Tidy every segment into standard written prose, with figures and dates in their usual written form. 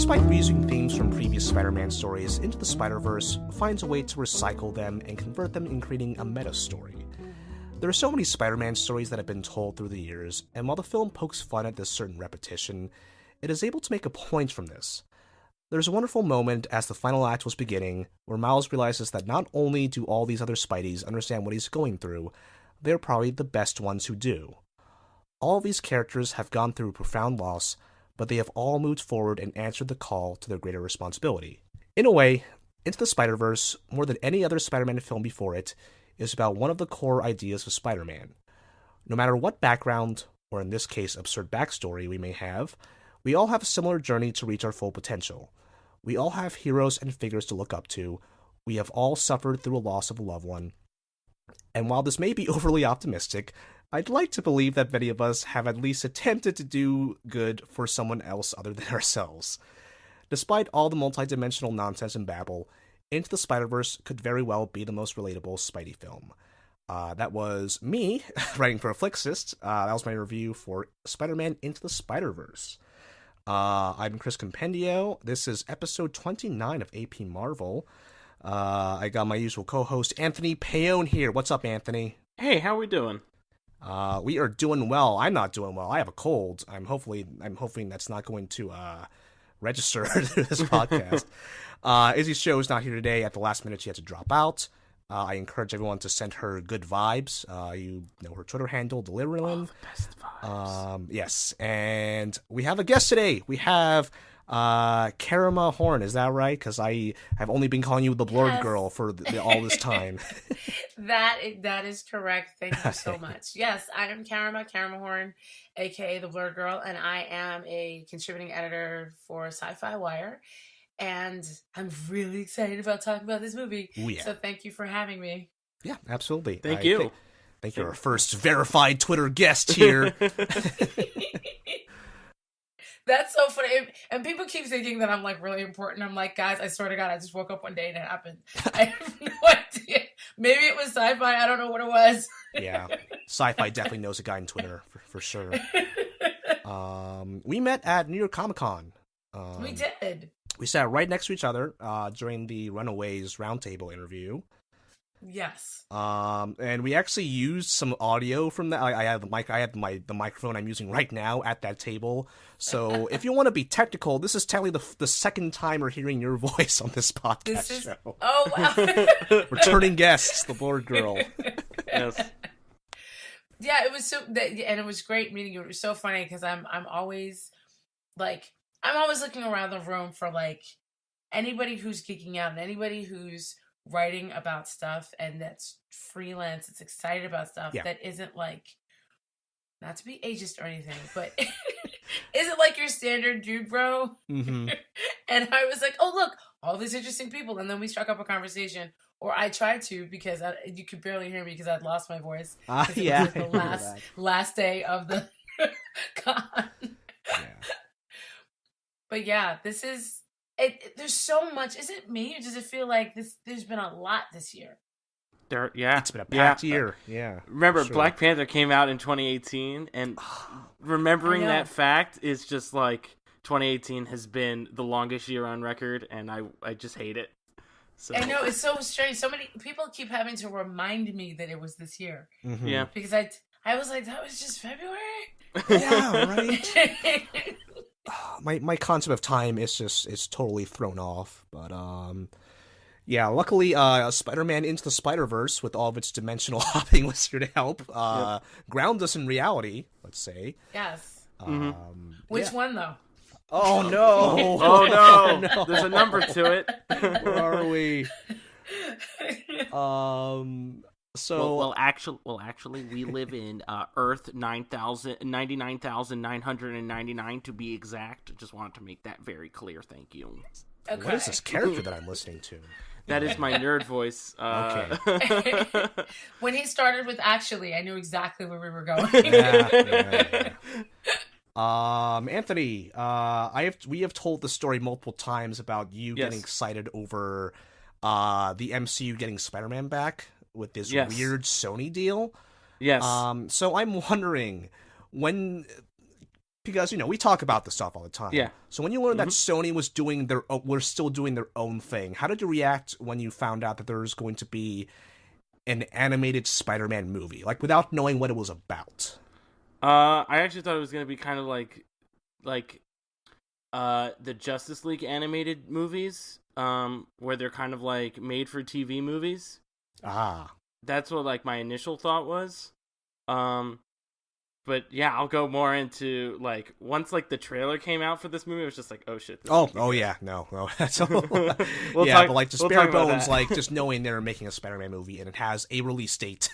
Despite reusing themes from previous Spider-Man stories, Into the Spider-Verse finds a way to recycle them and convert them in creating a meta-story. There are so many Spider-Man stories that have been told through the years, and while the film pokes fun at this certain repetition, it is able to make a point from this. There's a wonderful moment as the final act was beginning, where Miles realizes that not only do all these other Spideys understand what he's going through, they're probably the best ones who do. All of these characters have gone through profound loss, but they have all moved forward and answered the call to their greater responsibility. In a way, Into the Spider-Verse, more than any other Spider-Man film before it, is about one of the core ideas of Spider-Man. No matter what background, or in this case absurd backstory we may have, we all have a similar journey to reach our full potential. We all have heroes and figures to look up to. We have all suffered through a loss of a loved one. And while this may be overly optimistic, I'd like to believe that many of us have at least attempted to do good for someone else other than ourselves. Despite all the multidimensional nonsense and babble, Into the Spider-Verse could very well be the most relatable Spidey film. That was me, writing for Afflixist. That was my review for Spider-Man Into the Spider-Verse. I'm Chris Compendio. This is episode 29 of AP Marvel. I got my usual co-host, Anthony Paone, here. What's up, Anthony? Hey, how we doing? We are doing well. I'm not doing well. I have a cold. I'm hoping that's not going to register through this podcast. Izzy's show is not here today. At the last minute, she had to drop out. I encourage everyone to send her good vibes. You know her Twitter handle, Deliverlin. The best vibes. Yes, and we have a guest today. We have Karima Horn. Is that right? Because I have only been calling you the Blurred Girl for all this time. That is correct. Thank you so much. Yes, I am Karima Horn, aka the Blurred Girl, and I am a contributing editor for Sci-Fi Wire. And I'm really excited about talking about this movie. Ooh, yeah. So thank you for having me. Yeah, absolutely. Thank you. Thank you, our first verified Twitter guest here. That's so funny. And people keep thinking that I'm like really important. I'm like, guys, I swear to God, I just woke up one day and it happened. I have no idea. Maybe it was Sci-Fi. I don't know what it was. Yeah. Sci-Fi definitely knows a guy on Twitter for sure. We met at New York Comic Con. We did. We sat right next to each other during the Runaways roundtable interview. Yes. And we actually used some audio from that. I have the mic. I have the microphone I'm using right now at that table. So if you want to be technical, this is technically the second time we're hearing your voice on this podcast show. Oh wow! Returning guests, the Blurred Girl. Yes. Yeah, it was and it was great meeting you. It was so funny because I'm always looking around the room for like anybody who's geeking out and anybody who's writing about stuff and that's freelance, it's excited about stuff that isn't like, not to be ageist or anything, but isn't like your standard dude bro. Mm-hmm. And I was like, oh look, all these interesting people, and then we struck up a conversation, or I tried to because you could barely hear me because I'd lost my voice. Yeah, it was the last day of the con. Yeah. But yeah, this is it. There's so much. Is it me, or does it feel like there's been a lot this year? It's been a packed year. Yeah. Remember, sure. Black Panther came out in 2018, and remembering that fact is just like 2018 has been the longest year on record, and I just hate it. So. I know, it's so strange. So many people keep having to remind me that it was this year. Mm-hmm. Yeah. Because I was like, that was just February? Yeah, right. My concept of time is totally thrown off, but yeah, luckily Spider-Man Into the Spider-Verse with all of its dimensional hopping was here to help ground us in reality, let's say. Yes. Which one though? Oh no. Oh no. There's a number to it. Where are we? So actually, we live in Earth 99,999 to be exact. Just wanted to make that very clear. Thank you. Okay. What is this character that I'm listening to? That is my nerd voice. Okay. When he started with actually, I knew exactly where we were going. Yeah. Anthony, we have told the story multiple times about you getting excited over the MCU getting Spider-Man back with this weird Sony deal. Yes. So I'm wondering, when because we talk about this stuff all the time. Yeah. So when you learned that Sony were still doing their own thing, how did you react when you found out that there was going to be an animated Spider-Man movie, like without knowing what it was about? I actually thought it was gonna be kind of like the Justice League animated movies, where they're kind of like made for TV movies. Ah. That's what like my initial thought was. But yeah, I'll go more into like once like the trailer came out for this movie, it was just like, oh shit. Yeah, no, that's all. But like just bare bones, like just knowing they're making a Spider-Man movie and it has a release date.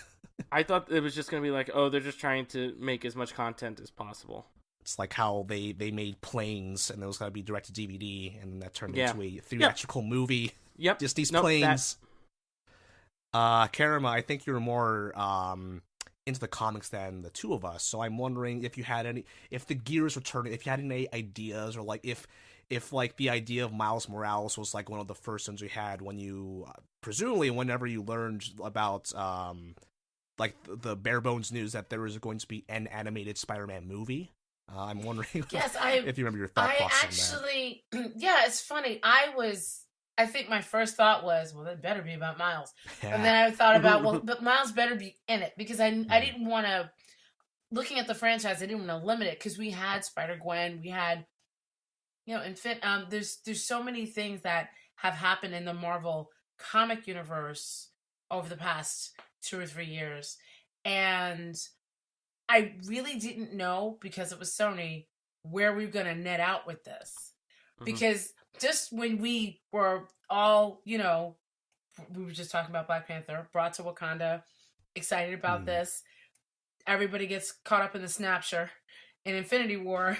I thought it was just gonna be like, oh, they're just trying to make as much content as possible. It's like how they made Planes and it was gonna be direct to DVD and that turned into a theatrical movie. Yep, just these planes. Karima, I think you're more into the comics than the two of us, so I'm wondering if you had if the gears were turning, if you had any ideas, or like if like the idea of Miles Morales was like one of the first ones you had when you presumably whenever you learned about like the bare bones news that there was going to be an animated Spider-Man movie. I'm wondering if you remember your thought process on that. Yeah, it's funny. I think my first thought was, well, that better be about Miles. Yeah. And then I thought about, well, but Miles better be in it because I didn't want to, looking at the franchise, I didn't want to limit it because we had Spider-Gwen, we had, there's so many things that have happened in the Marvel comic universe over the past 2 or 3 years. And I really didn't know, because it was Sony, where we were going to net out with this. Mm-hmm. Because just when we were all, we were just talking about Black Panther, brought to Wakanda, excited about this. Everybody gets caught up in the snapshot in Infinity War.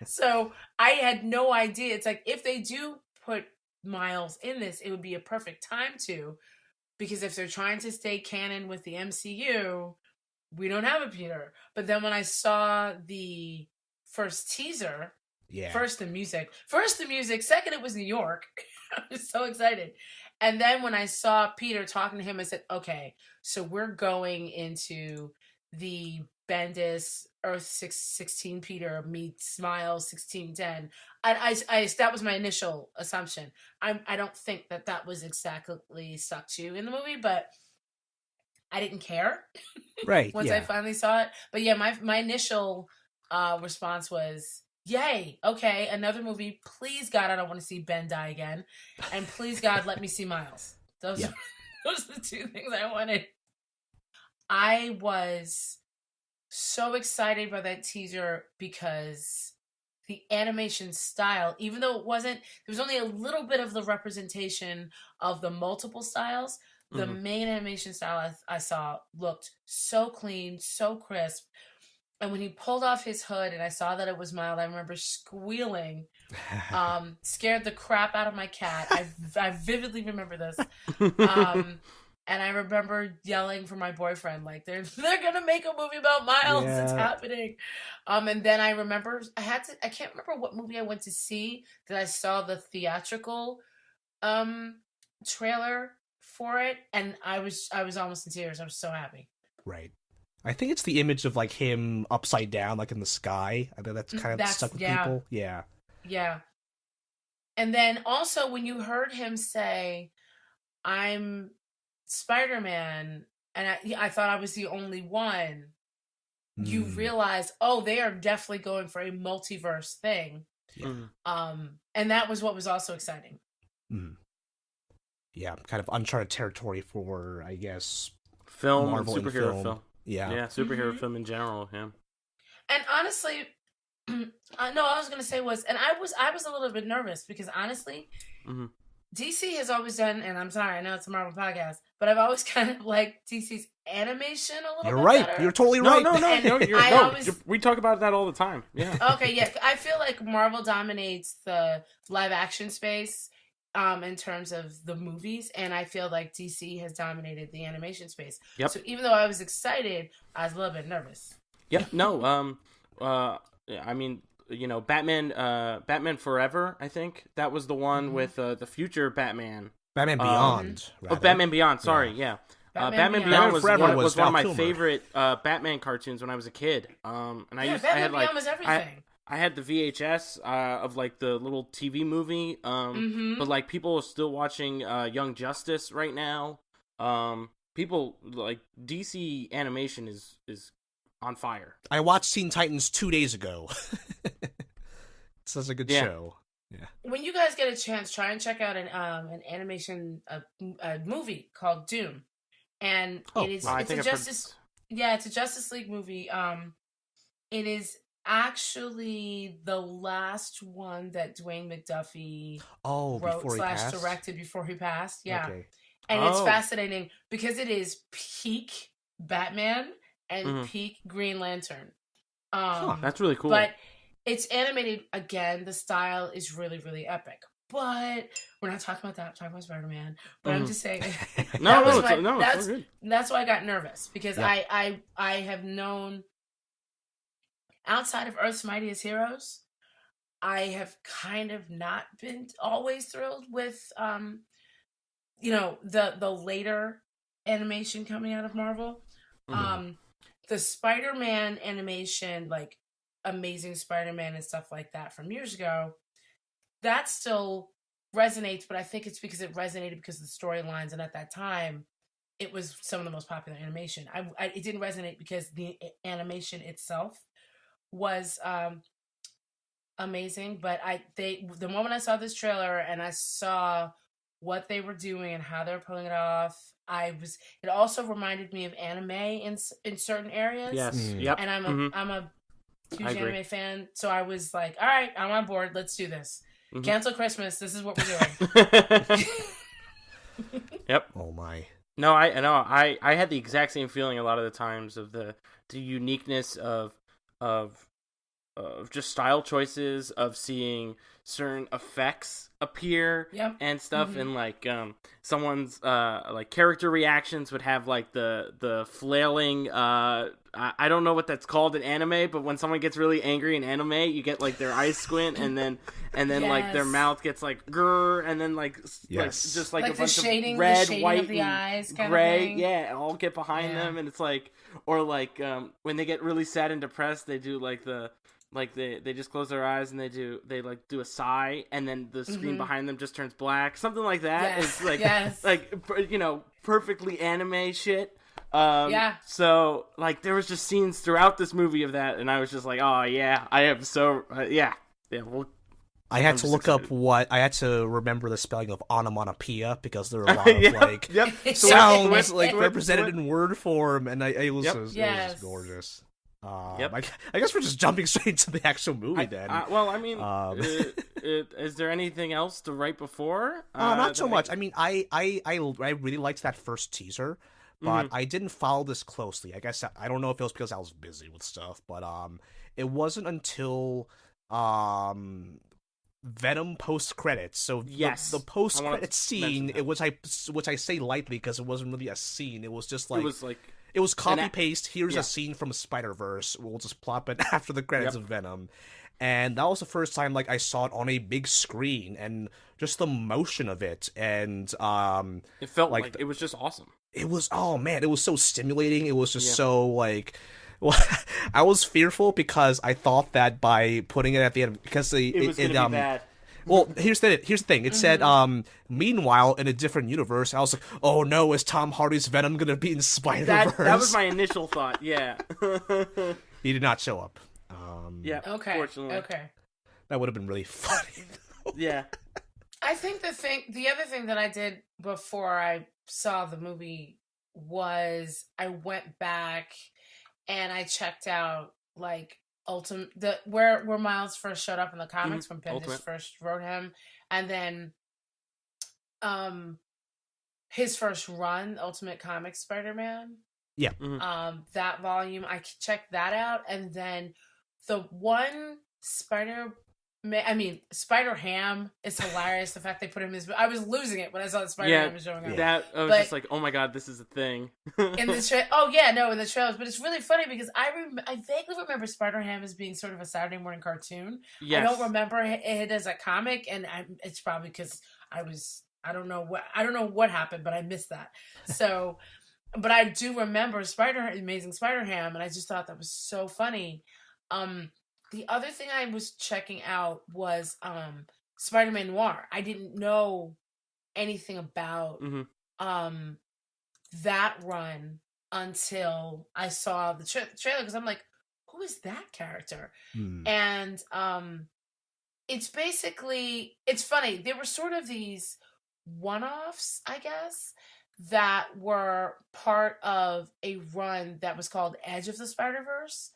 So I had no idea. It's like, if they do put Miles in this, it would be a perfect time to, because if they're trying to stay canon with the MCU, we don't have a Peter. But then when I saw the first teaser, first the music, second it was New York. I was so excited. And then when I saw Peter talking to him, I said, okay, so we're going into the Bendis Earth 616 Peter meets Miles 1610. I that was my initial assumption. I don't think that was exactly stuck to in the movie, but I didn't care. Right. Once I finally saw it. But yeah, my initial response was, yay, okay, another movie. Please, God, I don't want to see Ben die again. And please, God, let me see Miles. Those are the two things I wanted. I was so excited by that teaser because the animation style, even though there was only a little bit of the representation of the multiple styles, the main animation style I saw looked so clean, so crisp. And when he pulled off his hood and I saw that it was Miles, I remember squealing, scared the crap out of my cat. I vividly remember this. And I remember yelling for my boyfriend, like, they're going to make a movie about Miles. Yeah. It's happening. And then I remember, I can't remember what movie I went to see that I saw the theatrical trailer for it. And I was almost in tears. I was so happy. Right. I think it's the image of like him upside down, like in the sky. I think that's kind of stuck with people. Yeah. Yeah. And then also when you heard him say, I'm Spider-Man, and I thought I was the only one, you realize, oh, they are definitely going for a multiverse thing. Yeah. And that was what was also exciting. Yeah, kind of uncharted territory for, I guess, film, Marvel and superhero film. Yeah, superhero film in general. Yeah. And honestly, I was gonna say was, and I was a little bit nervous because honestly, DC has always done, and I'm sorry, I know it's a Marvel podcast, but I've always kind of liked DC's animation a little bit. You're right. Better. You're totally right. No, we talk about that all the time. Yeah. Okay, yeah. I feel like Marvel dominates the live action space in terms of the movies, and I feel like DC has dominated the animation space. Yep. So even though I was excited, I was a little bit nervous. Yeah. No. I mean, Batman Forever, I think that was the one with the future Batman. Batman Beyond. Batman Beyond. Sorry, yeah. Batman Beyond was one of my favorite Batman cartoons when I was a kid. And Batman Beyond was everything. I had the VHS of like the little TV movie, but like people are still watching Young Justice right now. People like DC animation is on fire. I watched Teen Titans 2 days ago. It's such a good show. Yeah. When you guys get a chance, try and check out an animation a movie called Doom, and it's a Justice League movie. It is actually the last one that Dwayne McDuffie wrote / directed before he passed. Yeah. Okay. And it's fascinating because it is peak Batman and peak Green Lantern. That's really cool. But it's animated again. The style is really, really epic. But we're not talking about that. We're talking about Spider-Man. But I'm just saying. That's why I got nervous because I have known outside of Earth's Mightiest Heroes, I have kind of not been always thrilled with the later animation coming out of Marvel. The Spider-Man animation, like Amazing Spider-Man and stuff like that from years ago, that still resonates, but I think it's because it resonated because of the storylines, and at that time it was some of the most popular animation. It didn't resonate because the animation itself was amazing, but the moment I saw this trailer and I saw what they were doing and how they were pulling it off, it also reminded me of anime in certain areas. Yes. Yep. And I'm a huge anime fan, so I was like, all right, I'm on board, let's do this. Cancel Christmas, this is what we're doing. Yep. Oh my. No, I had the exact same feeling a lot of the times of the uniqueness of just style choices, of seeing certain effects appear and stuff, and like someone's like character reactions would have like the flailing I don't know what that's called in anime, but when someone gets really angry in anime, you get like their eyes squint and then like their mouth gets like grrr, and then like just like a bunch of red, white, of the eyes, gray, all get behind them, and it's like, or like when they get really sad and depressed, they do like they just close their eyes and they do a sigh, and then the screen behind them just turns black, something like that. It's like like perfectly anime shit. So like there was just scenes throughout this movie of that, and I was just like, oh yeah, I am so well, I had to look up I had to remember the spelling of onomatopoeia because there are a lot of sounds like represented in word form, and it was just gorgeous. I guess we're just jumping straight to the actual movie then. Is there anything else to write before? Not so much. I mean, I really liked that first teaser, but I didn't follow this closely. I guess I don't know if it was because I was busy with stuff, but it wasn't until Venom post credits. So the post credits scene, which I say lightly because it wasn't really a scene. It was just like it was copy paste. Here's a scene from Spider-Verse. We'll just plop it after the credits of Venom. And that was the first time like I saw it on a big screen, and just the motion of it, and it felt like it was just awesome. It was it was so stimulating. It was just so like, well, I was fearful because I thought that by putting it at the end, because it was going to be bad. Well, here's the thing. It said, meanwhile, in a different universe. I was like, oh no, is Tom Hardy's Venom going to be in Spider-Verse? That was my initial thought, yeah. He did not show up. Okay. Fortunately. Okay. That would have been really funny, though. Yeah. I think the other thing that I did before I saw the movie was I went back and I checked out, like, where Miles first showed up in the comics, when Bendis first wrote him, and then his first run, Ultimate Comics Spider-Man. Yeah. That volume, I checked that out, and then the one Spider-Ham is hilarious. The fact they put him in I was losing it when I saw the Spider-Ham was showing up. I was just like, oh my god, this is a thing. In the trailers. But it's really funny because I vaguely remember Spider-Ham as being sort of a Saturday morning cartoon. Yes. I don't remember it as a comic, and it's probably because I don't know what happened, but I missed that. So, but I do remember Amazing Spider-Ham, and I just thought that was so funny. the other thing I was checking out was Spider-Man Noir. I didn't know anything about that run until I saw the trailer, because I'm like, who is that character? And it's basically, it's funny. There were sort of these one-offs, I guess, that were part of a run that was called Edge of the Spider-Verse.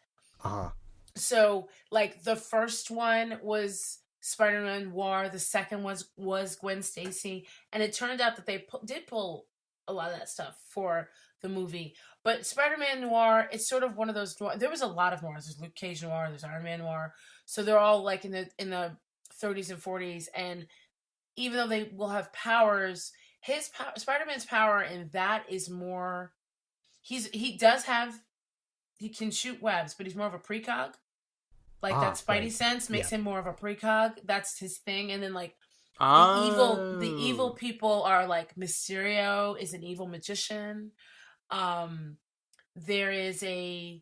So, like, the first one was Spider-Man Noir, the second was Gwen Stacy, and it turned out that they did pull a lot of that stuff for the movie. But Spider-Man Noir, it's sort of one of those there was a lot of noirs. There's Luke Cage Noir, there's Iron Man Noir. So they're all like in the 30s and 40s, and even though they will have powers, Spider-Man's power in that is more, he can shoot webs, but he's more of a precog. Like that Spidey sense makes him more of a precog. That's his thing. And then like the evil people are like Mysterio is an evil magician. There's a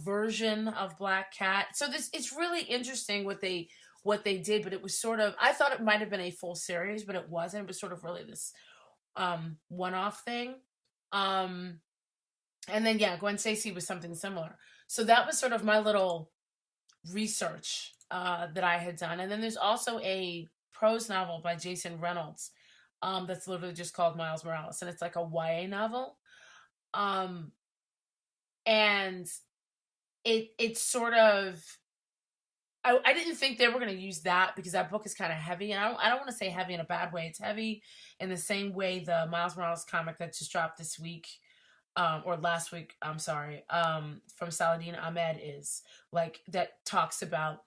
version of Black Cat. So it's really interesting what they did, but it was sort of, I thought it might have been a full series, but it wasn't. It was sort of really this one-off thing. And then Gwen Stacy was something similar. So that was sort of my little research that I had done. And then there's also a prose novel by Jason Reynolds that's literally just called Miles Morales, and it's like a YA novel. And it's sort of, I didn't think they were going to use that because that book is kind of heavy, and I don't want to say heavy in a bad way. It's heavy in the same way the Miles Morales comic that just dropped this week, or last week, I'm sorry, from Saladin Ahmed is, like, that talks about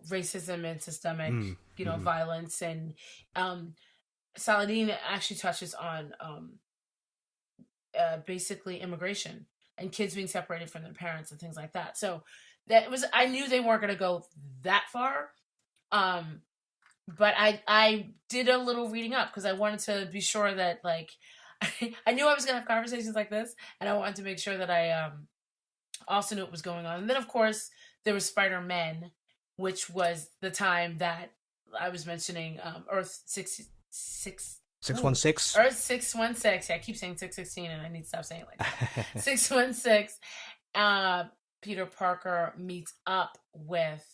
racism and systemic, violence, and Saladin actually touches on basically immigration and kids being separated from their parents and things like that. So I knew they weren't going to go that far. But I did a little reading up because I wanted to be sure that, like, I knew I was going to have conversations like this, and I wanted to make sure that I also knew what was going on. And then, of course, there was Spider-Man, which was the time that I was mentioning, Earth 616. Earth 616. Yeah, I keep saying 616, and I need to stop saying it like that. 616. Peter Parker meets up with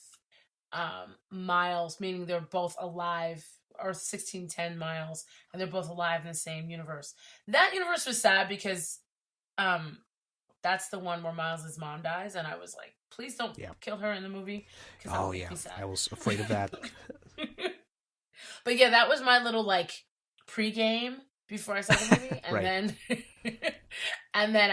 Miles, meaning they're both alive, or 1610 Miles, and they're both alive in the same universe. That universe was sad because that's the one where Miles' mom dies, and I was like, please don't kill her in the movie. Oh, yeah. I was afraid of that. But yeah, that was my little, like, pre-game before I saw the movie. And then and then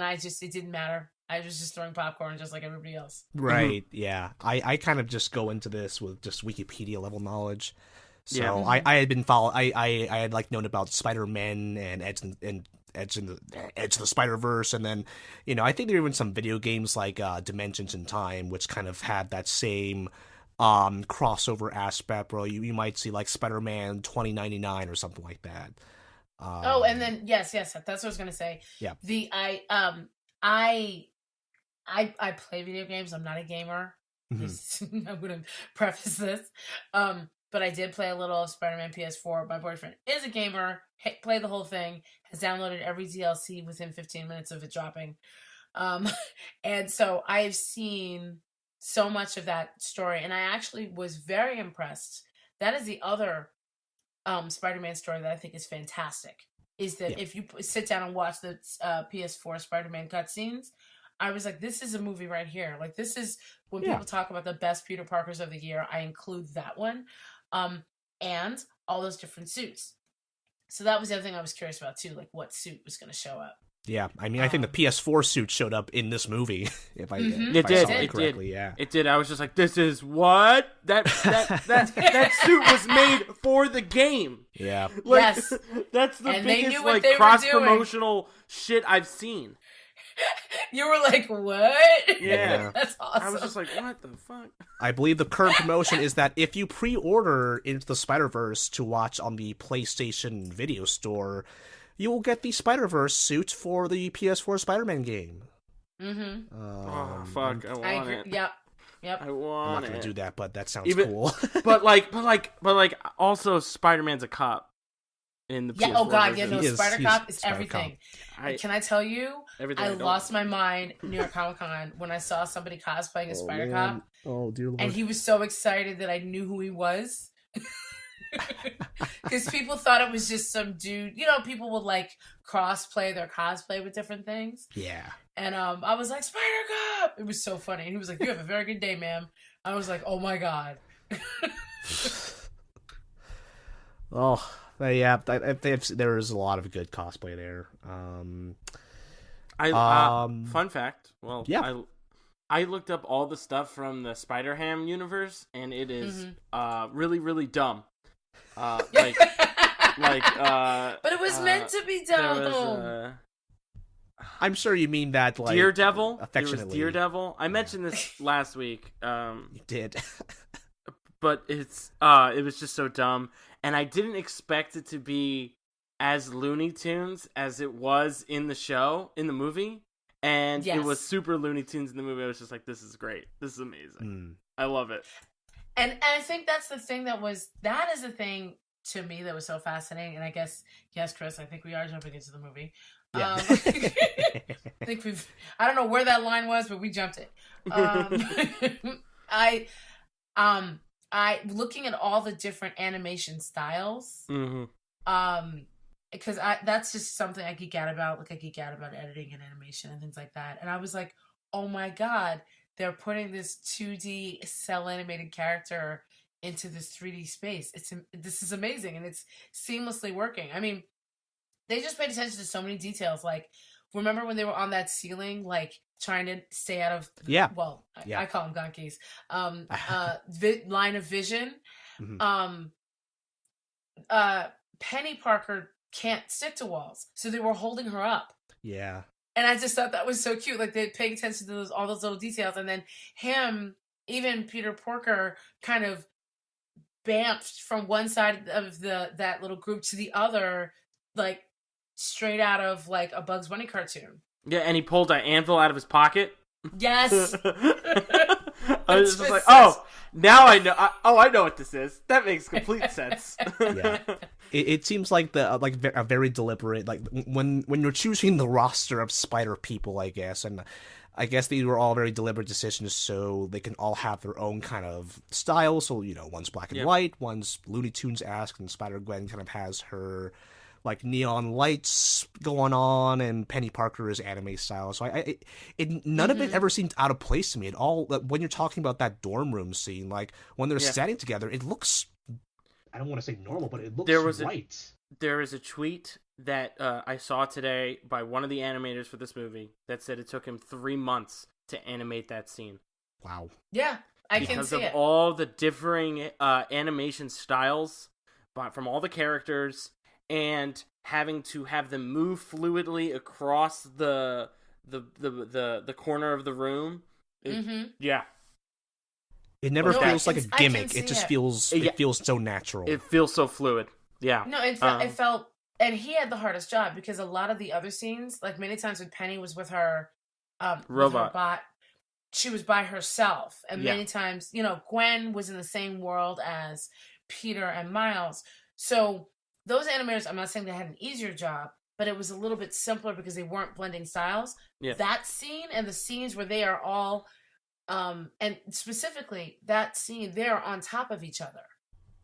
I just, it didn't matter. I was just throwing popcorn just like everybody else. Right, yeah. I kind of just go into this with just Wikipedia level knowledge. So I had been I had like known about Spider-Man and Edge of the Spider-Verse, and then, I think there were even some video games like Dimensions in Time, which kind of had that same crossover aspect, bro. You might see like Spider-Man 2099 or something like that. And then yes, that's what I was gonna say. Yeah. I play video games. I'm not a gamer. I'm gonna preface this. But I did play a little of Spider-Man PS4. My boyfriend is a gamer. Played the whole thing. Has downloaded every DLC within 15 minutes of it dropping. And so I've seen so much of that story, and I actually was very impressed. That is the other Spider-Man story that I think is fantastic. Is that if you sit down and watch the PS4 Spider-Man cutscenes, I was like, this is a movie right here. Like, this is when people talk about the best Peter Parkers of the year, I include that one. And all those different suits. So that was the other thing I was curious about too, like what suit was going to show up. Yeah, I mean, I think the PS4 suit showed up in this movie. If I saw it correctly, yeah, it did. I was just like, "This is what that suit was made for the game." Yeah, like, yes, that's the biggest like cross promotional shit I've seen. You were like, "What?" Yeah, that's awesome. I was just like, "What the fuck?" I believe the current promotion is that if you pre-order Into the Spider-Verse to watch on the PlayStation Video Store, you will get the Spider-Verse suit for the PS4 Spider-Man game. Mm-hmm. Oh fuck! I I want agree. it. Yep. Yep. I I'm want not gonna it. do that, but that sounds Even- cool. but also Spider-Man's a cop in the Yeah. PS4 Oh god. Yeah. version. No. He is- Spider he's Cop is Spider everything. I, Can I tell you? everything I don't lost want. my mind New York Comic Con when I saw somebody cosplaying as Spider man. Cop, Oh dear lord. and he was so excited that I knew who he was. Because people thought it was just some dude. You know, people would like cross-play their cosplay with different things. Yeah. And I was like, Spider Cop! It was so funny. And he was like, you have a very good day, ma'am. I was like, oh my god. Oh, yeah. There is a lot of good cosplay there. Fun fact. Well, yeah. I looked up all the stuff from the Spider-Ham universe, and it is really, really dumb. But it was meant to be there dumb. was, I'm sure you mean that like Daredevil. There was affectionately. Daredevil. I mentioned this last week. You did. But it was just so dumb, and I didn't expect it to be as Looney Tunes as it was in the movie, and Yes. it was super Looney Tunes in the movie. I was just like, this is great, this is amazing, I love it. And I think that is the thing to me that was so fascinating. And I guess, yes, Chris, I think we are jumping into the movie. Yeah. I think I don't know where that line was, but we jumped it. I looking at all the different animation styles, because that's just something I geek out about. Like I geek out about editing and animation and things like that. And I was like, oh my god, they're putting this 2D cell animated character into this 3D space. This is amazing, and it's seamlessly working. I mean, they just paid attention to so many details. Like, remember when they were on that ceiling, like trying to stay out of I call them gonkies. Line of vision. Mm-hmm. Penny Parker can't stick to walls, so they were holding her up. Yeah. And I just thought that was so cute. Like, they paying attention to all those little details. And then even Peter Porker kind of bamfed from one side of that little group to the other, like straight out of like a Bugs Bunny cartoon. Yeah, and he pulled an anvil out of his pocket. Yes. I was just like, oh, now I know. I know what this is. That makes complete sense. Yeah. It seems like a very deliberate, like when you're choosing the roster of Spider people, I guess, and I guess these were all very deliberate decisions so they can all have their own kind of style. So, one's black and white, one's Looney Tunes-esque, and Spider-Gwen kind of has her like neon lights going on, and Penny Parker is anime style. So none of it ever seemed out of place to me at all. When you're talking about that dorm room scene, like when they're standing together, it looks, I don't want to say normal, but it looks right. There is a tweet that I saw today by one of the animators for this movie that said it took him 3 months to animate that scene. Wow. Yeah, I can see it. Because of all the differing animation styles from all the characters, and having to have them move fluidly across the corner of the room. Yeah. It never feels like a gimmick. It just feels so natural. It feels so fluid. Yeah. No, it felt, and he had the hardest job because a lot of the other scenes, like many times when Penny was with her robot, she was by herself, and many times, Gwen was in the same world as Peter and Miles. So those animators, I'm not saying they had an easier job, but it was a little bit simpler because they weren't blending styles. Yeah. That scene and the scenes where they are all, and specifically that scene, they're on top of each other.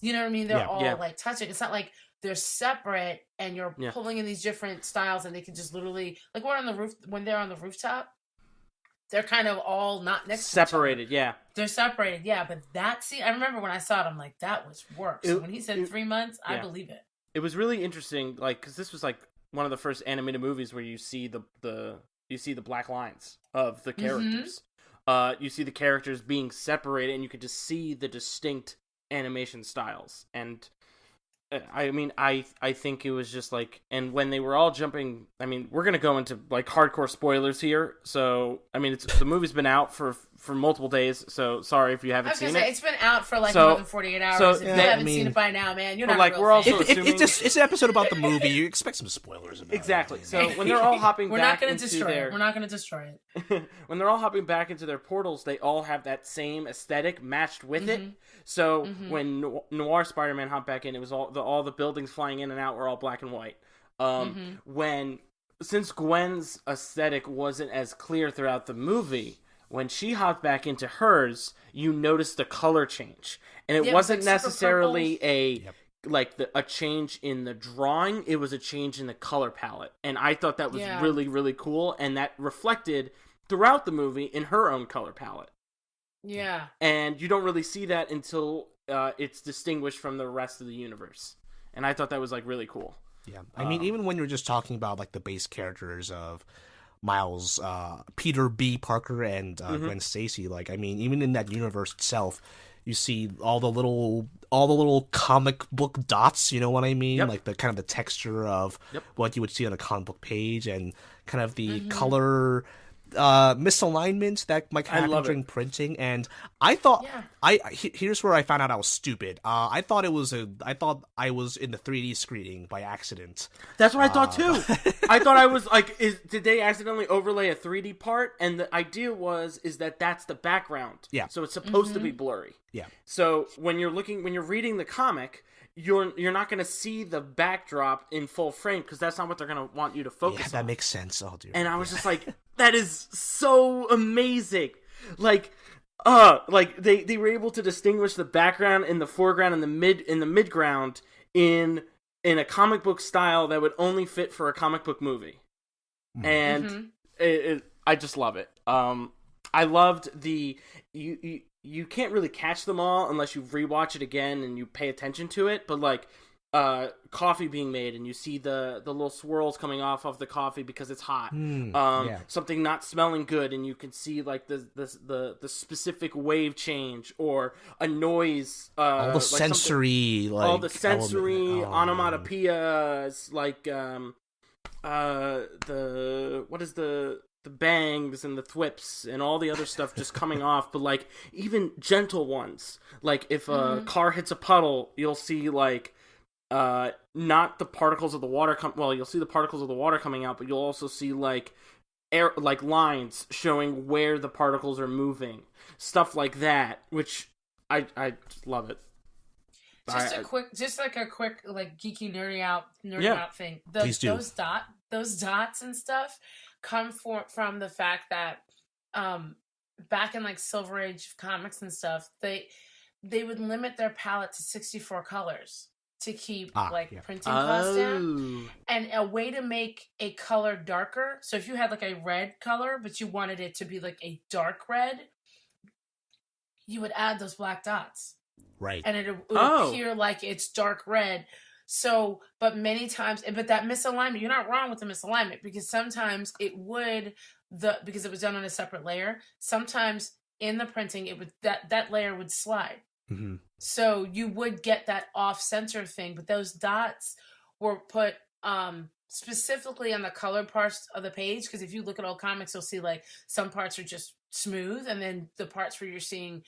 You know what I mean? They're all like touching. It's not like they're separate and you're pulling in these different styles and they can just literally, like when they're on the rooftop, they're kind of all not next separated, to each other. They're separated, but that scene, I remember when I saw it, I'm like, that was work. So when he said 3 months, I believe it. It was really interesting, like, because this was like one of the first animated movies where you see the black lines of the characters. You see the characters being separated, and you could just see the distinct animation styles. And I mean, I think it was just like, and when they were all jumping, I mean, we're gonna go into like hardcore spoilers here. So I mean, the movie's been out for for multiple days. So sorry if you I haven't was gonna seen say it. it's been out for like So- more than 48 hours. so if you that- haven't I seen mean- it by now, man, you're But, not like, a real we're also fan. assuming- It's an episode about the movie. You expect some spoilers about Exactly. it. So when they're all hopping We're back not gonna into destroy their it. We're not gonna destroy it. when they're all hopping back into their portals, they all have that same aesthetic matched with it. So when Noir Spider-Man hopped back in, it was all the buildings flying in and out were all black and white. Since Gwen's aesthetic wasn't as clear throughout the movie, when she hopped back into hers, you noticed the color change, and it Yeah, it was, wasn't like, super necessarily purple. a change in the drawing. It was a change in the color palette, and I thought that was Yeah. really, really cool, and that reflected throughout the movie in her own color palette. Yeah. And you don't really see that until it's distinguished from the rest of the universe, and I thought that was like really cool. Yeah, I mean, even when you're just talking about like the base characters of Miles, Peter B. Parker, and Gwen Stacy, like, I mean, even in that universe itself, you see all the little comic book dots. You know what I mean? Yep. Like the kind of the texture of what you would see on a comic book page, and kind of the Mm-hmm. color misalignment that might happen love it. during printing. And I thought, Yeah. here's where I found out I was stupid. I thought I was in the 3D screening by accident. That's what I thought too. I thought I was like, did they accidentally overlay a 3D part? And the idea is that that's the background. Yeah. So it's supposed to be blurry. Yeah. So when you're reading the comic, you're not going to see the backdrop in full frame because that's not what they're going to want you to focus Yeah, on. that makes sense. Oh, dear. And I was just like, that is so amazing. Like they were able to distinguish the background and the foreground and the midground in a comic book style that would only fit for a comic book movie. And I just love it. I loved you can't really catch them all unless you rewatch it again and you pay attention to it, but like coffee being made and you see the little swirls coming off of the coffee because it's hot. Something not smelling good and you can see like the specific wave change or a noise. All the sensory, like all the sensory element. onomatopoeias, like the bangs and the thwips and all the other stuff just coming off, but like even gentle ones. Like if a car hits a puddle, you'll see like not the particles of the water you'll see the particles of the water coming out, but you'll also see like air, like lines showing where the particles are moving. Stuff like that, which I just love it. Just a quick like geeky nerdy out thing. Please do. Those dots and stuff come from the fact that back in like Silver Age comics and stuff, they would limit their palette to 64 colors to keep printing costs down. And a way to make a color darker, so if you had like a red color but you wanted it to be like a dark red, you would add those black dots. Right. And it would appear like it's dark red. So, but that misalignment, you're not wrong with the misalignment, because sometimes because it was done on a separate layer, sometimes in the printing, it would, that layer would slide. Mm-hmm. So you would get that off center thing, but those dots were put, specifically on the colored parts of the page. Cause if you look at old comics, you'll see like some parts are just smooth. And then the parts where you're seeing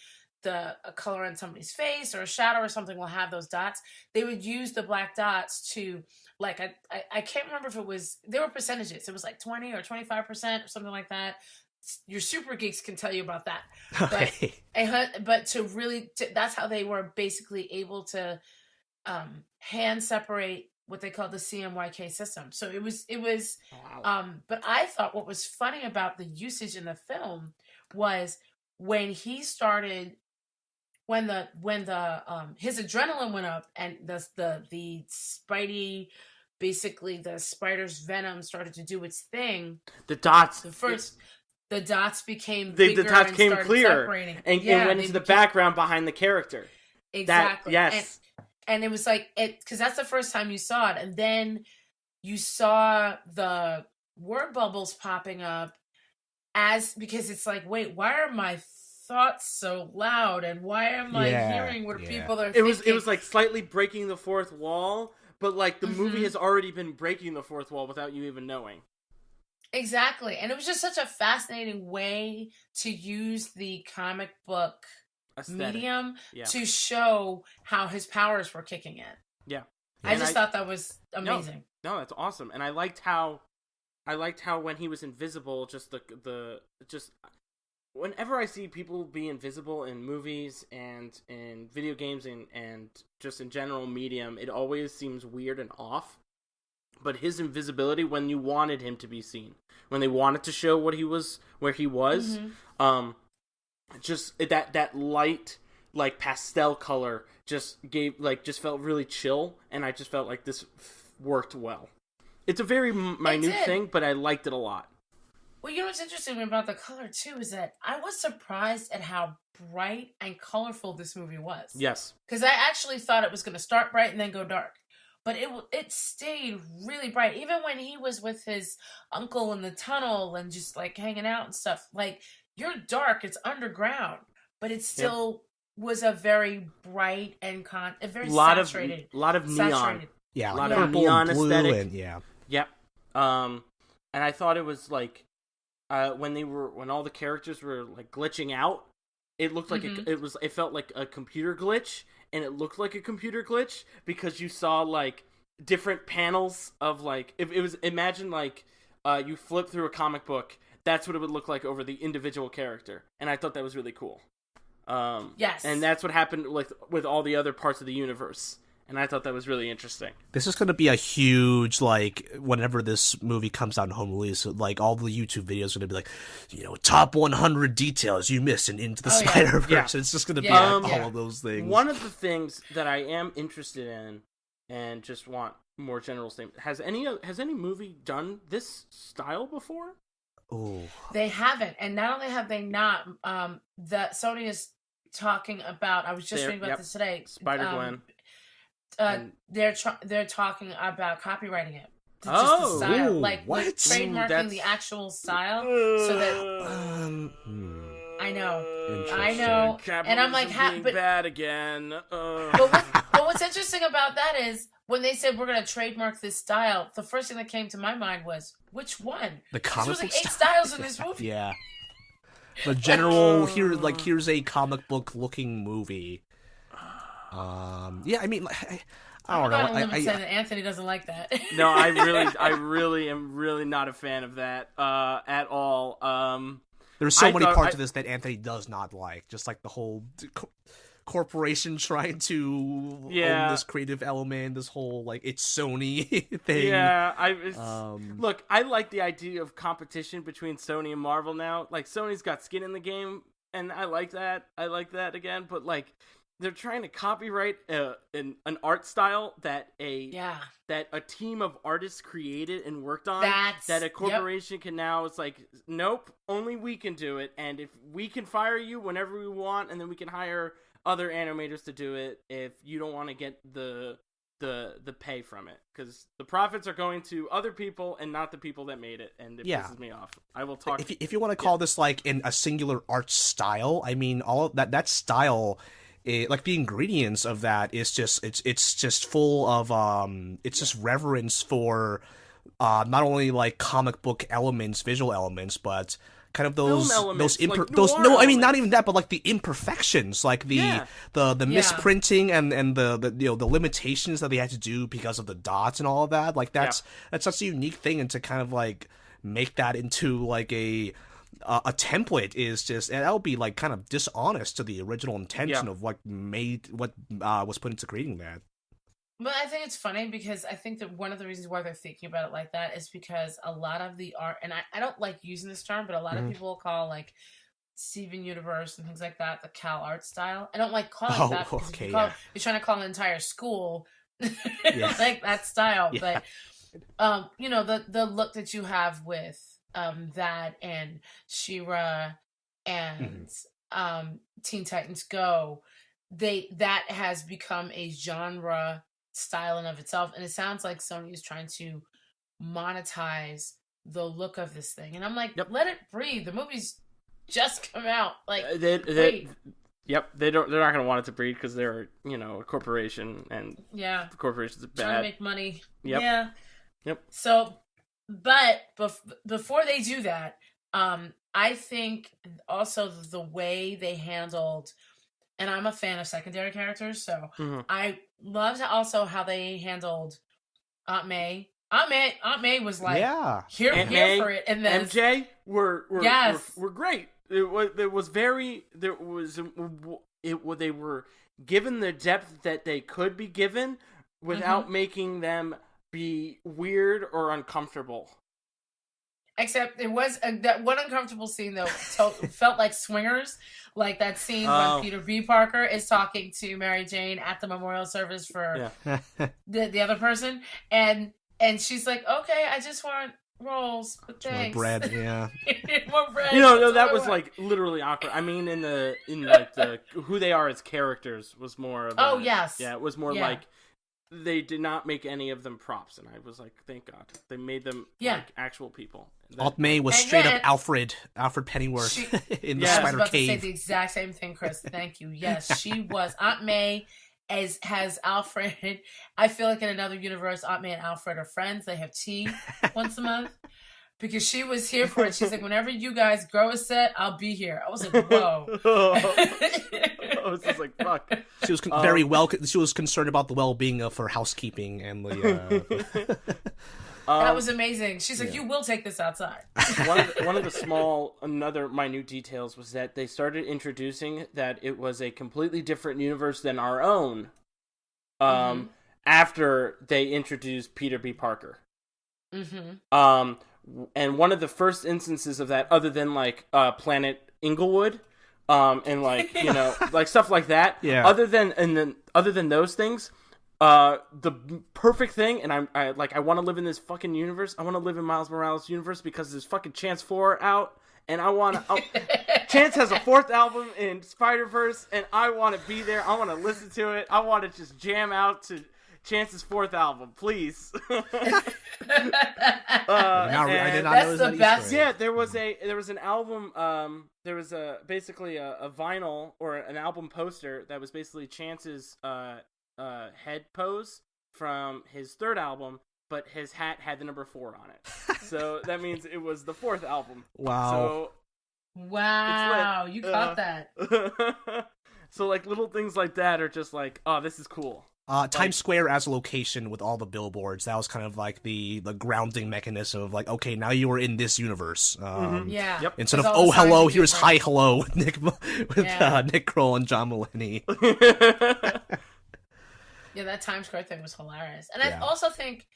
a color on somebody's face or a shadow or something will have those dots. They would use the black dots to, like, I can't remember if there were percentages. It was like 20 or 25% or something like that. Your super geeks can tell you about that. But that's how they were basically able to hand separate what they call the CMYK system. So it was, wow. But I thought what was funny about the usage in the film was when he started, when his adrenaline went up and the Spidey, basically the spider's venom started to do its thing. The dots. The dots became bigger. The dots and came started clear separating. and went into the background behind the character. Exactly. Yes. And it was like because that's the first time you saw it, and then you saw the word bubbles popping up because it's like, wait, why are my thoughts so loud, and why am I hearing what people are thinking? It was like slightly breaking the fourth wall, but like the movie has already been breaking the fourth wall without you even knowing. Exactly. And it was just such a fascinating way to use the comic book Aesthetic. medium Yeah. to show how his powers were kicking in. Yeah. I And just thought that was amazing. No, that's awesome. And I liked how when he was invisible, just just whenever I see people be invisible in movies and in video games and just in general medium, it always seems weird and off. But his invisibility, when you wanted him to be seen, when they wanted to show where he was, just that light, like pastel color, just felt really chill, and I just felt like this worked well. It's a very minute thing, but I liked it a lot. Well, you know what's interesting about the color too is that I was surprised at how bright and colorful this movie was. Yes, because I actually thought it was going to start bright and then go dark. But it stayed really bright. Even when he was with his uncle in the tunnel and just like hanging out and stuff. Like, you're dark, it's underground. But it still was a very bright and very saturated. A lot of neon. Saturated. Yeah, a lot of neon aesthetic. And, yeah. Yep. And I thought it was like when all the characters were like glitching out, it looked like it felt like a computer glitch. And it looked like a computer glitch because you saw like different panels of like imagine like you flip through a comic book. That's what it would look like over the individual character, and I thought that was really cool. Yes, and that's what happened with all the other parts of the universe, and I thought that was really interesting. This is going to be a huge, like, whenever this movie comes out in home release, like, all the YouTube videos are going to be like, top 100 details you missed in Into the Spider-Verse. Yeah. It's just going to be all of those things. One of the things that I am interested in, and just want more general statement, has any movie done this style before? Oh, they haven't. And not only have they not, that Sony is talking about, I was just reading about this today. Spider-Gwen. They're talking about copyrighting it. Oh, just the style. Like what? Trademarking the actual style, so that I know, and I'm like, but bad again. But what's interesting about that is when they said we're going to trademark this style, the first thing that came to my mind was which one? The comic book. There's like 8 styles in this movie. Yeah. The general here's a comic book looking movie. Yeah, I mean, I don't know. I saying that Anthony doesn't like that. No, I really am not a fan of that at all. There's so many parts of this that Anthony does not like, just like the whole corporation trying to own this creative element, this whole like it's Sony thing. Yeah, look, I like the idea of competition between Sony and Marvel now. Like Sony's got skin in the game, and I like that. Again, but like. They're trying to copyright an art style that a team of artists created and worked on. That a corporation can now. It's like, nope, only we can do it, and if we can fire you whenever we want, and then we can hire other animators to do it if you don't want to get the pay from it, because the profits are going to other people and not the people that made it, and it pisses me off. I will talk. If you want to call this like in a singular art style, I mean all of that style. Like the ingredients of that is just it's just full of it's just reverence for not only like comic book elements, visual elements, but kind of those no, I mean not even that, but like the imperfections, like the misprinting and the limitations that they had to do because of the dots and all of that. Like that's such a unique thing, and to kind of like make that into like a template is just, and that would be like kind of dishonest to the original intention of what was put into creating that. But I think it's funny because I think that one of the reasons why they're thinking about it like that is because a lot of the art, and I don't like using this term, but a lot of people call like Steven Universe and things like that the Cal art style. I don't like calling that because you're trying to call an entire school like that style. Yeah. But the look that you have with that and She-Ra and Teen Titans Go, that has become a genre style in of itself, and it sounds like Sony is trying to monetize the look of this thing, and I'm like, let it breathe. The movie's just come out. Like, they're not going to want it to breathe because they're a corporation, and the corporations are bad. Trying to make money. Yep. Yeah. Yep. So But before they do that, I think also the way they handled, and I'm a fan of secondary characters, so I loved also how they handled Aunt May. Aunt May was like, here for it, and then MJ were great. It was very they were given the depth that they could be given without making them be weird or uncomfortable. Except it was that one uncomfortable scene though felt like Swingers, like that scene when Peter B. Parker is talking to Mary Jane at the memorial service for the other person, and she's like, "Okay, I just want rolls, but thanks." More bread, yeah. More bread. That was like literally awkward. I mean, in like the who they are as characters was more of it was more like they did not make any of them props, and I was like, thank God they made them like actual people. Aunt May was straight up Alfred Pennyworth in the Spider Cave. I was about to say the exact same thing, Chris. Thank you. Yes, she was. Aunt May has Alfred. I feel like in another universe, Aunt May and Alfred are friends. They have tea once a month. Because she was here for it. She's like, whenever you guys grow a set, I'll be here. I was like, whoa. I was just like, fuck. She was she was concerned about the well-being of her housekeeping and the. That was amazing. She's like, you will take this outside. One of the another minute details was that they started introducing that it was a completely different universe than our own. After they introduced Peter B. Parker. And one of the first instances of that, other than like Planet Inglewood, and like like stuff like that. Yeah. Other than those things, the perfect thing, and I want to live in this fucking universe. I want to live in Miles Morales' universe because there's fucking Chance 4 out, and I want to. Chance has a 4th album in Spider-Verse, and I want to be there. I want to listen to it. I want to just jam out to Chance's 4th album, please. I did not know the best. Yeah, there was an album. There was basically a vinyl or an album poster that was basically Chance's head pose from his 3rd album, but his hat had the number 4 on it. So that means it was the 4th album. Wow. Wow, you caught that. So like little things like that are just like, oh, this is cool. Times Square as a location with all the billboards, that was kind of like the grounding mechanism of like, okay, now you are in this universe. Instead of oh hello, here's hi hello with Nick Kroll and John Mulaney. Yeah, that Times Square thing was hilarious. And I also think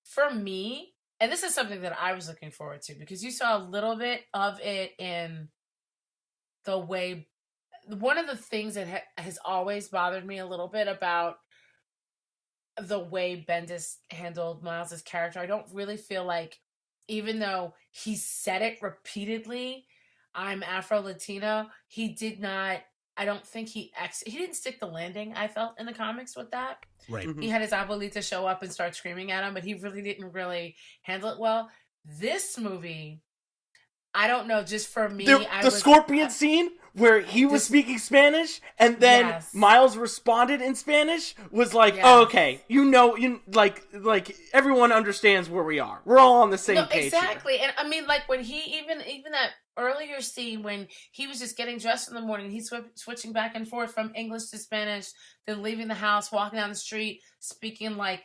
for me, and this is something that I was looking forward to, because you saw a little bit of it in the way, one of the things that has always bothered me a little bit about the way Bendis handled Miles' character. I don't really feel like, even though he said it repeatedly, I'm Afro-Latino, he did not, I don't think he didn't stick the landing, I felt, in the comics with that. Right. He had his abuelita show up and start screaming at him, but he really didn't handle it well. This movie, I don't know, just for me, the Scorpion scene where he was speaking Spanish and then Miles responded in Spanish was like, oh, okay, like everyone understands where we are. We're all on the same page. Exactly. And I mean, like when he even that earlier scene when he was just getting dressed in the morning, he's switching back and forth from English to Spanish, then leaving the house, walking down the street, speaking like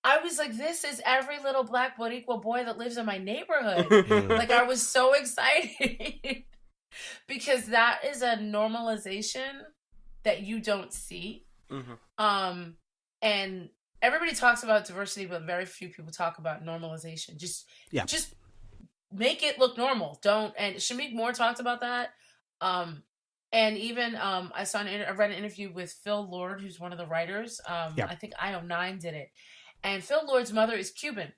I was like, this is every little black Boricua boy that lives in my neighborhood. Like, I was so excited because that is a normalization that you don't see. And everybody talks about diversity, but very few people talk about normalization. Just make it look normal. And Shamik Moore talked about that. And even I read an interview with Phil Lord, who's one of the writers. I think IO9 did it. And Phil Lord's mother is Cuban,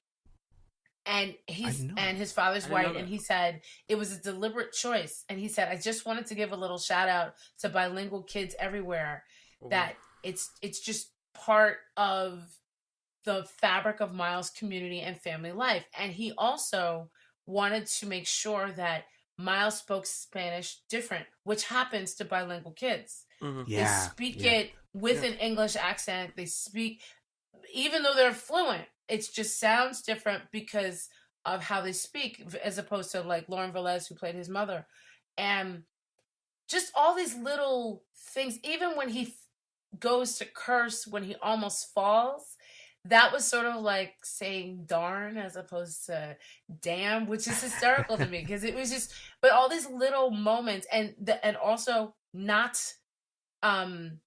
and his father's white. And he said it was a deliberate choice. And he said, I just wanted to give a little shout out to bilingual kids everywhere. That it's just part of the fabric of Miles' community and family life. And he also wanted to make sure that Miles spoke Spanish different, which happens to bilingual kids. They speak it with an English accent. They speak, even though they're fluent, it just sounds different because of how they speak, as opposed to like Lauren Velez, who played his mother, and just all these little things. Even when he goes to curse when he almost falls, that was sort of like saying darn as opposed to damn, which is hysterical to me, because it was just, but all these little moments, and also not subtitling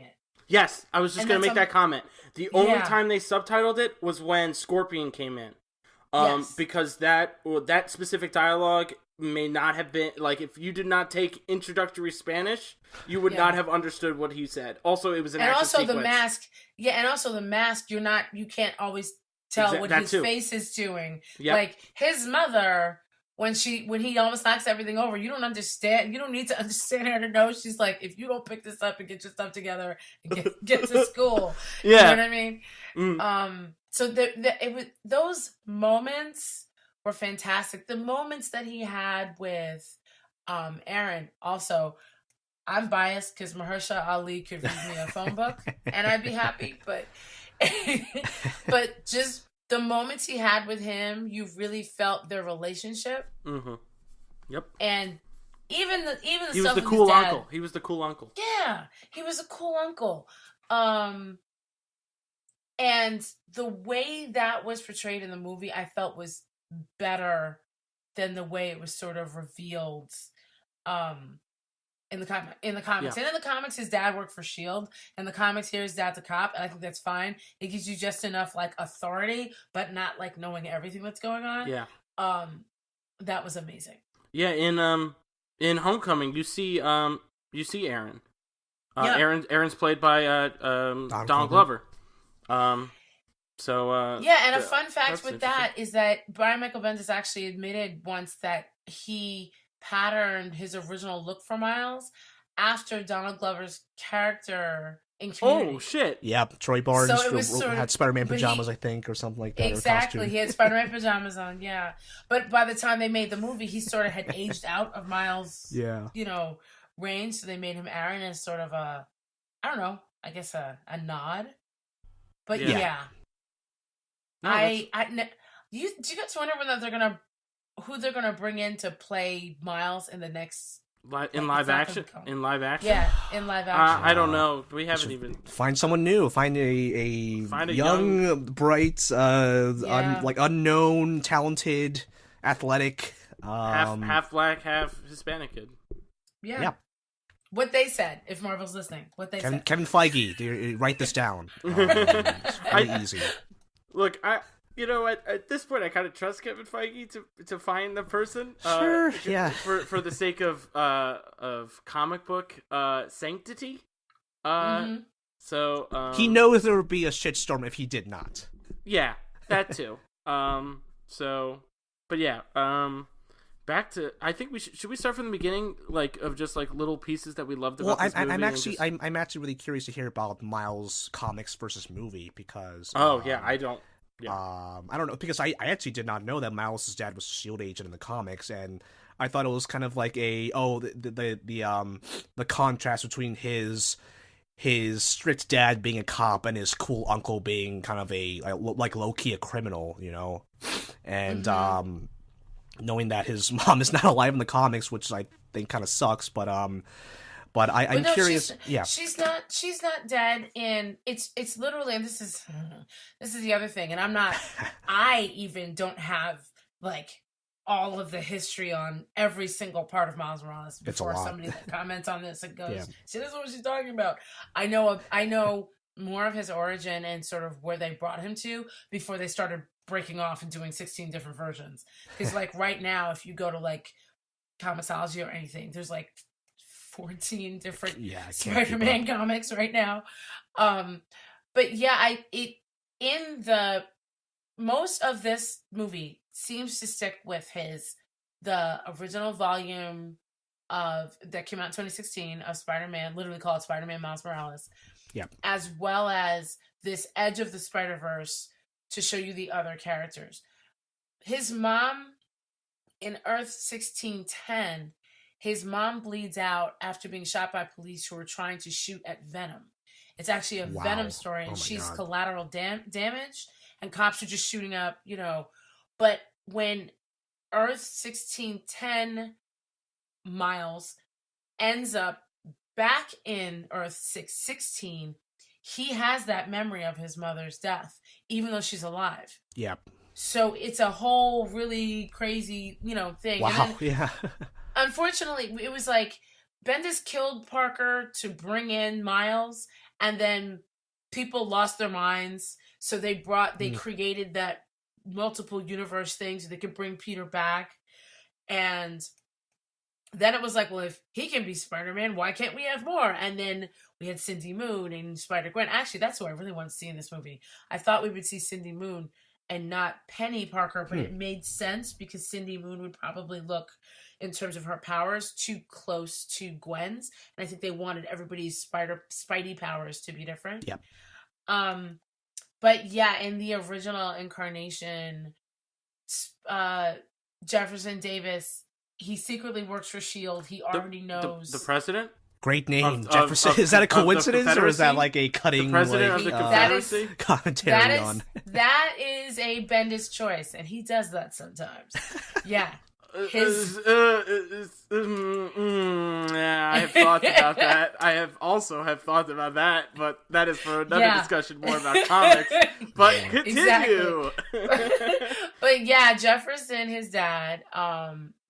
it. Yes, I was just going to make that comment. The only time they subtitled it was when Scorpion came in. Because that specific dialogue may not have been, like, if you did not take introductory Spanish, you would not have understood what he said. Also, it was an action sequence. And also the mask, you can't always tell what his face is doing. Yep. Like, his mother, when he almost knocks everything over, you don't understand. You don't need to understand her to know. She's like, if you don't pick this up and get your stuff together and get to school, you know what I mean? So it was, those moments were fantastic. The moments that he had with Aaron, also, I'm biased because Mahershala Ali could read me a phone book and I'd be happy, but just the moments he had with him, you really felt their relationship. Mm-hmm. Yep. And even the he stuff was the with cool his dad, uncle. He was the cool uncle. Yeah, he was a cool uncle. And the way that was portrayed in the movie, I felt was better than the way it was sort of revealed in the comics. And in the comics, his dad worked for S.H.I.E.L.D. In the comics, here his dad's a cop, and I think that's fine. It gives you just enough like authority, but not like knowing everything that's going on. Yeah. That was amazing. Yeah, in Homecoming, you see Aaron. Aaron's played by Donald Glover. And a fun fact with that is that Brian Michael Bendis actually admitted once that he patterned his original look for Miles after Donald Glover's character in Community. Oh, shit. Yeah, Troy Barnes had Spider-Man pajamas, I think, or something like that. Exactly, he had Spider-Man pajamas on, yeah. But by the time they made the movie, he sort of had aged out of Miles' range, so they made him Aaron as sort of a, I don't know, I guess a nod. But yeah. No, do you guys wonder who they're gonna bring in to play Miles in the next live action? Yeah, in live action. I don't know. We haven't even find someone new. Find a young, bright, unknown, talented, athletic, half black, half Hispanic kid. Yeah. What they said, if Marvel's listening. What they said. Kevin Feige, write this down. It's really easy. Look, at this point, I kind of trust Kevin Feige to find the person. Sure, yeah. For the sake of comic book sanctity. So he knows there would be a shitstorm if he did not. Yeah, that too. Back to, I think should we start from the beginning, like, of just like little pieces that we loved about this movie? I'm actually really curious to hear about Miles comics versus movie, because I don't know, because I actually did not know that Miles' dad was a S.H.I.E.L.D. agent in the comics, and I thought it was kind of like the contrast between his strict dad being a cop and his cool uncle being kind of a like low key a criminal, and knowing that his mom is not alive in the comics, which I think kind of sucks, but I'm curious. She's not dead, and it's literally, and this is the other thing, and I even don't have like all of the history on every single part of Miles Morales before somebody that comments on this and goes, "See, this is what she's talking about." I know more of his origin and sort of where they brought him to before they started breaking off and doing 16 different versions. Because like right now, if you go to like Comixology or anything, there's like 14 different Spider-Man comics right now. But yeah, most of this movie seems to stick with the original volume that came out in 2016 of Spider-Man, literally called Spider-Man Miles Morales. Yeah. As well as this Edge of the Spider-Verse to show you the other characters. His mom in Earth 1610, his mom bleeds out after being shot by police who were trying to shoot at Venom. It's actually a Wow. Venom story, and Oh my she's God. collateral damage, and cops are just shooting up, But when Earth 1610 Miles ends up back in Earth 616, he has that memory of his mother's death, even though she's alive. Yep. So it's a whole really crazy, thing. Wow. And then, Yeah. unfortunately, it was like Bendis killed Parker to bring in Miles, and then people lost their minds. So they created that multiple universe thing so they could bring Peter back. And then it was like, well, if he can be Spider-Man, why can't we have more? And then we had Cindy Moon and Spider-Gwen. Actually, that's who I really want to see in this movie. I thought we would see Cindy Moon and not Penny Parker, but it made sense because Cindy Moon would probably look, in terms of her powers, too close to Gwen's. And I think they wanted everybody's Spidey powers to be different. Yep. But yeah, in the original incarnation, Jefferson Davis, he secretly works for S.H.I.E.L.D. He already knows. The president? Great name, Of- Jefferson. of- Is that a of the coincidence, or is that Confederacy? like a cutting, The president like, of the That is- Confederacy? commentary on? That is a Bendis choice, and he does that sometimes. Yeah. His- Yeah, I have thought about that. I have also thought about that, but that is for another discussion more about comics. But continue. But yeah, Jefferson, his dad,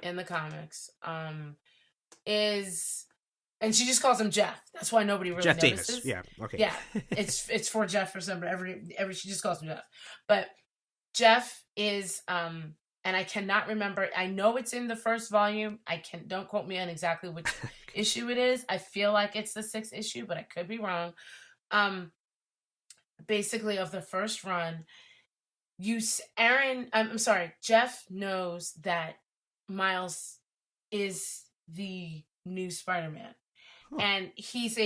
in the comics, is, and she just calls him Jeff. That's why nobody really Jeff notices. Davis. Yeah. Okay. Yeah, it's for Jefferson, but every she just calls him Jeff. But Jeff is and I cannot remember. I know it's in the first volume. Don't quote me on exactly which issue it is. I feel like it's the 6th issue, but I could be wrong. Basically, of the first run, Jeff knows that Miles is the new Spider-Man. And he's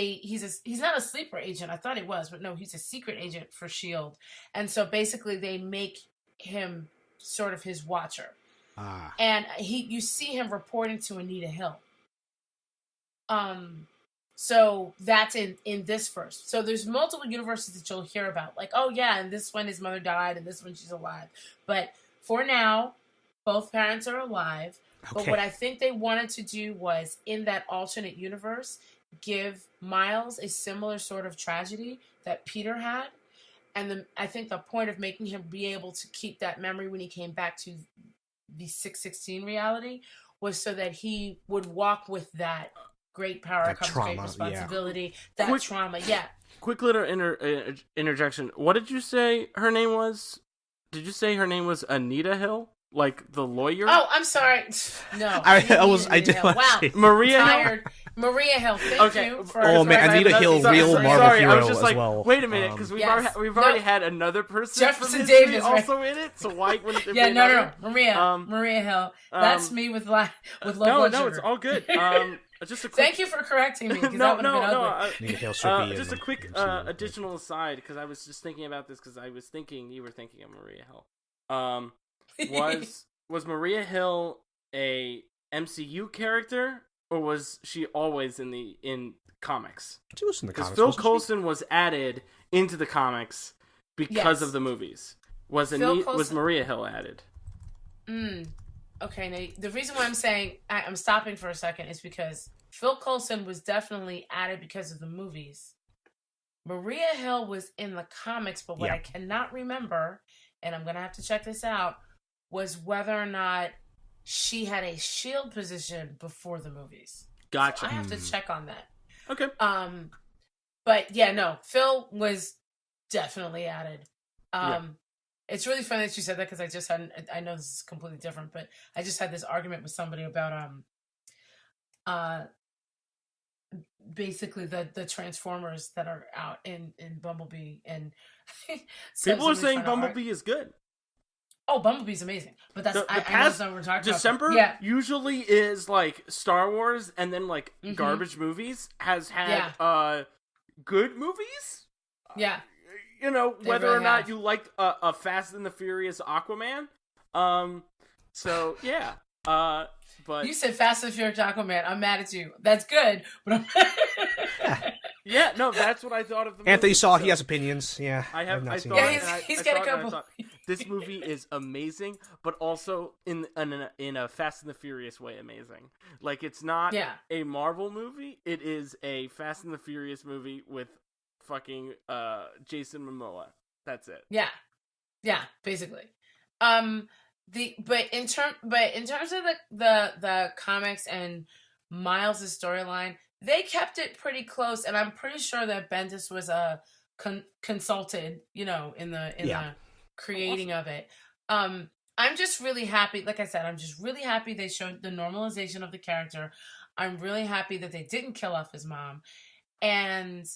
not a sleeper agent. I thought he was, but no, he's a secret agent for S.H.I.E.L.D. And so basically they make him sort of his watcher. And you see him reporting to Anita Hill. So that's in this first. So there's multiple universes that you'll hear about. Like, oh yeah, and this one his mother died, and this one she's alive. But for now, both parents are alive. Okay. But what I think they wanted to do was, in that alternate universe, give Miles a similar sort of tragedy that Peter had. And I think the point of making him be able to keep that memory when he came back to the 616 reality was so that he would walk with that great power That comes trauma, great responsibility, yeah. that trauma. Yeah. Quick little interjection. What did you say her name was? Did you say her name was Anita Hill? Like the lawyer? Oh, I'm sorry. No. I did Hill. want to Wow. say- Maria Hill? Tired. Maria Hill. Thank you for Oh, man, correcting Anita me. Hill, Sorry, real sorry, Marvel I hero was just as like, well. wait a minute, because we've Yes. already No. had another person Jefferson from history Davis, right? also in it. So why wouldn't there Yeah, be no, another? Maria Hill. That's me with low blood No, sugar. it's all good. Just a quick. Thank you for correcting me. 'Cause that No, would have been ugly. Anita Hill should be just in a quick MCU real quick. additional aside, because I was just thinking about this, because I was thinking you were thinking of Maria Hill. Was Maria Hill a MCU character, or was she always in comics? She was in the Because comics. Phil wasn't she? Coulson was added into the comics because Yes. of the movies. Was Coulson- Maria Hill added? Okay, now the reason why I'm saying I'm stopping for a second is because Phil Coulson was definitely added because of the movies. Maria Hill was in the comics, but what Yeah. I cannot remember, and I'm gonna have to check this out, was whether or not she had a S.H.I.E.L.D. position before the movies. Gotcha. So I have to check on that. Okay. But yeah, no, Phil was definitely added. Yeah. It's really funny that you said that because I know this is completely different, but I just had this argument with somebody about basically the Transformers that are out in Bumblebee, and People are saying Bumblebee is good. Oh, Bumblebee's amazing, but that's The I know past that's not what we're talking December about. Yeah, usually is like Star Wars, and then like Mhm. garbage movies has had good movies. yeah. You know, They whether really or not have. you liked a Fast and the Furious Aquaman. So yeah. But You said Fast and Furious Aquaman. I'm mad at you. That's good, but I'm Yeah, no, that's what I thought of the movie. Anthony saw. So He has opinions. Yeah, I have. I seen thought. it. Yeah, and he's I got a saw it and I couple. thought, this movie is amazing, but also in a Fast and the Furious way amazing. Like, it's not a Marvel movie. It is a Fast and the Furious movie with fucking Jason Momoa. That's it. Yeah, basically. But in terms of the comics and Miles' storyline, they kept it pretty close, and I'm pretty sure that Bendis was consulted, in the creating of it. I'm just really happy. Like I said, I'm just really happy they showed the normalization of the character. I'm really happy that they didn't kill off his mom, and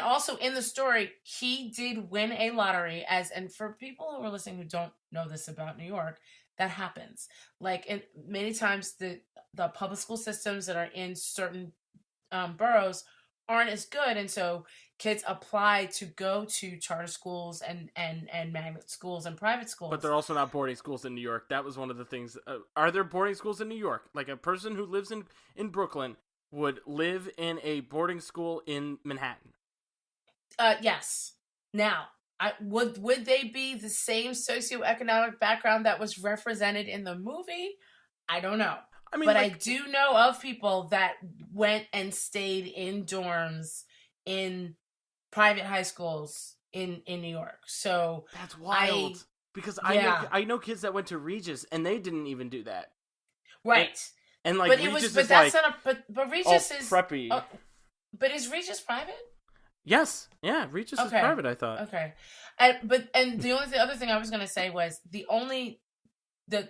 also in the story, he did win a lottery. And for people who are listening who don't know this about New York, that happens. Like, many times the public school systems that are in certain boroughs aren't as good, and so kids apply to go to charter schools and magnet schools and private schools. But they're also not boarding schools in New York. That was one of the things. Are there boarding schools in New York? Like, a person who lives in Brooklyn would live in a boarding school in Manhattan. Yes. Now, would they be the same socioeconomic background that was represented in the movie? I don't know. I mean, but I do know of people that went and stayed in dorms in private high schools in New York. So that's wild. Because I know kids that went to Regis and they didn't even do that. Right. And like, Regis is that's like, not but Regis is preppy. But is Regis private? Yes. Yeah, Regis is private, I thought. Okay. And the other thing I was going to say was the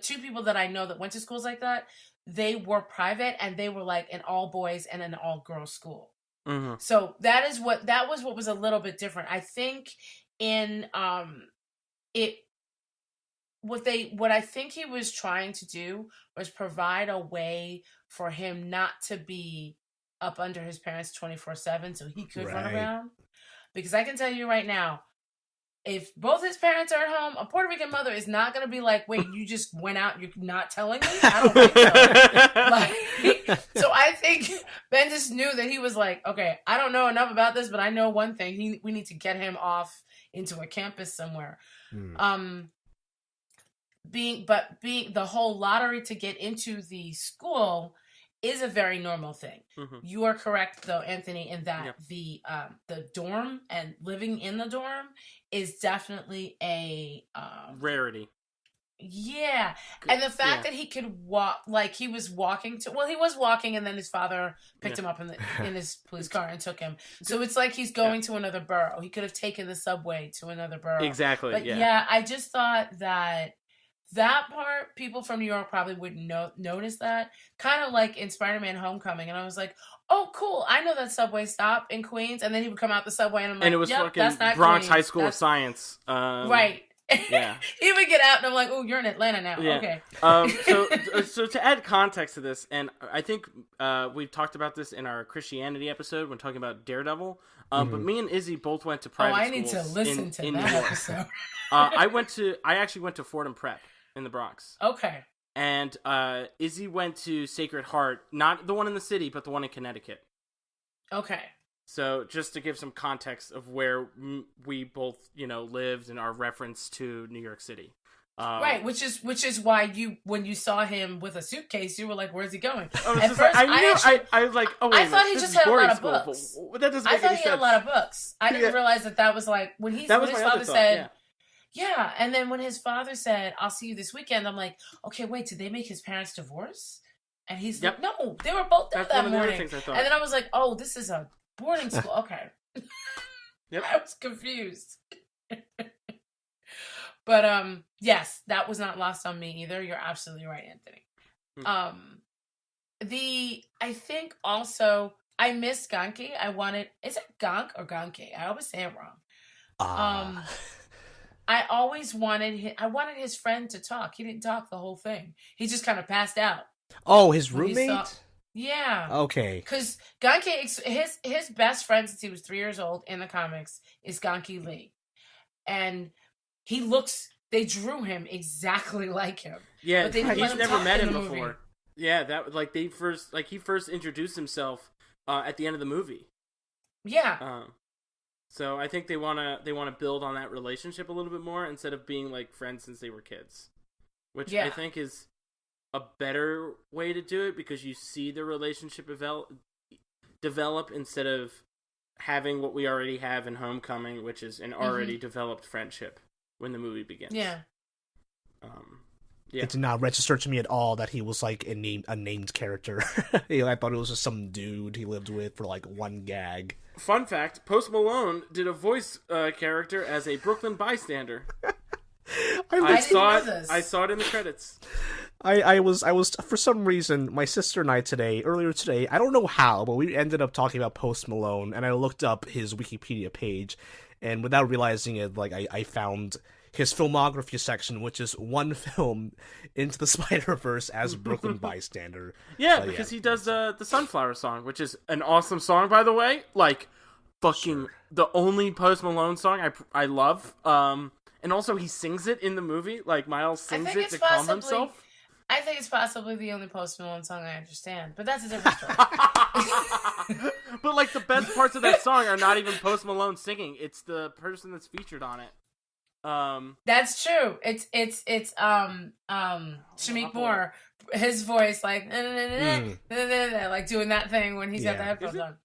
two people that I know that went to schools like that, they were private, and they were like an all boys and an all girls school. Mm-hmm. So that was what was a little bit different. I think what I think he was trying to do was provide a way for him not to be up under his parents 24/7, so he could run around. Because I can tell you right now, if both his parents are at home, a Puerto Rican mother is not going to be like, wait, you just went out, you're not telling me? I don't think so. So I think Bendis knew that he was like, okay, I don't know enough about this, but I know one thing. We need to get him off into a campus somewhere. Being the whole lottery to get into the school is a very normal thing. Mm-hmm. You are correct, though, Anthony, in that the dorm and living in the dorm is definitely a rarity. Yeah, and the fact that he could walk, like he was walking, and then his father picked him up in his police car and took him. So it's like he's going to another borough. He could have taken the subway to another borough. Exactly. But I just thought that part, people from New York probably wouldn't notice that. Kind of like in Spider-Man Homecoming. And I was like, oh, cool. I know that subway stop in Queens. And then he would come out the subway and I'm like, and it was fucking that's not Bronx Queens. High School of Science. Right. Yeah. He would get out and I'm like, oh, you're in Atlanta now. Yeah. Okay. So to add context to this, and I think we've talked about this in our Christianity episode when talking about Daredevil. But me and Izzy both went to private schools. I need to listen to that episode. I actually went to Fordham Prep in the Bronx. Okay. And Izzy went to Sacred Heart, not the one in the city, but the one in Connecticut. Okay. So just to give some context of where we both, lived and our reference to New York City. Right, which is why when you saw him with a suitcase, you were like, "Where's he going?" At first, I was like, "Oh, wait I thought he just had a lot of books." That doesn't make any sense. I thought he had a lot of books. I didn't realize that was like when his father said. Yeah, and then when his father said, "I'll see you this weekend," I'm like, "Okay, wait, did they make his parents divorce?" And he's like, "No, they were both there that morning." And then I was like, "Oh, this is a boarding school." Okay. Yep. I was confused. But yes, that was not lost on me either. You're absolutely right, Anthony. I think also I missed Ganke. Is it Gank or Ganke? I always say it wrong. I always wanted his friend to talk. He didn't talk the whole thing. He just kind of passed out. Oh, his roommate? Yeah. Okay. Because Ganke, his best friend since he was 3 years old in the comics is Ganke Lee. And they drew him exactly like him. Yeah, but he's never met him before. Yeah, that he first introduced himself at the end of the movie. Yeah. So I think they wanna build on that relationship a little bit more instead of being like friends since they were kids, which I think is a better way to do it because you see the relationship develop instead of having what we already have in Homecoming, which is an already developed friendship when the movie begins. Yeah. It did not register to me at all that he was like a named character. I thought it was just some dude he lived with for like one gag. Fun fact: Post Malone did a voice character as a Brooklyn bystander. I saw it in the credits. I was for some reason, my sister and I earlier today, I don't know how, but we ended up talking about Post Malone, and I looked up his Wikipedia page, and without realizing it, like I found his filmography section, which is one film into the Spider-Verse as Brooklyn bystander. Yeah, because he does the Sunflower song, which is an awesome song, by the way. Like, fucking the only Post Malone song I love. And also he sings it in the movie. Like, Miles sings it to calm himself. I think it's possibly the only Post Malone song I understand, but that's a different story. But, like, the best parts of that song are not even Post Malone singing. It's the person that's featured on it. That's true. It's Shameik Moore, his voice like like doing that thing when he's got the headphones on.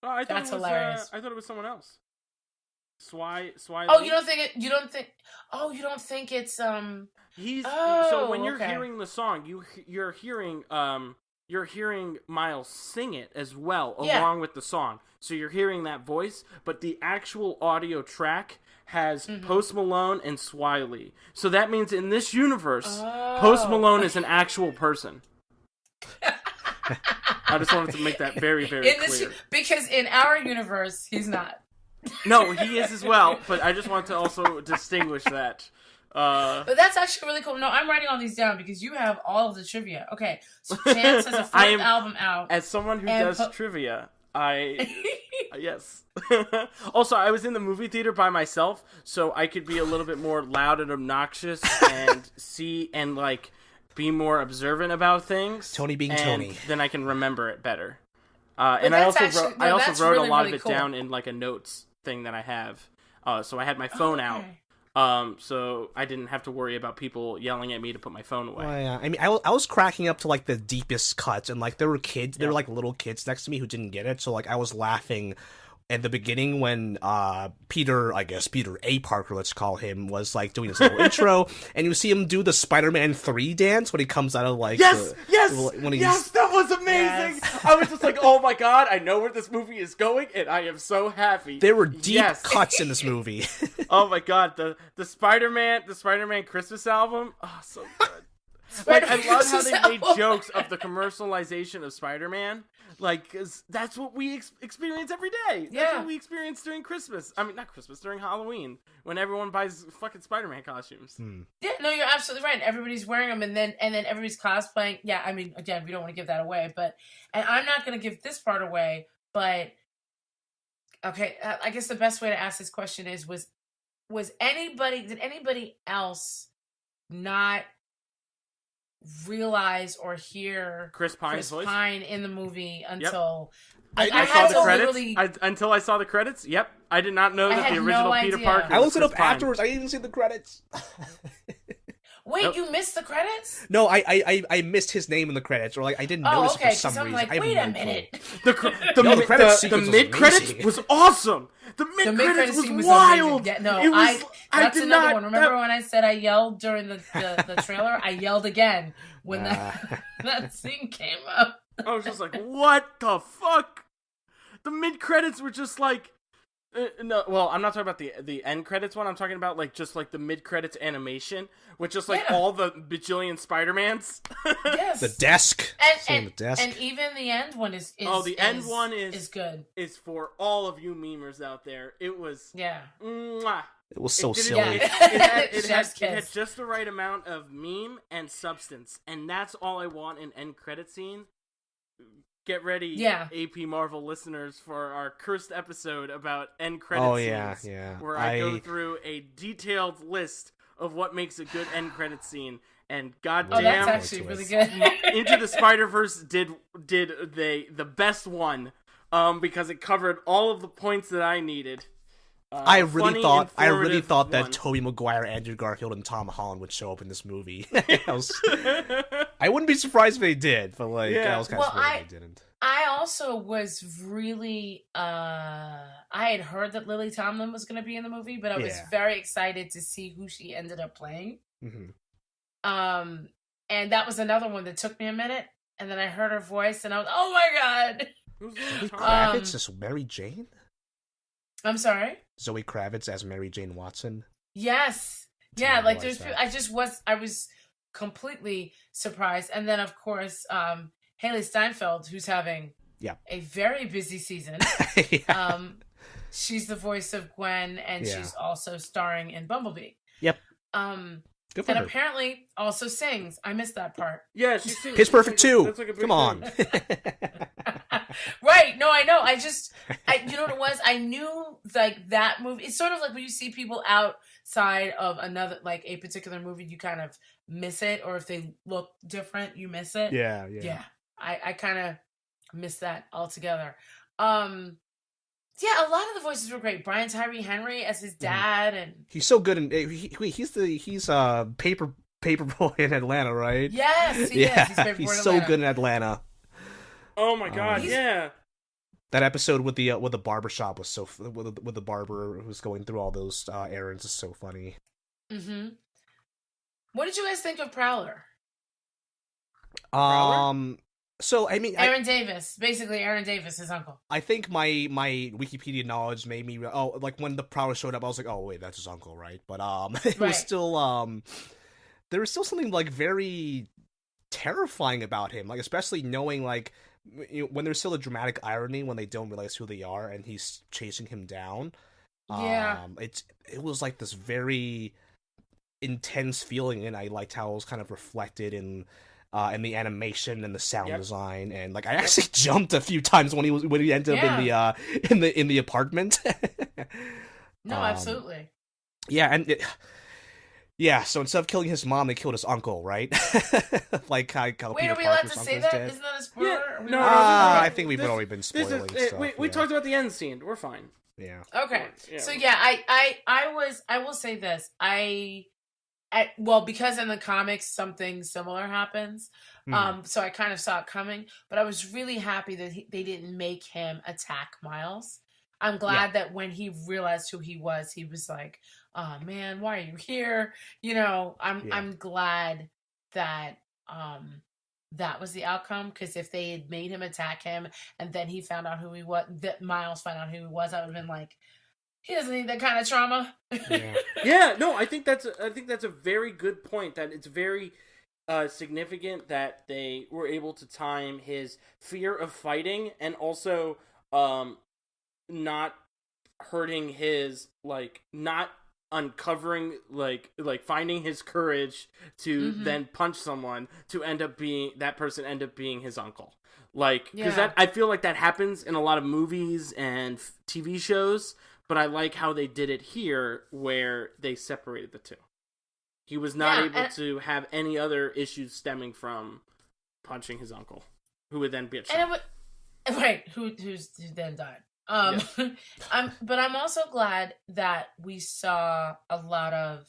Oh, that's hilarious. I thought it was someone else. Swy. Oh, you don't think it's He's oh, so when you're okay. hearing the song, you're hearing Miles sing it as well along with the song. So you're hearing that voice, but the actual audio track has Post Malone and Swy Lee. So that means in this universe, Post Malone is an actual person. I just wanted to make that very, very clear. Because in our universe, he's not. No, he is as well, but I just want to also distinguish that. But that's actually really cool. No, I'm writing all these down because you have all of the trivia. Okay, so Chance has a fourth album out. As someone who does trivia, yes. Also, I was in the movie theater by myself, so I could be a little bit more loud and obnoxious and see and like be more observant about things. Tony being Tony. Then I can remember it better. And I also wrote a lot of it down in like a notes thing that I have. So I had my phone out. So I didn't have to worry about people yelling at me to put my phone away. Well, yeah. I mean, I was cracking up to like the deepest cuts, and like there were kids, there were like little kids next to me who didn't get it, so like I was laughing at the beginning when Peter A. Parker, let's call him, was like doing his little intro, and you see him do the Spider-Man 3 dance when he comes out of like yes, that was amazing. Yes. I was just like, oh my god, I know where this movie is going, and I am so happy. There were deep cuts in this movie. Oh my god, the Spider-Man Christmas album, oh so good. Like, I love how they made jokes of the commercialization of Spider-Man. Like, 'cause that's what we experience every day. That's what we experience during Christmas. I mean, not Christmas, during Halloween, when everyone buys fucking Spider-Man costumes. Yeah, no, you're absolutely right. Everybody's wearing them, and then everybody's cosplaying. Yeah, I mean, again, we don't want to give that away, and I'm not going to give this part away, but, okay, I guess the best way to ask this question is, did anybody else not realize or hear Chris Pine's voice in the movie until I saw the credits. Until I saw the credits. Yep, I did not know that the original Peter Parker. I looked it up afterwards. I didn't even see the credits. Wait, you missed the credits? No, I missed his name in the credits, or like I didn't notice for some reason. Like, wait a minute. The mid credits was awesome. The mid credits was wild. Yeah, no, that's another one. Remember when I said I yelled during the trailer? I yelled again when that scene came up. I was just like, what the fuck? The mid credits were just like. No, well, I'm not talking about the end credits one. I'm talking about like just like the mid credits animation, with just like all the bajillion Spider-Mans. Yes, the desk and even the end one is the end one is good. Is for all of you memers out there. It was It was so silly. It had just the right amount of meme and substance, and that's all I want in end credit scene. Get ready, AP Marvel listeners, for our cursed episode about end credit scenes. Where I go through a detailed list of what makes a good end credit scene. And goddamn, that's actually really good. Into the Spider-Verse did the best one because it covered all of the points that I needed. I really thought one. that Tobey Maguire, Andrew Garfield, and Tom Holland would show up in this movie. I wouldn't be surprised if they did, but like I was kind of surprised they didn't. I also was really I had heard that Lily Tomlin was going to be in the movie, but I was very excited to see who she ended up playing. Mm-hmm. And that was another one that took me a minute, and then I heard her voice, and I was, oh my god! Zoe Kravitz as Mary Jane? I'm sorry? Zoe Kravitz as Mary Jane Watson? Yes. Yeah, like there's I was completely surprised. And then of course, Haley Steinfeld, who's having a very busy season. She's the voice of Gwen, and she's also starring in Bumblebee. Yep. Good for and her. Apparently also sings. I missed that part. Yeah, she sings. Pitch Perfect too. Like Come on. Right. No, I know. You know what it was? I knew like that movie. It's sort of like when you see people outside of another, like a particular movie, you kind of miss it. Or if they look different, you miss it. Yeah. I kind of missed that altogether. Yeah, a lot of the voices were great. Brian Tyree Henry as his dad, and he's so good. He's Paperboy in Atlanta, right? Yes, he is. He's so good in Atlanta. Oh my god, yeah. That episode with the barbershop was so with the barber who's going through all those errands is so funny. Mm-hmm. What did you guys think of Prowler? So I mean, Aaron Davis, basically Aaron Davis, his uncle. I think my Wikipedia knowledge made me like when the Prowler showed up, I was like, oh wait, that's his uncle, right? But it was still there was still something like very terrifying about him, like especially knowing like when there's still a dramatic irony when they don't realize who they are and he's chasing him down. It was like this very intense feeling, and I liked how it was kind of reflected in the animation and the sound design, and like I actually jumped a few times when he ended up in the apartment. No, absolutely. Yeah, and so instead of killing his mom, they killed his uncle, right? Like how Wait, Peter are we allowed Parker's to say uncle's that? dead. Isn't that a spoiler? Yeah, no, I think we've already been spoiling stuff. We talked about the end scene. We're fine. Yeah. Okay. Yeah. So yeah, I will say this. Because in the comics something similar happens. So I kind of saw it coming, but I was really happy that they didn't make him attack Miles. I'm glad that when he realized who he was like, "Oh man, why are you here?" You know, I'm glad that that was the outcome, because if they had made him attack him and then he found out who he was, that Miles found out who he was, I would have been like, he doesn't need that kind of trauma. Yeah, no, I think that's a very good point. That it's very significant that they were able to time his fear of fighting and also not hurting his not uncovering finding his courage to then punch someone to end up being his uncle. Because I feel like that happens in a lot of movies and TV shows. But I like how they did it here, where they separated the two. He was not able to have any other issues stemming from punching his uncle, who would then be a child. Who then died. But I'm also glad that we saw a lot of.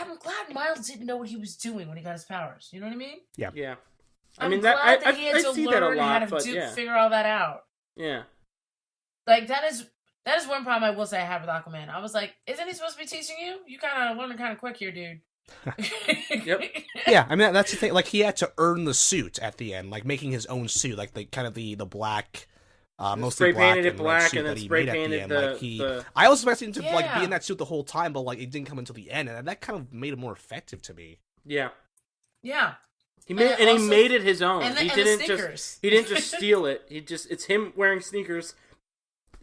I'm glad Miles didn't know what he was doing when he got his powers. You know what I mean? Yeah. Yeah. I'm glad that he had to learn how to figure all that out. Yeah. Like that is one problem I will say I have with Aquaman. I was like, isn't he supposed to be teaching you? You kind of learning kind of quick here, dude. Yep. Yeah, I mean that's the thing. Like he had to earn the suit at the end, like making his own suit, like the kind of the black, mostly spray painted it black suit and then that he spray made painted at the end. the. I was expecting him to like be in that suit the whole time, but like it didn't come until the end, and that kind of made it more effective to me. Yeah. Yeah. He made he made it his own. He didn't just steal it. It's him wearing sneakers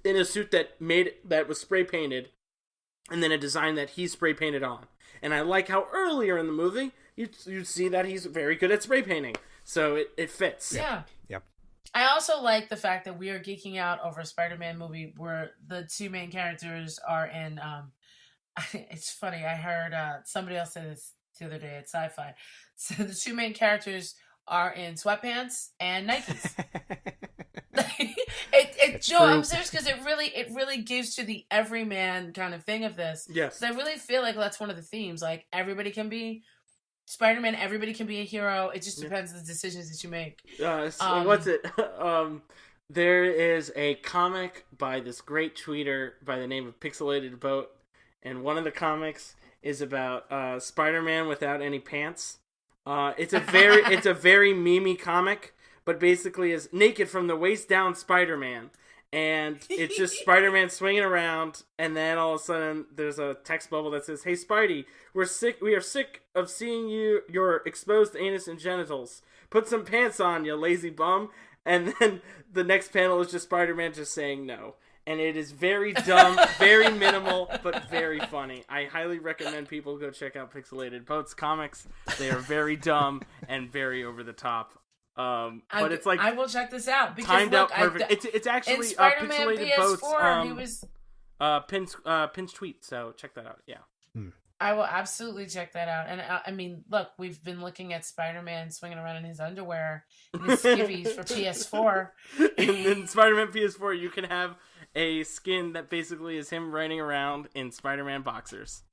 in a suit that was spray painted, and then a design that he spray painted on. And I like how earlier in the movie you see that he's very good at spray painting, so it fits. Yeah. Yep. I also like the fact that we are geeking out over a Spider-Man movie where the two main characters are in. It's funny. I heard somebody else say this the other day at Sci-Fi. So the two main characters are in sweatpants and Nikes. That's no, true. I'm serious because it really gives to the everyman kind of thing of this. Yes. So I really feel like that's one of the themes. Like everybody can be Spider-Man, everybody can be a hero. It just depends on the decisions that you make. What's it? There is a comic by this great tweeter by the name of Pixelated Boat, and one of the comics is about Spider-Man without any pants. It's a very memey comic, but basically is naked from the waist down Spider-Man. And it's just Spider-Man swinging around, and then all of a sudden there's a text bubble that says, "Hey Spidey, we are sick of seeing your exposed anus and genitals. Put some pants on, you lazy bum." And then the next panel is just Spider-Man just saying no. And it is very dumb, very minimal, but very funny. I highly recommend people go check out Pixelated Boats comics. They are very dumb and very over the top. But it's like I will check this out because timed look, out perfect. It's actually in Spider-Man Pixelated PS4, Boats. Pin's tweet. So check that out. Yeah. I will absolutely check that out. And I mean, look, we've been looking at Spider-Man swinging around in his underwear and his skivvies for PS4. In Spider-Man PS4, you can have a skin that basically is him riding around in Spider-Man boxers.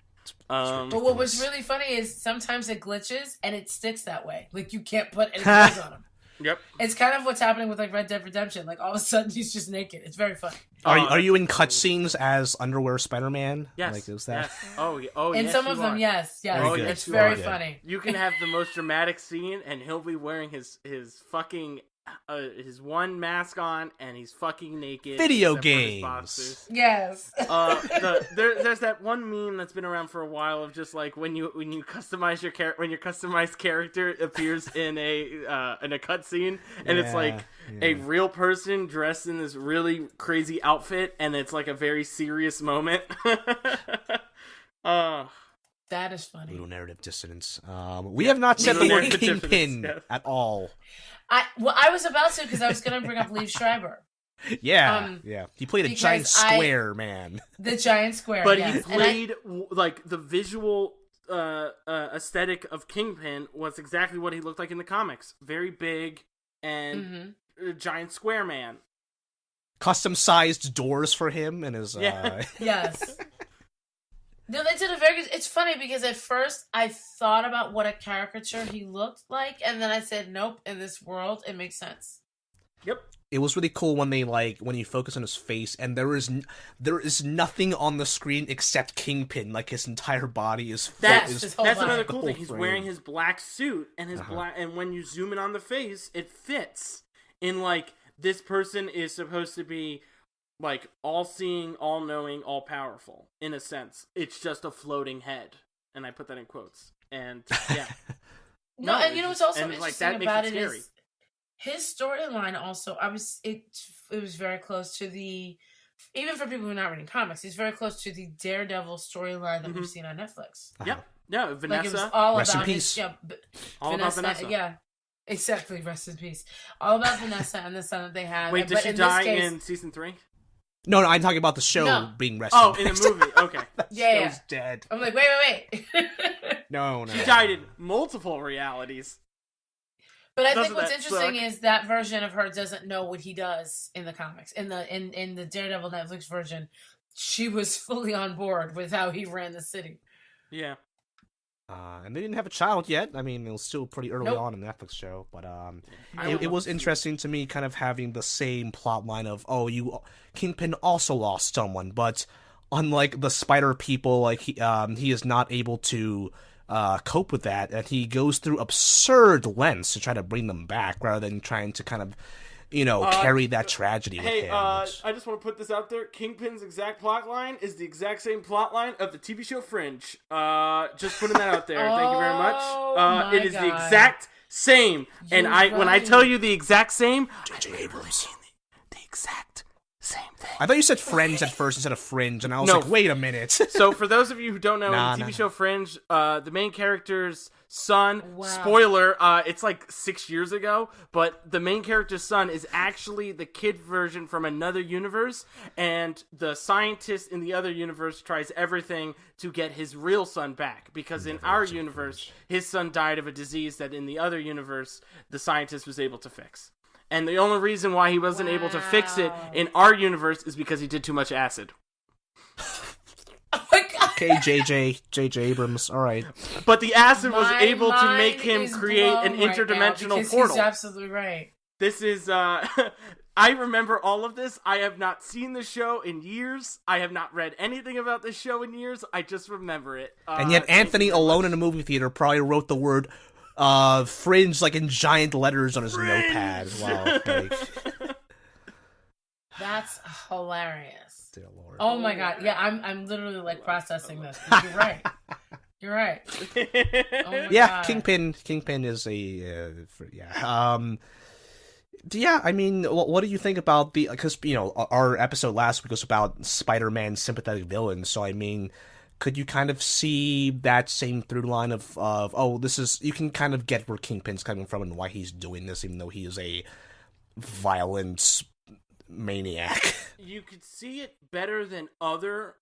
But what was really funny is sometimes it glitches and it sticks that way. Like you can't put any clothes on him. Yep. It's kind of what's happening with like Red Dead Redemption. Like all of a sudden he's just naked. It's very funny. Are you in cutscenes as underwear Spider-Man? Yes. Like, is that? Yes. Oh, in yes, some you of them, are. yes. Oh, yes, it's you very are. funny. You can have the most dramatic scene, and he'll be wearing his fucking his one mask on, and he's fucking naked. Video except for his games. boxers. Yes. There's that one meme that's been around for a while of just like when you customize when your customized character appears in a cutscene, and it's like a real person dressed in this really crazy outfit, and it's like a very serious moment. That is funny. Little narrative dissonance. We have not said the word Narrative Kingpin dissonance, at all. I was about to because I was going to bring up Liev Schreiber. Yeah. He played a giant because square man. The giant square, But yes. he played like the visual aesthetic of Kingpin was exactly what he looked like in the comics. Very big and a giant square man. Custom-sized doors for him and his... Yes. No, they did a very good... It's funny because at first I thought about what a caricature he looked like, and then I said, nope, in this world, it makes sense. Yep. It was really cool when when you focus on his face, and there is nothing on the screen except Kingpin. Like his entire body is. That's another cool thing. He's wearing his black suit, and his black. And when you zoom in on the face, it fits in. Like this person is supposed to be like all-seeing, all-knowing, all-powerful. In a sense, it's just a floating head, and I put that in quotes. And yeah. No, and you know what's also interesting about it scary. is his storyline. Also, it was very close to the, even for people who are not reading comics, he's very close to the Daredevil storyline that we've seen on Netflix. Yep. No, Vanessa. Like it was all Rest in about peace. All about Vanessa. Yeah, exactly. Rest in peace. All about Vanessa and the son that they had. Wait, did she die in season 3? No, I'm talking about the show being rested. Oh, in the movie. Okay. Yeah. Show's dead. I'm like, wait. No. She died in multiple realities. But I think what's interesting is that version of her doesn't know what he does in the comics. In the Daredevil Netflix version, she was fully on board with how he ran the city. Yeah. And they didn't have a child yet. I mean, it was still pretty early on in the Netflix show, but it was interesting to me, kind of having the same plot line of Kingpin also lost someone, but unlike the Spider people, like he is not able to cope with that, and he goes through absurd lengths to try to bring them back, rather than trying to kind of carry that tragedy with him. Hey, I just want to put this out there. Kingpin's exact plot line is the exact same plot line of the TV show Fringe. Just putting that out there. Thank you very much. It is the exact same. And when I tell you the exact same, J.J. Abrams. the exact same thing. I thought you said Friends at first instead of Fringe, and I was like, wait a minute. So for those of you who don't know, in the TV show Fringe, the main character's son, spoiler, it's like 6 years ago, but the main character's son is actually the kid version from another universe, and the scientist in the other universe tries everything to get his real son back, because in our universe, his son died of a disease that in the other universe, the scientist was able to fix. And the only reason why he wasn't able to fix it in our universe is because he did too much acid. Oh my God. Okay, J.J. Abrams. All right. But the acid was My able to mind make him is create an blown right now interdimensional because portal. He's absolutely right. This is, I remember all of this. I have not seen the show in years. I have not read anything about this show in years. I just remember it. And yet Anthony, alone in a movie theater, probably wrote the word fringe like in giant letters on his notepad. Wow. Like... That's hilarious. Dear Lord. Oh my God. Yeah, I'm literally like processing this. You're right. You're right. Oh my Yeah, God. Kingpin is a yeah, I mean, what do you think about the, because, you know, our episode last week was about Spider-Man's sympathetic villains, so I mean, could you kind of see that same through line of oh, this is, you can kind of get where Kingpin's coming from and why he's doing this, even though he is a violent maniac. You could see it better than other,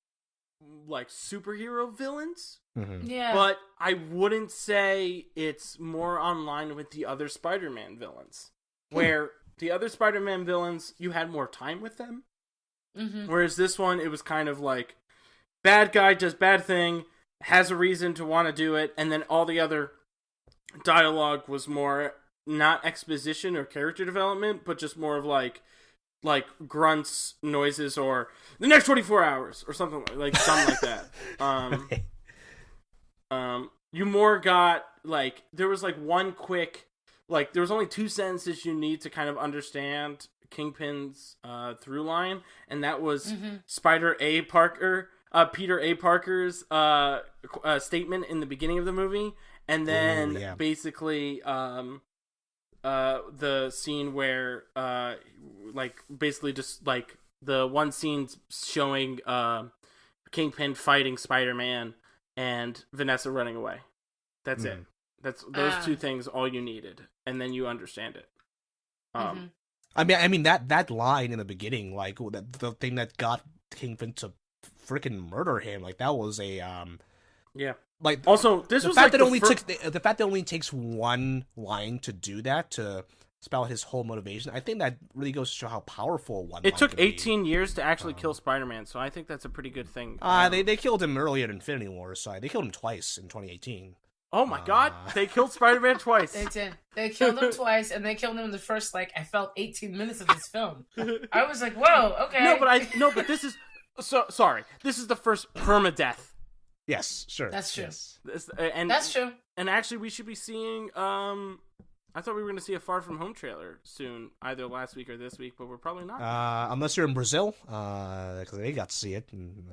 like, superhero villains. Mm-hmm. Yeah. But I wouldn't say it's more online with the other Spider-Man villains. Where the other Spider-Man villains, you had more time with them. Mm-hmm. Whereas this one, it was kind of like, bad guy does bad thing, has a reason to want to do it, and then all the other dialogue was more, not exposition or character development, but just more of like grunts, noises, or the next 24 hours, or something like that. You more got, like, there was like one quick, like, there was only 2 sentences you need to kind of understand Kingpin's through line, and that was Peter A. Parker's statement in the beginning of the movie, and then basically the scene where like, basically just like the one scene showing Kingpin fighting Spider-Man and Vanessa running away. That's it. That's those 2 things all you needed, and then you understand it. I mean that line in the beginning, like the thing that got Kingpin to freaking murder him, like that was a like, also this the was fact like the fact that it only takes one line to do that, to spell out his whole motivation. I think that really goes to show how powerful one. It took 18 years to actually kill Spider-Man, so I think that's a pretty good thing. They killed him earlier in Infinity War, so they killed him twice in 2018. Oh my God, they killed Spider-Man twice. They did. They killed him twice, and they killed him in the first, like, I felt 18 minutes of this film. I was like, whoa, okay. No, but this is sorry. This is the first permadeath. Yes, sure. That's true. Yes. That's true. And actually, we should be seeing. I thought we were going to see a Far From Home trailer soon, either last week or this week, but we're probably not. Unless you're in Brazil, because they got to see it in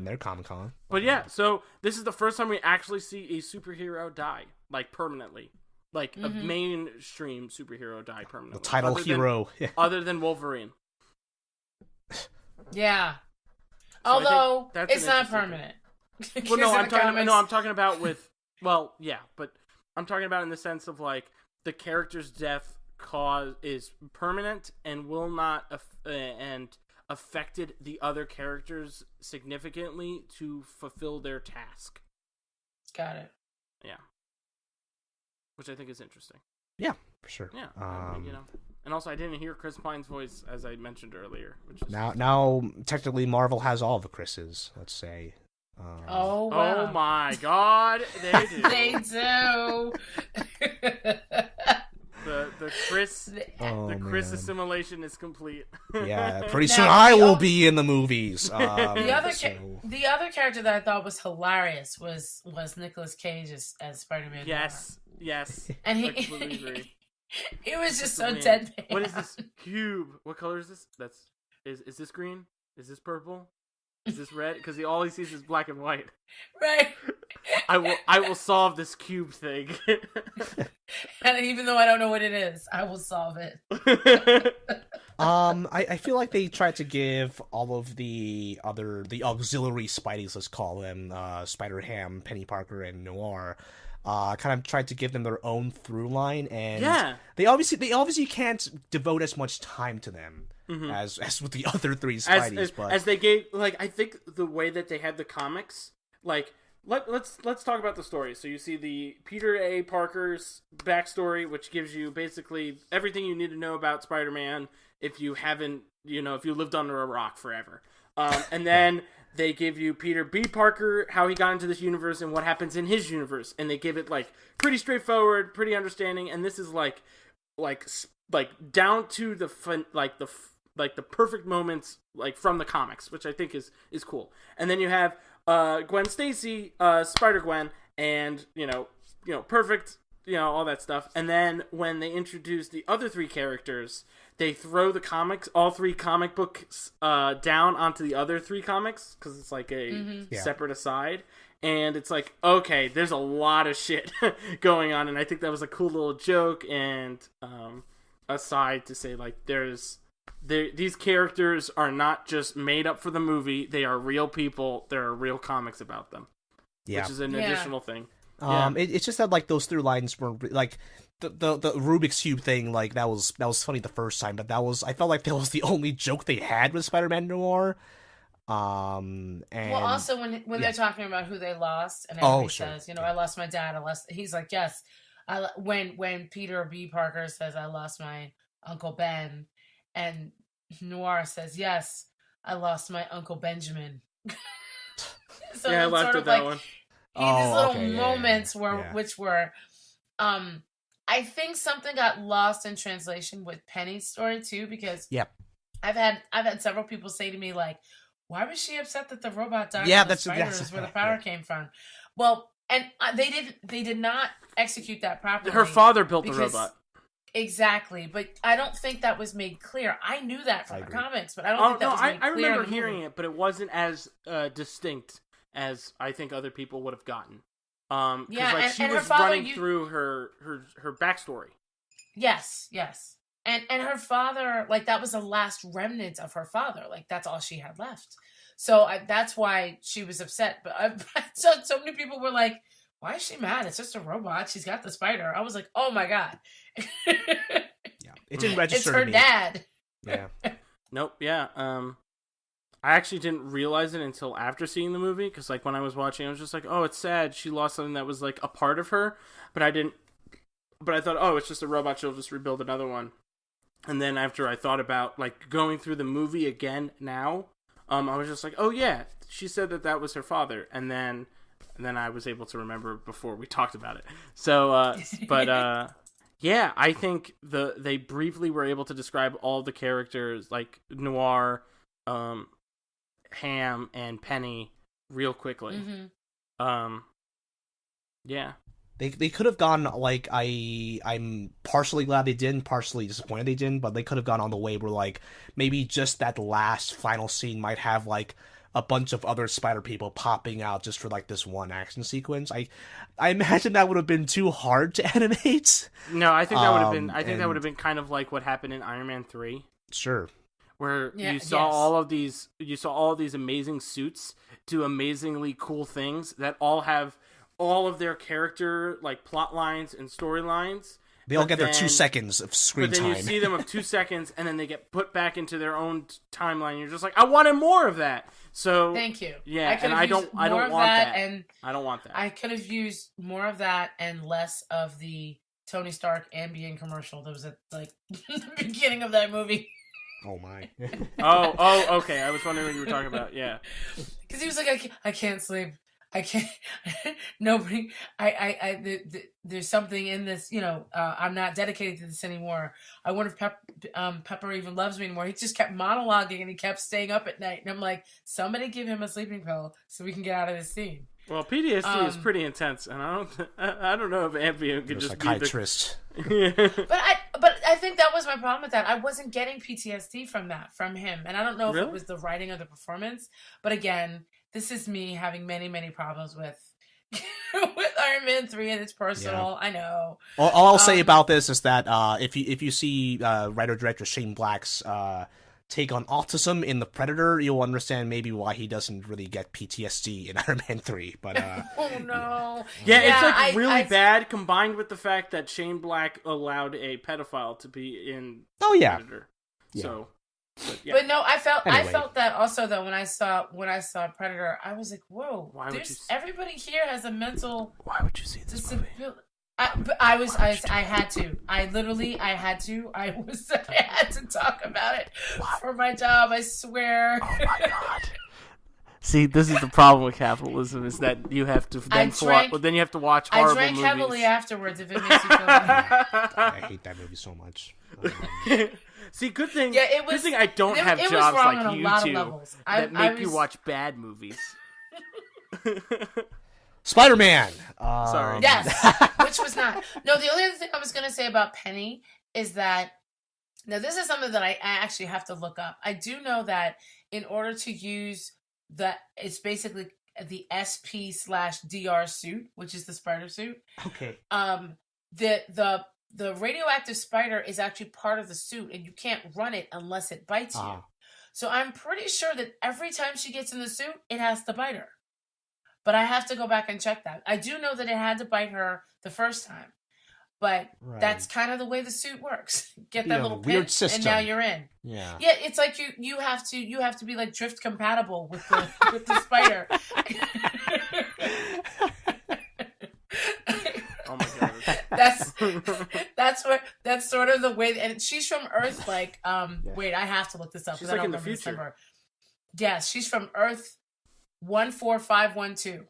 their Comic-Con. But yeah, so this is the first time we actually see a superhero die, like, permanently. Like, a mainstream superhero die permanently. The title hero. Other than Wolverine. Yeah. So although, it's not permanent. Well, no, I'm talking about with, well, yeah, but I'm talking about in the sense of, like, the character's death is permanent and will not and affected the other characters significantly to fulfill their task. Got it. Yeah, which I think is interesting. Yeah, for sure. Yeah, you know, and also I didn't hear Chris Pine's voice as I mentioned earlier, which is now technically Marvel has all the Chris's. Let's say. Oh wow. Oh my God, they do. They do. The Chris assimilation is complete. Yeah, pretty soon I will be in the movies. The other character that I thought was hilarious was Nicolas Cage as Spider-Man. Yes, and he was just so deadpan. What is this cube? What color is this? Is this green? Is this purple? Is this red? Because all he sees is black and white. Right. I will solve this cube thing. And even though I don't know what it is, I will solve it. I feel like they tried to give all of the auxiliary Spideys, let's call them, Spider-Ham, Penny Parker, and Noir, kind of tried to give them their own through line, and they obviously can't devote as much time to them as with the other 3 Spideys, but as they gave, like, I think the way that they had the comics, like, let's talk about the story. So you see the Peter A. Parker's backstory, which gives you basically everything you need to know about Spider-Man if you haven't, if you lived under a rock forever. And then they give you Peter B. Parker, how he got into this universe and what happens in his universe, and they give it like pretty straightforward, pretty understanding. And this is like down to the fun, like the perfect moments like from the comics, which I think is cool. And then you have Gwen Stacy, Spider-Gwen, and perfect, all that stuff. And then when they introduce the other three characters, they throw the comics, all three comic books, down onto the other three comics because it's like a separate aside. And it's like, okay, there's a lot of shit going on, and I think that was a cool little joke and aside to say like these characters are not just made up for the movie; they are real people. There are real comics about them, which is an additional thing. It's just that like those through lines were like the Rubik's Cube thing. Like that was funny the first time, but I felt like that was the only joke they had with Spider-Man Noir. And well, also when they're talking about who they lost, and everybody says, I lost my dad. He's like, yes. When Peter B. Parker says, I lost my Uncle Ben, and Noir says, yes, I lost my Uncle Benjamin. So I it's laughed sort at of that like one. these little moments which were, I think something got lost in translation with Penny's story too, because I've had several people say to me like, why was she upset that the robot died? Yeah, that's where the power came from. Well, and they did not execute that properly. Her father built the robot. Exactly, but I don't think that was made clear. I knew that from the comics, but I don't think that was made clear. I remember hearing it, but it wasn't as distinct as I think other people would have gotten. She was running through her backstory. Yes. And her father, like, that was the last remnant of her father. Like, that's all she had left. So that's why she was upset. But so many people were like, why is she mad? It's just a robot. She's got the spider. I was like, oh my God. It didn't register. It's her dad. Yeah. Nope. Yeah. I actually didn't realize it until after seeing the movie. Because, like, when I was watching, I was just like, oh, it's sad. She lost something that was, like, a part of her. But I didn't. But I thought, oh, it's just a robot. She'll just rebuild another one. And then after I thought about, like, going through the movie again now, I was just like, oh, yeah, she said that was her father. And then I was able to remember before we talked about it. So, yeah, I think they briefly were able to describe all the characters, like Noir, Ham, and Penny real quickly. Mm-hmm. Yeah. They could have gone, like, I'm partially glad they didn't, partially disappointed they didn't, but they could have gone on the way where, like, maybe just that last final scene might have, like, a bunch of other spider people popping out just for, like, this one action sequence. I imagine that would have been too hard to animate. No, I think that would have been, that would have been kind of like what happened in Iron Man 3. Sure. Where you saw all of these amazing suits do amazingly cool things that all have all of their character, like, plot lines and storylines. They all get their 2 seconds of screen time. But then you see them of 2 seconds, and then they get put back into their own timeline. And you're just like, I wanted more of that. So thank you. Yeah, I don't want that. And I don't want that. I could have used more of that and less of the Tony Stark Ambien commercial that was at, like, the beginning of that movie. Oh my. oh, okay. I was wondering what you were talking about. Yeah. Because he was like, I can't sleep. I can't. Nobody. There's something in this. I'm not dedicated to this anymore. I wonder if Pepper even loves me anymore. He just kept monologuing and he kept staying up at night. And I'm like, somebody give him a sleeping pill so we can get out of this scene. Well, PTSD is pretty intense, and I don't know if Ambien could just psychiatrist. Be But I think that was my problem with that. I wasn't getting PTSD from him, and I don't know if it was the writing or the performance. But again, this is me having many, many problems with Iron Man 3, and it's personal. Yeah. I know. All I'll say about this is that if you see writer-director Shane Black's take on autism in The Predator, you'll understand maybe why he doesn't really get PTSD in Iron Man 3. But oh no, it's like really bad combined with the fact that Shane Black allowed a pedophile to be in Predator. Yeah. So Yeah. But no, I felt Anyway. that also though when I saw Predator, I was like, whoa, Why would there's you everybody here has a mental Why would you see this movie? disability. I had to. I had to. I had to talk about it for my job. I swear. Oh my god. See, this is the problem with capitalism: is that you have to then then you have to watch horrible I drank movies. heavily afterwards. If it makes you feel better. I hate that movie so much. See, good thing. Yeah, it was. Good thing I don't have it was jobs wrong like on a you lot of two levels. that make you watch bad movies. Spider-Man. Sorry. Yes, which was not. No, the only other thing I was going to say about Penny is that now this is something that I actually have to look up. I do know that in order to use it's basically the SP/DR suit, which is the spider suit. Okay. The radioactive spider is actually part of the suit, and you can't run it unless it bites you. So I'm pretty sure that every time she gets in the suit, it has to bite her. But I have to go back and check that. I do know that it had to bite her the first time. But that's kind of the way the suit works. Get that little weird pinch, system. and now you're in. Yeah. Yeah, it's like you have to be like drift compatible with the with the spider. Oh my god. That's sort of the way, and she's from Earth. Like, wait, I have to look this up. She's I like don't in the remember this future. number. Yes, she's from Earth 14512.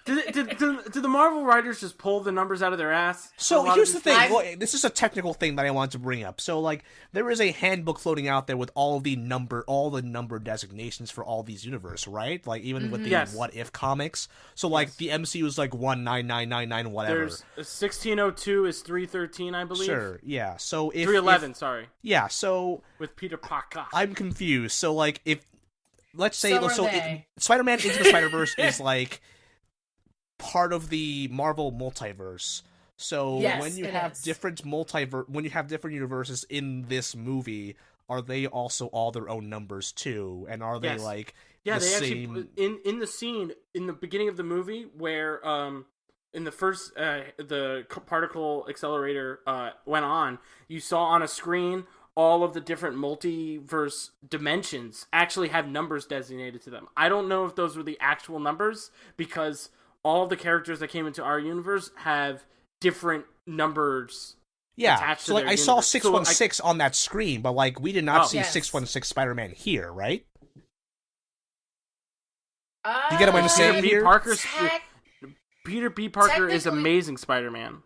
Did the Marvel writers just pull the numbers out of their ass? So here's the thing. Well, this is a technical thing that I wanted to bring up. So like, there is a handbook floating out there with all the number designations for all these universe, right? Like even with the What If comics. So like the MCU is like 19999 whatever. There's 1602 is 313, I believe. Sure. Yeah. So if 311, sorry. Yeah. So with Peter Parker. I'm confused. So like if let's say So Spider-Man Into the Spider-Verse is like part of the Marvel multiverse. So when you have different when you have different universes in this movie, are they also all their own numbers too? And are they like they same... actually in the scene in the beginning of the movie where in the first the particle accelerator went on, you saw on a screen all of the different multiverse dimensions actually have numbers designated to them. I don't know if those were the actual numbers because all of the characters that came into our universe have different numbers. Yeah, so like I saw 616 on that screen, but like we did not see 616 Spider-Man here, right? You get what I'm saying here? Peter B. Parker is amazing Spider-Man.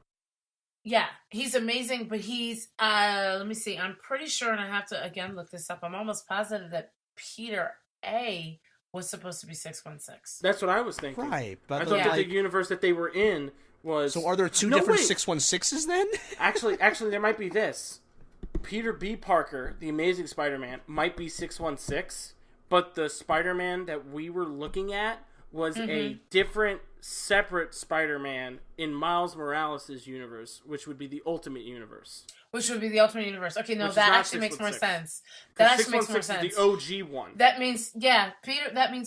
Yeah, he's amazing, but he's let me see. I'm pretty sure, and I have to again look this up. I'm almost positive that Peter A was supposed to be 616. That's what I was thinking. Right, but I thought that the universe that they were in was. So are there two different 616s then? Actually, there might be this. Peter B. Parker, the Amazing Spider-Man, might be 616, but the Spider-Man that we were looking at was a different, separate Spider-Man in Miles Morales' universe, which would be the Ultimate Universe. Which would be the Ultimate Universe. Okay, no, that actually makes more sense. That actually makes more sense. Is the OG one. That means,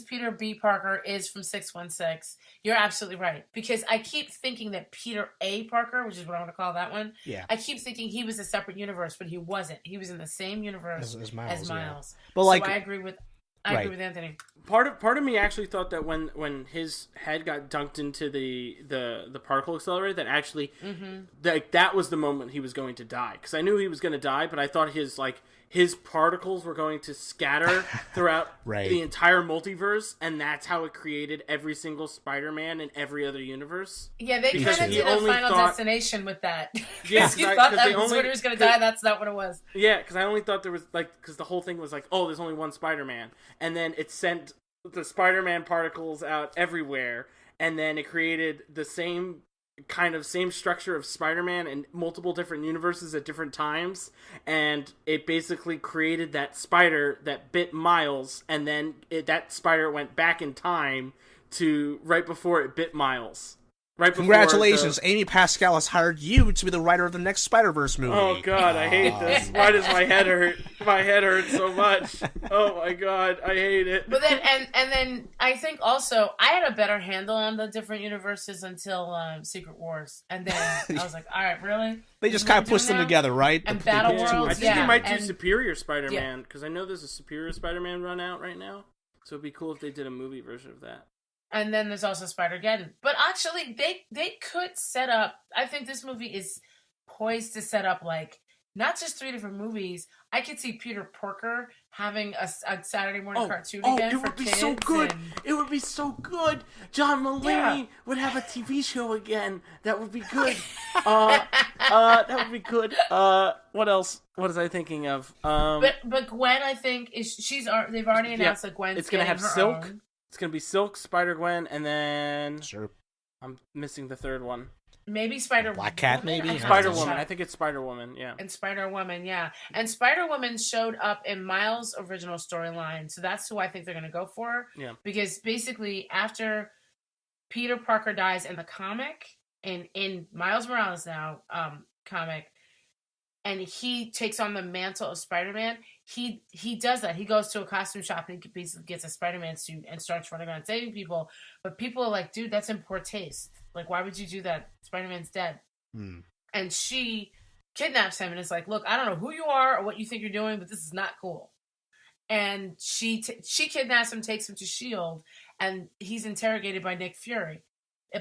Peter B. Parker is from 616. You're absolutely right. Because I keep thinking that Peter A. Parker, which is what I want to call that one, I keep thinking he was a separate universe, but he wasn't. He was in the same universe as Miles. Yeah. But like, so I agree with Anthony. Part of me actually thought that when his head got dunked into the particle accelerator, that actually that was the moment he was going to die. Because I knew he was going to die, but I thought his particles were going to scatter throughout the entire multiverse, and that's how it created every single Spider-Man in every other universe. Yeah, they kind of did a Final Destination with that. Yeah, you thought that was when he was going to die. That's not what it was. Yeah, because I only thought there was because the whole thing was like, oh, there's only one Spider-Man, and then it sent the Spider-Man particles out everywhere, and then it created the same structure of Spider-Man in multiple different universes at different times, and it basically created that spider that bit Miles, and then that spider went back in time to right before it bit Miles. right before Congratulations, Amy Pascal has hired you to be the writer of the next Spider-Verse movie. Oh god, I hate this. Why does my head hurt? My head hurts so much. Oh my god, I hate it. But then, and then I think also I had a better handle on the different universes until Secret Wars, and then I was like, all right, really? They just kind of pushed them together, right? And Battle Worlds, I think they might do and Superior Spider-Man, because I know there's a Superior Spider-Man run out right now. So it'd be cool if they did a movie version of that. And then there's also Spider-Geddon. But actually, they could set up... I think this movie is poised to set up, like, not just 3 different movies. I could see Peter Porker having a Saturday morning cartoon again for kids. It would be so good. It would be so good. John Mulaney would have a TV show again. That would be good. That would be good. What else? What was I thinking of? But Gwen, I think, they've already announced that Gwen's it's gonna have her Silk. own. It's gonna be Silk, Spider-Gwen, and then Sure. I'm missing the third one. Maybe Spider-Woman. Black Cat, maybe? Spider-Woman. I think it's Spider-Woman, yeah. And Spider-Woman, yeah. And Spider-Woman showed up in Miles' original storyline, so that's who I think they're going to go for. Yeah. Because basically, after Peter Parker dies in the comic, in Miles Morales now comic, and he takes on the mantle of Spider-Man, he does that. He goes to a costume shop and he basically gets a Spider-Man suit and starts running around saving people. But people are like, dude, that's in poor taste. Like, why would you do that? Spider-Man's dead. And she kidnaps him and is like, look, I don't know who you are or what you think you're doing, but this is not cool. And she kidnaps him, takes him to S.H.I.E.L.D., and he's interrogated by Nick Fury.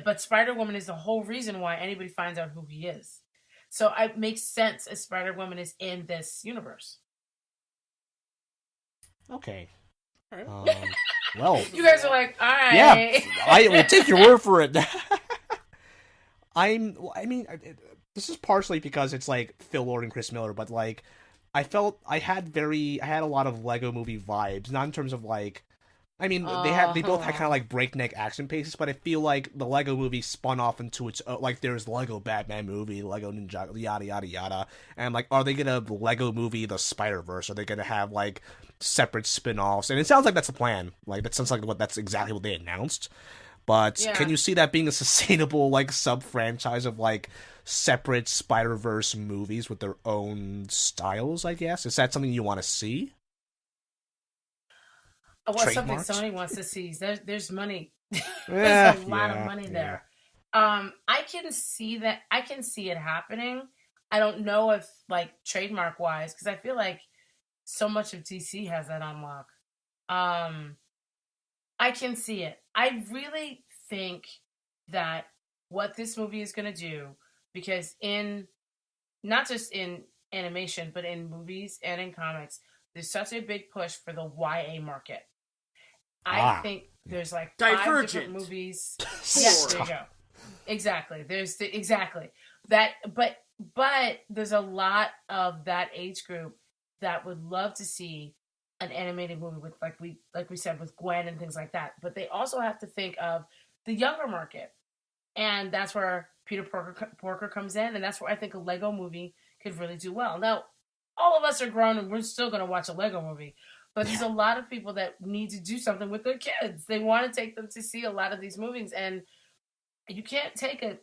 But Spider-Woman is the whole reason why anybody finds out who he is. So it makes sense if Spider-Woman is in this universe. Okay. All right. Well, You guys are like, all right. yeah, I will take your word for it. This is partially because it's like Phil Lord and Chris Miller, but like, I felt I had a lot of Lego Movie vibes, not in terms of like, they both had kind of like breakneck action paces, but I feel like the Lego Movie spun off into its own, like there's Lego Batman movie, Lego Ninja, yada yada yada, and like, are they gonna Lego Movie the Spider-Verse? Are they gonna have like separate spin-offs? And it sounds like that's the plan. Like that sounds like that's exactly what they announced. But can you see that being a sustainable like sub-franchise of like separate Spider-Verse movies with their own styles, I guess? Is that something you want to see? Well, something Sony wants to see. There's money. There's a lot of money there. I can see that. I can see it happening. I don't know if like trademark wise, because I feel like so much of DC has that on lock. I can see it. I really think that what this movie is going to do, because not just in animation, but in movies and in comics, there's such a big push for the YA market. I think there's like 5 different movies. Yes, there you go. Exactly. Exactly that, but there's a lot of that age group that would love to see an animated movie with like we said with Gwen and things like that. But they also have to think of the younger market, and that's where Peter Porker comes in, and that's where I think a Lego movie could really do well. Now, all of us are grown, and we're still going to watch a Lego movie. But there's a lot of people that need to do something with their kids. They want to take them to see a lot of these movies, and you can't take it.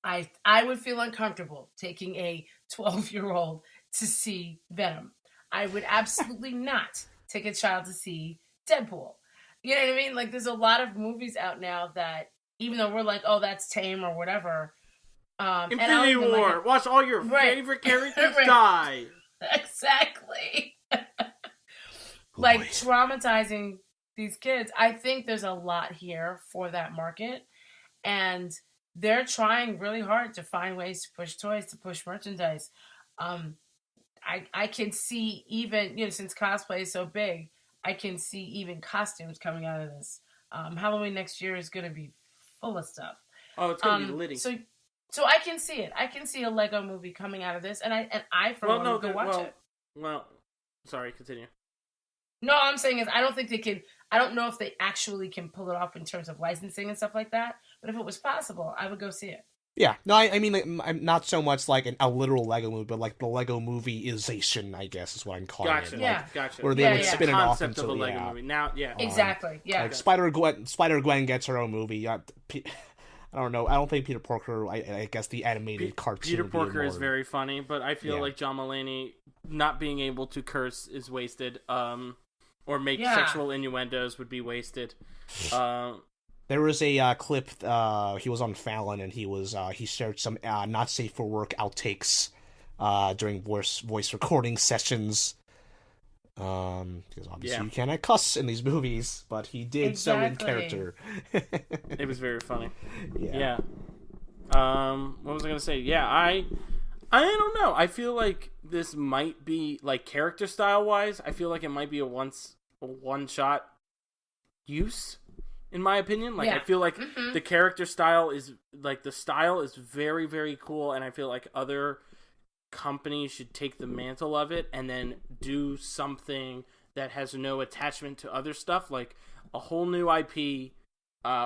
I would feel uncomfortable taking a 12-year-old to see Venom. I would absolutely not take a child to see Deadpool. You know what I mean? Like, there's a lot of movies out now that, even though we're like, oh, that's tame or whatever. Infinity War. Watch all your favorite characters die. Exactly. Like traumatizing these kids. I think there's a lot here for that market, and they're trying really hard to find ways to push toys, to push merchandise. I can see even, since cosplay is so big, I can see even costumes coming out of this. Halloween next year is going to be full of stuff. Oh, it's going to be litty. So I can see it. I can see a Lego movie coming out of this, and I for one will go watch it. Well, sorry, continue. No, I'm saying is I don't think they can. I don't know if they actually can pull it off in terms of licensing and stuff like that. But if it was possible, I would go see it. Yeah, no, I mean, like, I'm not so much like a literal Lego movie, but like the Lego movie-ization, I guess, is what I'm calling it. Like, Gotcha. Where they would spin it off into of a Lego movie. Now, exactly. Yeah, like Spider-Gwen gets her own movie. I don't know. I don't think Peter Porker. I guess the animated cartoon. Peter would be Porker is more- very funny, but I feel Yeah. like John Mulaney not being able to curse is wasted. Or make Yeah. sexual innuendos would be wasted. There was a clip. He was on Fallon, and he shared some not safe for work outtakes during voice recording sessions. Because obviously you cannot cuss in these movies, but he did so in character. It was very funny. Yeah. What was I gonna say? Yeah, I don't know. I feel like this might be like character style wise. I feel like it might be a one shot use, in my opinion. Like I feel like the character style is like the style is very, very cool, and I feel like other companies should take the mantle of it and then do something that has no attachment to other stuff, like a whole new IP,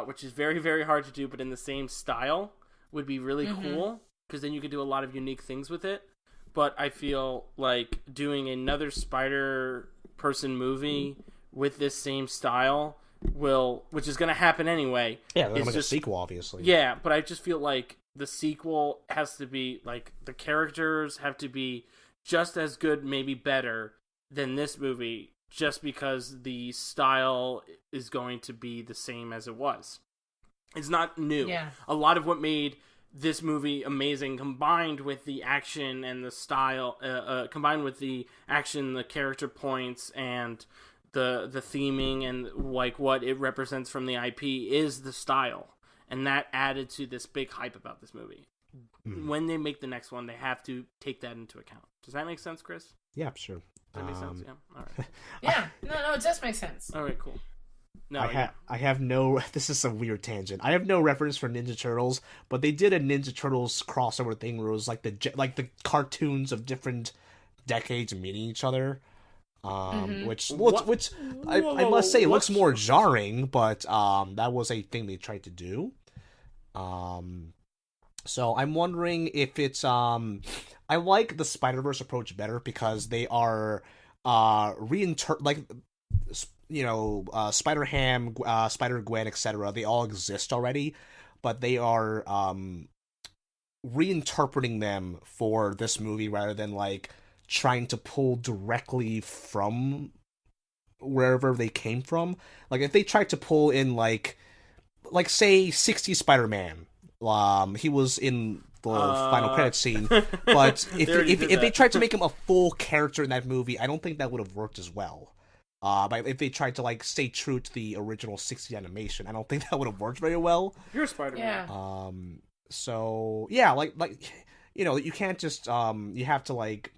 which is very, very hard to do, but in the same style would be really cool, because then you could do a lot of unique things with it. But I feel like doing another Spider-Person movie with this same style which is going to happen anyway. Yeah, they're going to make a sequel, obviously. Yeah, but I just feel like the sequel has to be, like, the characters have to be just as good, maybe better, than this movie, just because the style is going to be the same as it was. It's not new. Yeah. A lot of what made this movie amazing, combined with the action and the style, combined with the action, the character points, and the theming, and like what it represents from the IP, is the style. And that added to this big hype about this movie. When they make the next one, they have to take that into account. Does that make sense, Chris? Yeah, sure. Does that make sense? Yeah. All right. Yeah. No, it does make sense. All right, cool. No, I have no. This is a weird tangent. I have no reference for Ninja Turtles, but they did a Ninja Turtles crossover thing where it was like the cartoons of different decades meeting each other. Which I must say looks more jarring, but that was a thing they tried to do. So I'm wondering if it's I like the Spider-Verse approach better because they are Spider-Ham, Spider-Gwen, etc. They all exist already, but they are reinterpreting them for this movie rather than like trying to pull directly from wherever they came from. Like if they tried to pull in like say 60s Spider-Man, he was in the final credit scene, but if they tried to make him a full character in that movie, I don't think that would have worked as well. But if they tried to like stay true to the original 60s animation, I don't think that would have worked very well. You're Spider-Man. Yeah. So yeah, like you know, you can't just you have to like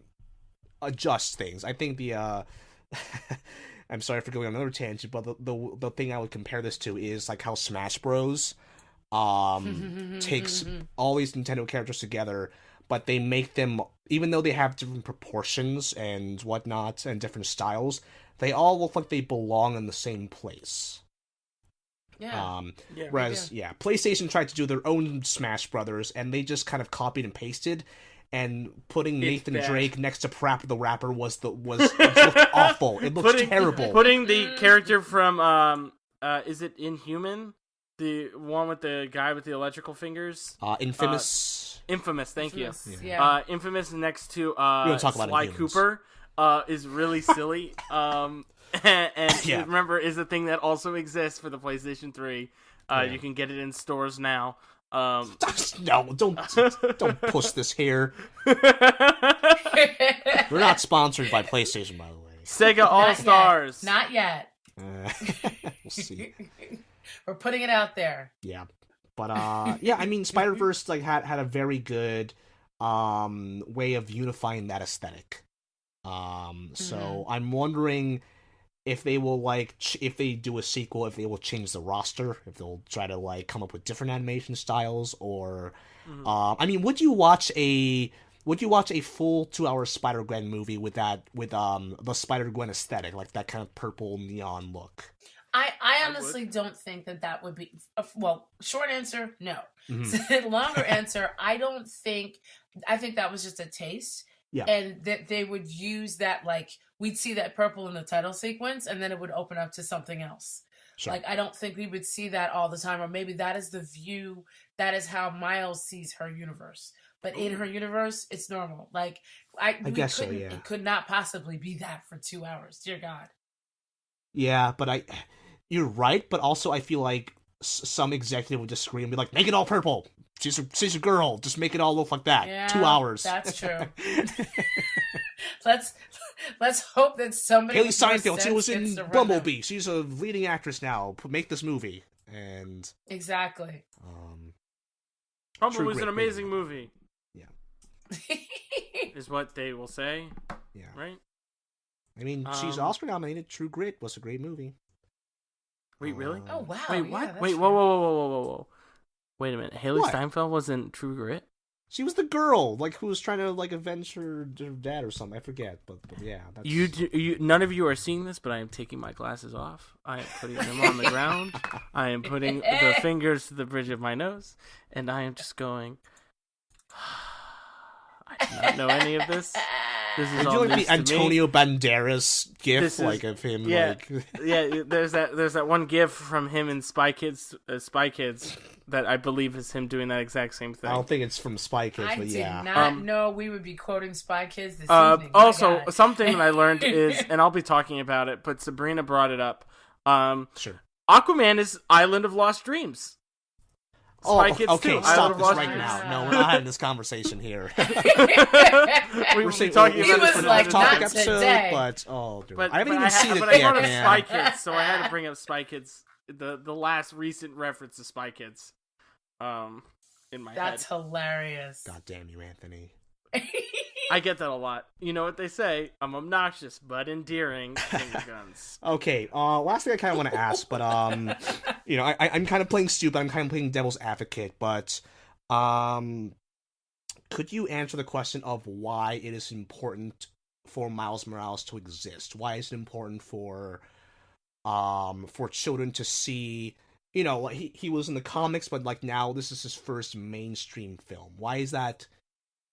adjust things. I think the I'm sorry for going on another tangent, but the thing I would compare this to is like how Smash Bros takes all these Nintendo characters together, but they make them, even though they have different proportions and whatnot and different styles, they all look like they belong in the same place. Yeah. Whereas PlayStation tried to do their own Smash Brothers, and they just kind of copied and pasted. And putting Nathan Drake next to Parappa the Rapper it looked awful. It looked terrible. Putting the character from is it Inhuman? The one with the guy with the electrical fingers? Infamous. Infamous, thank you. Yeah. Infamous next to Sly Cooper is really silly. And remember, is a thing that also exists for the PlayStation 3. You can get it in stores now. No, don't push this here. We're not sponsored by PlayStation, by the way. Sega All-Stars. Not yet. We'll see. We're putting it out there. Yeah, but I mean, Spider-Verse like had a very good way of unifying that aesthetic. So I'm wondering if they will if they do a sequel, if they will change the roster, if they'll try to like come up with different animation styles, or I mean, would you watch a full 2-hour Spider-Gwen movie with the Spider-Gwen aesthetic, like that kind of purple neon look? I honestly don't think that would be short answer, no. Longer answer, I think that was just a taste. Yeah. And that they would use that, like, we'd see that purple in the title sequence, and then it would open up to something else. Sure. Like, I don't think we would see that all the time, or maybe that is the view, that is how Miles sees her universe. But in her universe, it's normal. Like, I guess so, yeah. It could not possibly be that for 2 hours. Dear God. Yeah, but you're right, but also I feel like some executive would disagree and be like, make it all purple. She's a girl. Just make it all look like that. Yeah, 2 hours. That's true. Let's hope that somebody. Haley Steinfeld, she was in Bumblebee. She's a leading actress now. Make this movie. And exactly. Bumblebee's an amazing movie. Yeah. Is what they will say. Yeah. Right? I mean, she's Oscar nominated. True Grit was a great movie. Wait, really? Oh, wow. Wait, what? Yeah, Wait, whoa. Wait a minute. Haley Steinfeld was in True Grit? She was the girl, like, who was trying to, like, avenge her dad or something. I forget, but yeah. That's... None of you are seeing this, but I am taking my glasses off. I am putting them on the ground. I am putting the fingers to the bridge of my nose, and I am just going, I do not know any of this. This is all like news the Antonio This Banderas gif, is, like, of him, yeah, like... yeah, there's that one gif from him in Spy Kids that I believe is him doing that exact same thing. I don't think it's from Spy Kids, but yeah. I did not know we would be quoting Spy Kids this evening. Also, something that I learned is, and I'll be talking about it, but Sabrina brought it up. Sure. Aquaman is Island of Lost Dreams. Spy Kids okay, too. stop this right now. No, we're not having this conversation here. We're talking about this in like, another not topic episode, today. But I haven't even seen it yet, I brought up man. Spy Kids, so I had to bring up Spy Kids, the last recent reference to Spy Kids, in my head. That's hilarious. God damn you, Anthony. I get that a lot. You know what they say? I'm obnoxious but endearing. Finger guns. Okay, last thing I kind of want to ask, but you know, I'm kind of playing stupid. I'm kind of playing devil's advocate, but could you answer the question of why it is important for Miles Morales to exist? Why is it important for children to see? You know, he was in the comics, but like now this is his first mainstream film. Why is that?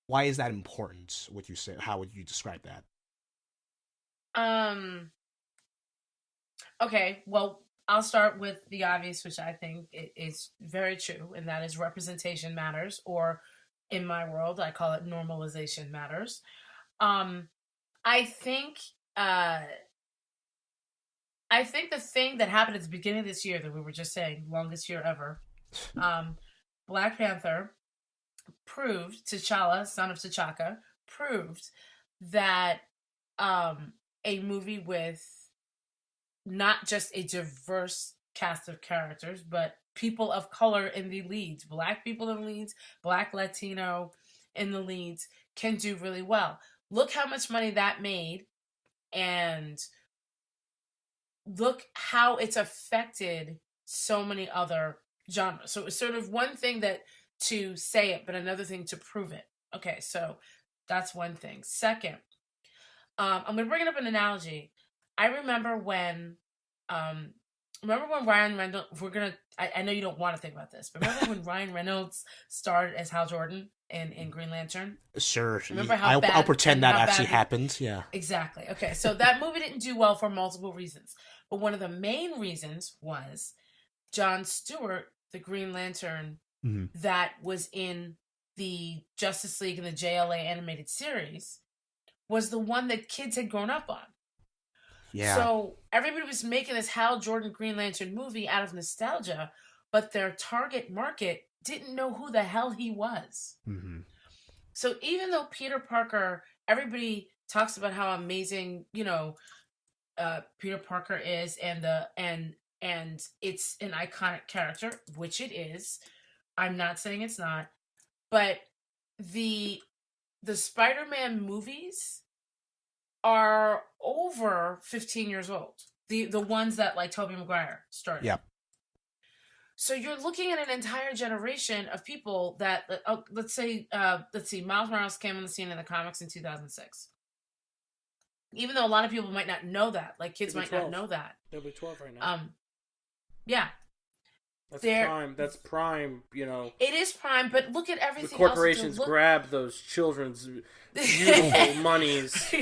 Why is that important? Would you say? How would you describe that? Okay, well, I'll start with the obvious, which I think is very true, and that is representation matters, or in my world, I call it normalization matters. I think the thing that happened at the beginning of this year that we were just saying, longest year ever, Black Panther proved, T'Challa, son of T'Chaka, proved that a movie with not just a diverse cast of characters, but people of color in the leads, Black people in the leads, Black Latino in the leads, can do really well. Look how much money that made, and look how it's affected so many other genres. So it's sort of one thing that to say it, but another thing to prove it. Okay, so that's one thing. Second, I'm going to bring up an analogy. I remember when Ryan Reynolds, I know you don't want to think about this, but remember when Ryan Reynolds starred as Hal Jordan in Green Lantern? Sure. Remember how I'll pretend that actually happened. Yeah. Exactly. Okay, so that movie didn't do well for multiple reasons. But one of the main reasons was Jon Stewart, the Green Lantern, that was in the Justice League and the JLA animated series, was the one that kids had grown up on. Yeah. So everybody was making this Hal Jordan Green Lantern movie out of nostalgia, but their target market didn't know who the hell he was. Mm-hmm. So even though Peter Parker, everybody talks about how amazing, Peter Parker is, and it's an iconic character, which it is. I'm not saying it's not, but the Spider-Man movies are over 15 years old. The ones that like Tobey Maguire started. Yep. So you're looking at an entire generation of people that let's see, Miles Morales came on the scene in the comics in 2006. Even though a lot of people might not know that, like kids might not know that. They'll be 12 right now. Yeah. That's prime. That's prime, It is prime, but look at everything the corporations grab those children's beautiful monies.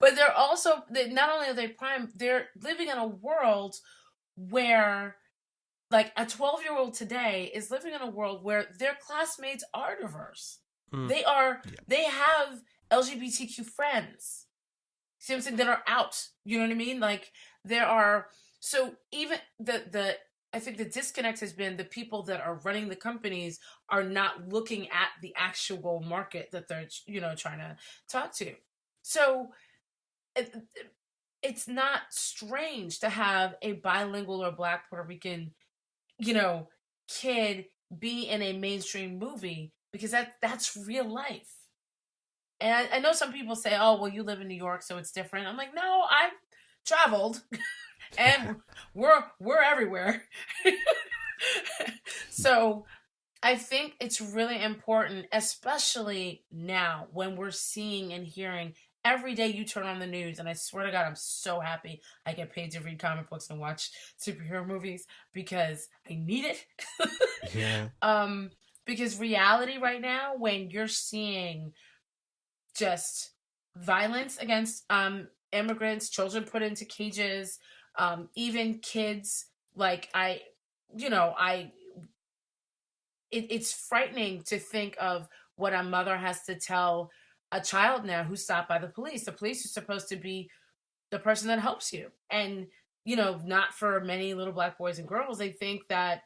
But they're also, not only are they prime, they're living in a world where like a 12-year-old today is living in a world where their classmates are diverse. They have LGBTQ friends. See what I'm saying? That are out. You know what I mean? Like there are, so even I think the disconnect has been the people that are running the companies are not looking at the actual market that they're, trying to talk to. So it's not strange to have a bilingual or Black Puerto Rican, kid be in a mainstream movie, because that's real life. And I know some people say, oh, well, you live in New York, so it's different. I'm like, no, I've traveled and we're everywhere. So I think it's really important, especially now when we're seeing and hearing every day you turn on the news, and I swear to God, I'm so happy I get paid to read comic books and watch superhero movies because I need it. Yeah. Because reality right now, when you're seeing just violence against immigrants, children put into cages, even kids, like it's frightening to think of what a mother has to tell a child now who's stopped by the police. The police are supposed to be the person that helps you. And, not for many little Black boys and girls, they think that,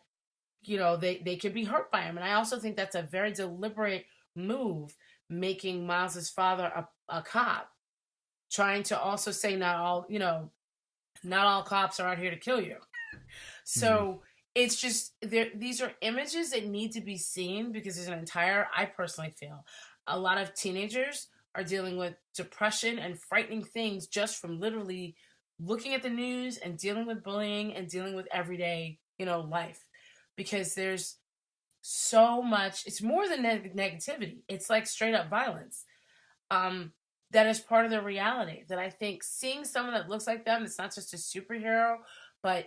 they could be hurt by him. And I also think that's a very deliberate move, making Miles's father a cop, trying to also say not all cops are out here to kill you. So it's just these are images that need to be seen, because I personally feel a lot of teenagers are dealing with depression and frightening things just from literally looking at the news and dealing with bullying and dealing with everyday, life, because there's so much. It's more than negativity. It's like straight up violence. That is part of their reality, that I think seeing someone that looks like them, it's not just a superhero, but,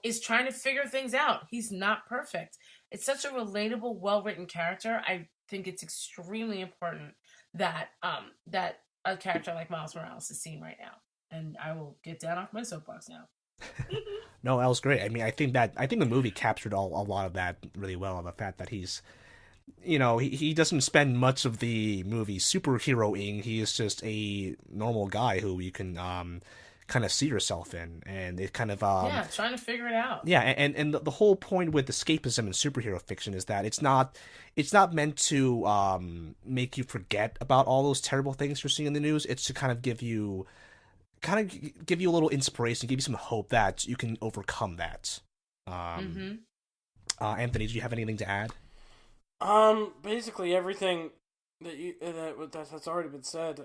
is trying to figure things out. He's not perfect. It's such a relatable, well-written character. I think it's extremely important that that a character like Miles Morales is seen right now. And I will get down off my soapbox now. No, that was great. I mean, I think the movie captured a lot of that really well. The fact that he's, he doesn't spend much of the movie superheroing. He is just a normal guy who you can kind of see yourself in, and it kind of trying to figure it out. Yeah, and the whole point with escapism and superhero fiction is that it's not meant to make you forget about all those terrible things you're seeing in the news. It's to kind of give you a little inspiration, give you some hope that you can overcome that. Anthony, do you have anything to add? Basically everything that's already been said.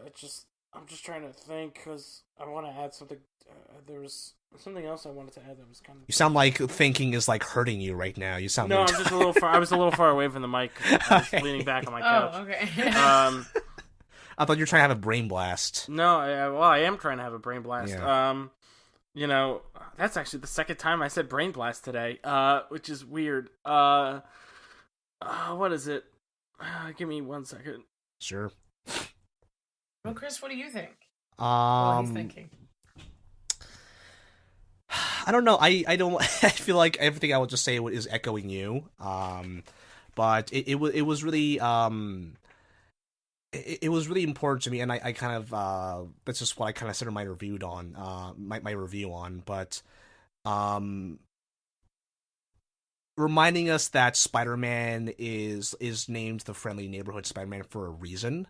I'm just trying to think, because I want to add something. There was something else I wanted to add that was kind of... You sound like thinking is like hurting you right now. You sound... No, I'm just a little far. I was a little far away from the mic. I was leaning back on my couch. Oh, okay. I thought you were trying to have a brain blast. No, I am trying to have a brain blast. Yeah. That's actually the second time I said brain blast today, which is weird. What is it? Give me 1 second. Sure. Well, Chris, what do you think? He's thinking. I don't know. I don't. I feel like everything I would just say is echoing you. But it was really it was really important to me, and I kind of that's just what I kind of centered my review on. My review on, but reminding us that Spider-Man is named the Friendly Neighborhood Spider-Man for a reason.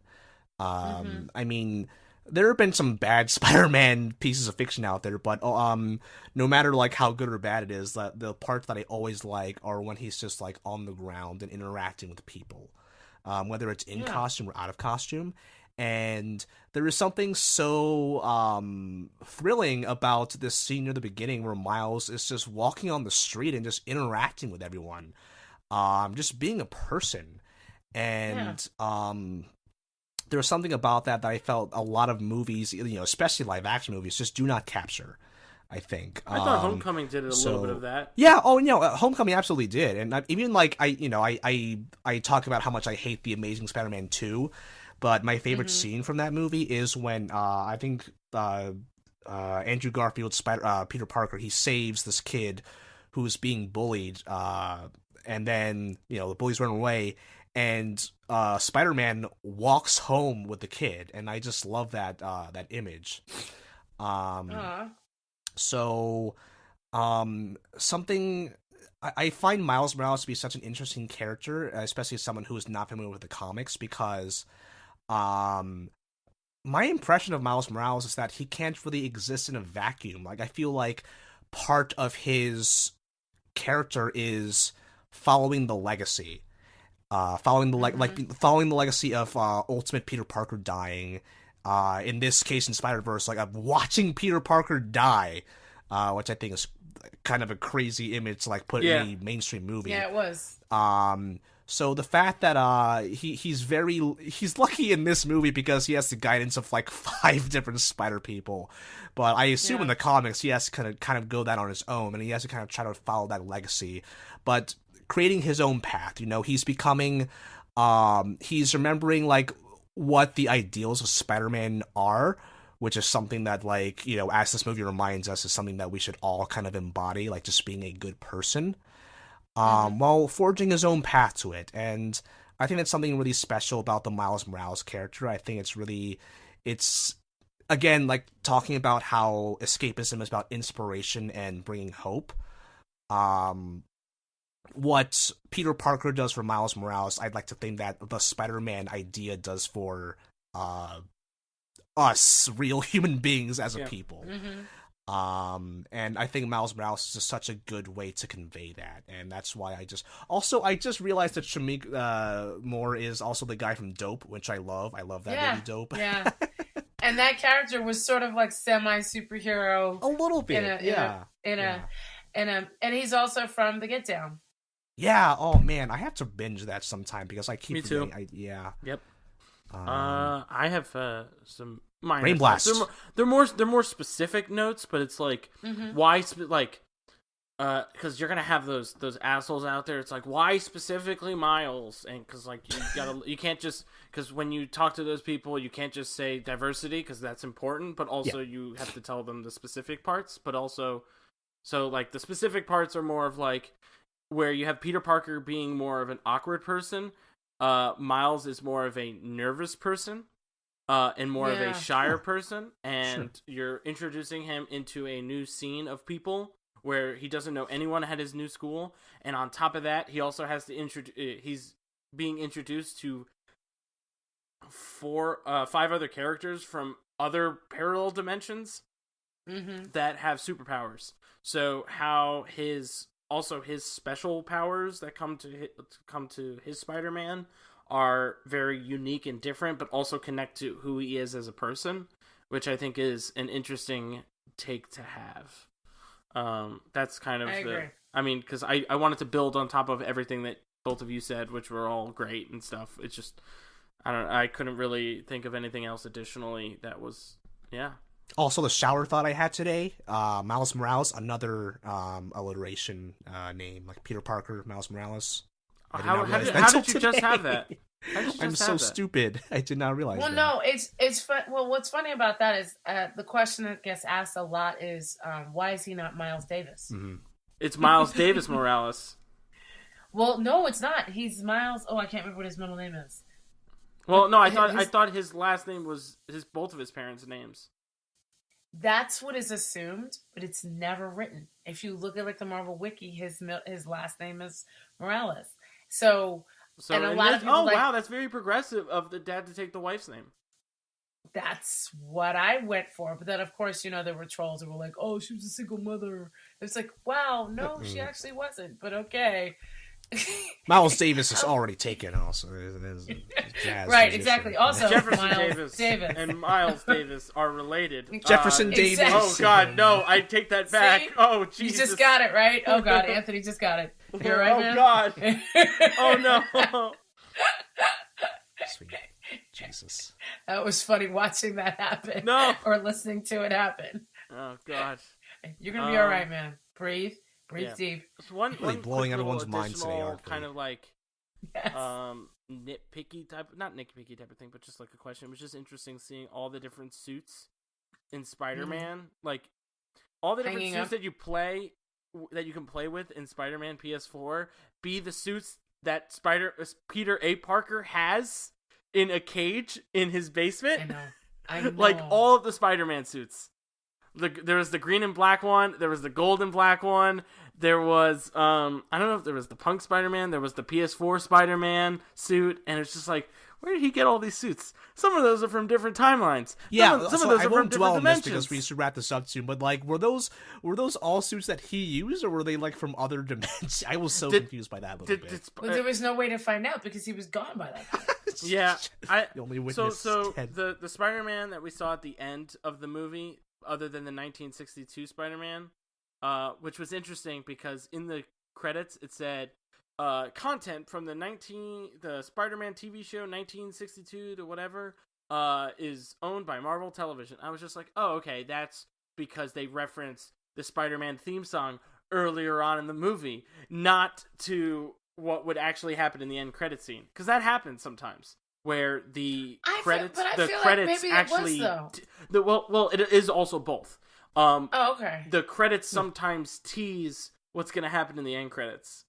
I mean, there have been some bad Spider-Man pieces of fiction out there, but no matter like how good or bad it is, the parts that I always like are when he's just like on the ground and interacting with people, whether it's in costume or out of costume. And there is something so thrilling about this scene near the beginning where Miles is just walking on the street and just interacting with everyone, just being a person. And there was something about that I felt a lot of movies, especially live action movies, just do not capture, I think. I thought Homecoming did a little bit of that. Yeah, Homecoming absolutely did. And even like I talk about how much I hate The Amazing Spider-Man 2, but my favorite scene from that movie is when I think Andrew Garfield's Peter Parker, he saves this kid who's being bullied, and then the bullies run away, and Spider-Man walks home with the kid, and I just love that image. Something I find Miles Morales to be such an interesting character, especially as someone who is not familiar with the comics, because my impression of Miles Morales is that he can't really exist in a vacuum. Like, I feel like part of his character is following the legacy, following the legacy of Ultimate Peter Parker dying. In this case, in Spider-Verse, like, of watching Peter Parker die, which I think is kind of a crazy image to like put in a mainstream movie. Yeah, it was. So the fact that he's lucky in this movie because he has the guidance of like 5 different Spider people, but I assume in the comics he has to kind of go that on his own, and he has to kind of try to follow that legacy, but creating his own path. He's becoming, he's remembering like what the ideals of Spider-Man are, which is something that, like, as this movie reminds us, is something that we should all kind of embody, like just being a good person, while forging his own path to it. And I think that's something really special about the Miles Morales character. I think it's again, like, talking about how escapism is about inspiration and bringing hope. What Peter Parker does for Miles Morales, I'd like to think that the Spider-Man idea does for us, real human beings as a people. And I think Miles Morales is just such a good way to convey that, and that's why I just realized that Shameik Moore is also the guy from Dope, which I love. I love that movie, Dope. Yeah. And that character was sort of like semi-superhero, a little bit, and he's also from The Get Down. Yeah. Oh man, I have to binge that sometime because I keep. Me too. Yep. I have some minor Rain Blast. They're more specific notes, but it's like why because you're gonna have those assholes out there. It's like, why specifically Miles? And because like you can't just, because when you talk to those people, you can't just say diversity because that's important, but also you have to tell them the specific parts. But also, so like the specific parts are more of like where you have Peter Parker being more of an awkward person. Miles is more of a nervous person, and more of a shyer person, and you're introducing him into a new scene of people where he doesn't know anyone at his new school, and on top of that, he also has to he's being introduced to 5 other characters from other parallel dimensions that have superpowers. So how his special powers that come to his Spider-Man are very unique and different, but also connect to who he is as a person, which I think is an interesting take to have. That's kind of because I wanted to build on top of everything that both of you said, which were all great and stuff. It's just, I couldn't really think of anything else additionally that was, Also, the shower thought I had today, Miles Morales, another alliteration name, like Peter Parker, Miles Morales. How did you just have that? I'm so stupid. I did not realize that. No, it's fun. Well, what's funny about that is the question that gets asked a lot is, why is he not Miles Davis? It's Miles Davis Morales. Well, no, it's not. He's Miles. Oh, I can't remember what his middle name is. Well, no, I thought his last name was both of his parents' names. That's what is assumed, but it's never written. If you look at like the Marvel Wiki, his last name is Morales. So and a lot of people wow, that's very progressive of the dad to take the wife's name. That's what I went for. But then, of course, there were trolls who were like, "Oh, she was a single mother." It's like, wow, no, she actually wasn't. But okay. Miles Davis is already taken. Also, jazz right? musician. Exactly. Also, Jefferson Davis and Miles Davis are related. Jefferson Davis. Oh God, no! I take that back. See? Oh Jesus! You just got it right. Oh God, Anthony just got it. You're right, man. God. Oh no. Sweet Jesus. That was funny watching that happen. No. Or listening to it happen. Oh God. You're gonna be all right, man. Breathe deep. It's one blowing everyone's mind today, kind of like Yes. not nitpicky type of thing, but just like a question. It was just interesting seeing all the different suits in Spider-Man, like all the different Hanging suits up. that you can play with in Spider-Man PS4 be the suits that Peter A. Parker has in a cage in his basement. I know. Like all of the Spider-Man suits. There was the green and black one. There was the gold and black one. There was I don't know if there was the Punk Spider-Man. There was the PS4 Spider-Man suit, and it's just like, where did he get all these suits? Some of those are from different timelines. Yeah, some of those I are won't from dwell different on this dimensions. because we should wrap this up soon. But like, were those all suits that he used, or were they like from other dimensions? I was so confused by that little bit. But there was no way to find out because he was gone by that time. Yeah, The only witness so dead. the Spider-Man that we saw at the end of the movie, other than the 1962 Spider-Man, which was interesting because in the credits it said content from the Spider-Man TV show 1962 to whatever is owned by Marvel Television. I was just like, oh, okay, that's because they referenced the Spider-Man theme song earlier on in the movie, not to what would actually happen in the end credit scene, because that happens sometimes where the credits actually well it is also both. Okay. The credits sometimes tease what's going to happen in the end credits.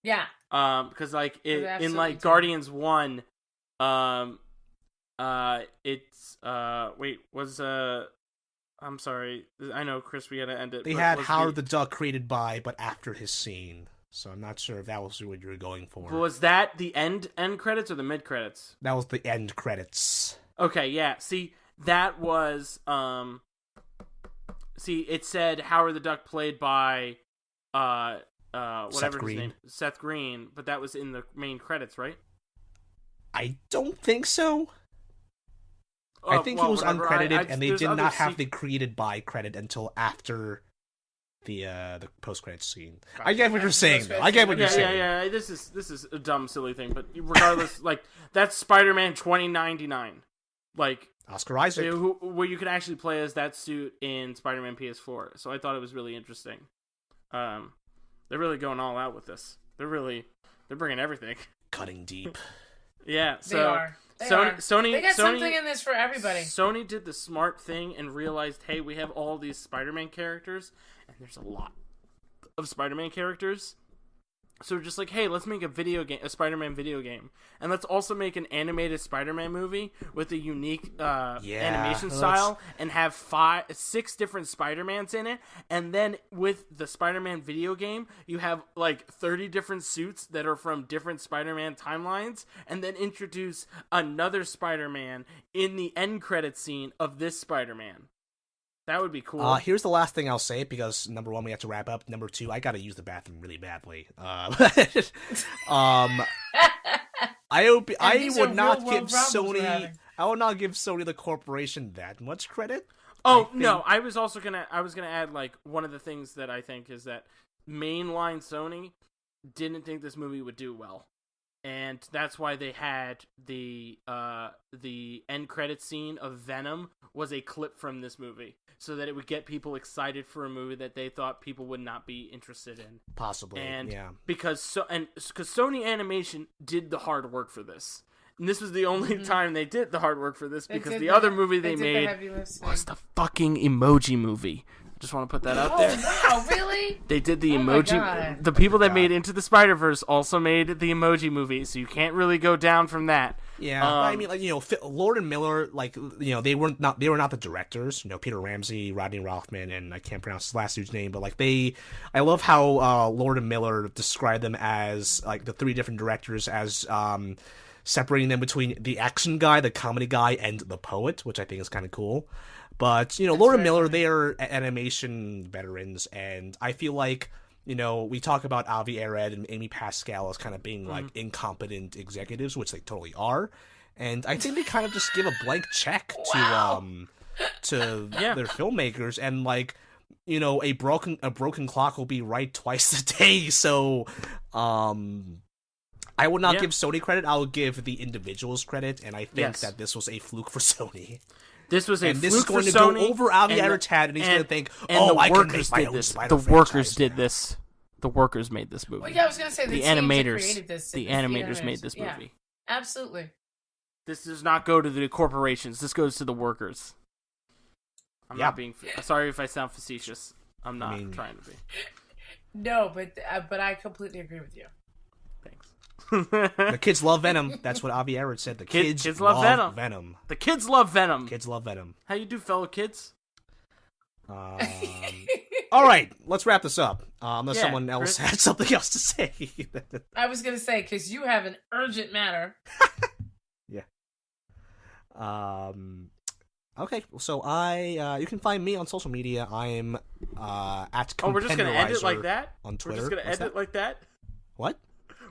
Yeah. Because like in like Guardians 1, it's I'm sorry, I know, Chris, we gotta end it. They had Howard the Duck created by, but after his scene. So I'm not sure if that was what you were going for. Was that the end credits or the mid credits? That was the end credits. Okay, yeah. See, that was it said Howard the Duck played by whatever his name, Seth Green, but that was in the main credits, right? I don't think so. I think he was uncredited, and they did not have the created by credit until after the post-credits scene. I get what you're saying, though. I get what you're saying. Yeah. This is a dumb, silly thing, but regardless, like that's Spider-Man 2099, like Oscar Isaac, where you could actually play as that suit in Spider-Man PS4. So I thought it was really interesting. They're really going all out with this. They're bringing everything. Cutting deep. Yeah, so they are. Sony, they got something in this for everybody. Sony did the smart thing and realized, hey, we have all these Spider-Man characters, and there's a lot of Spider-Man characters. So we're just like, hey, let's make a Spider-Man video game, and let's also make an animated Spider-Man movie with a unique animation style, and have 6 different Spider-Mans in it. And then with the Spider-Man video game, you have like 30 different suits that are from different Spider-Man timelines, and then introduce another Spider-Man in the end credit scene of this Spider-Man. That would be cool. Here's the last thing I'll say, because number 1, we have to wrap up. Number 2, I gotta use the bathroom really badly. I would not give Sony the corporation that much credit. No, I was gonna add, like, one of the things that I think is that mainline Sony didn't think this movie would do well. And that's why they had the end credit scene of Venom was a clip from this movie, so that it would get people excited for a movie that they thought people would not be interested in. Possibly, and yeah. Because Sony Animation did the hard work for this. And this was the only time they did the hard work for this, because the other movie they made was the fucking Emoji Movie. Just want to put that out there. Wow, really? They did the emoji. The people that made Into the Spider-Verse also made the Emoji Movie, so you can't really go down from that. Yeah, I mean, like, Lord and Miller, like, they were not the directors. Peter Ramsey, Rodney Rothman, and I can't pronounce his last dude's name, but like I love how Lord and Miller described them as like the 3 different directors as separating them between the action guy, the comedy guy, and the poet, which I think is kind of cool. But, Lord and Miller, they are animation veterans, and I feel like, we talk about Avi Arad and Amy Pascal as kind of being, like, incompetent executives, which they totally are, and I think they kind of just give a blank check to their filmmakers, and, like, a broken clock will be right twice a day, so, I would not give Sony credit, I would give the individuals credit, and I think that this was a fluke for Sony. This was a this fluke is going for to Sony, go over Avi Arad, and he's going to think, I can make my own Spider-Man The workers did this. The workers made this movie. Well, yeah, I was going to say the animators made this movie. Yeah, absolutely. This does not go to the corporations. This goes to the workers. I'm not being. Sorry if I sound facetious. I'm not trying to be. No, but I completely agree with you. Thanks. The kids love Venom. That's what Avi Arad said. The kids love Venom. The kids love Venom. Kids love Venom. How you do, fellow kids? All right, let's wrap this up. Unless someone else had something else to say. I was gonna say because you have an urgent matter. Yeah. Okay, so you can find me on social media. I'm at Compenderizer. Oh, we're just gonna end it like that on Twitter. We're just gonna end it like that. What?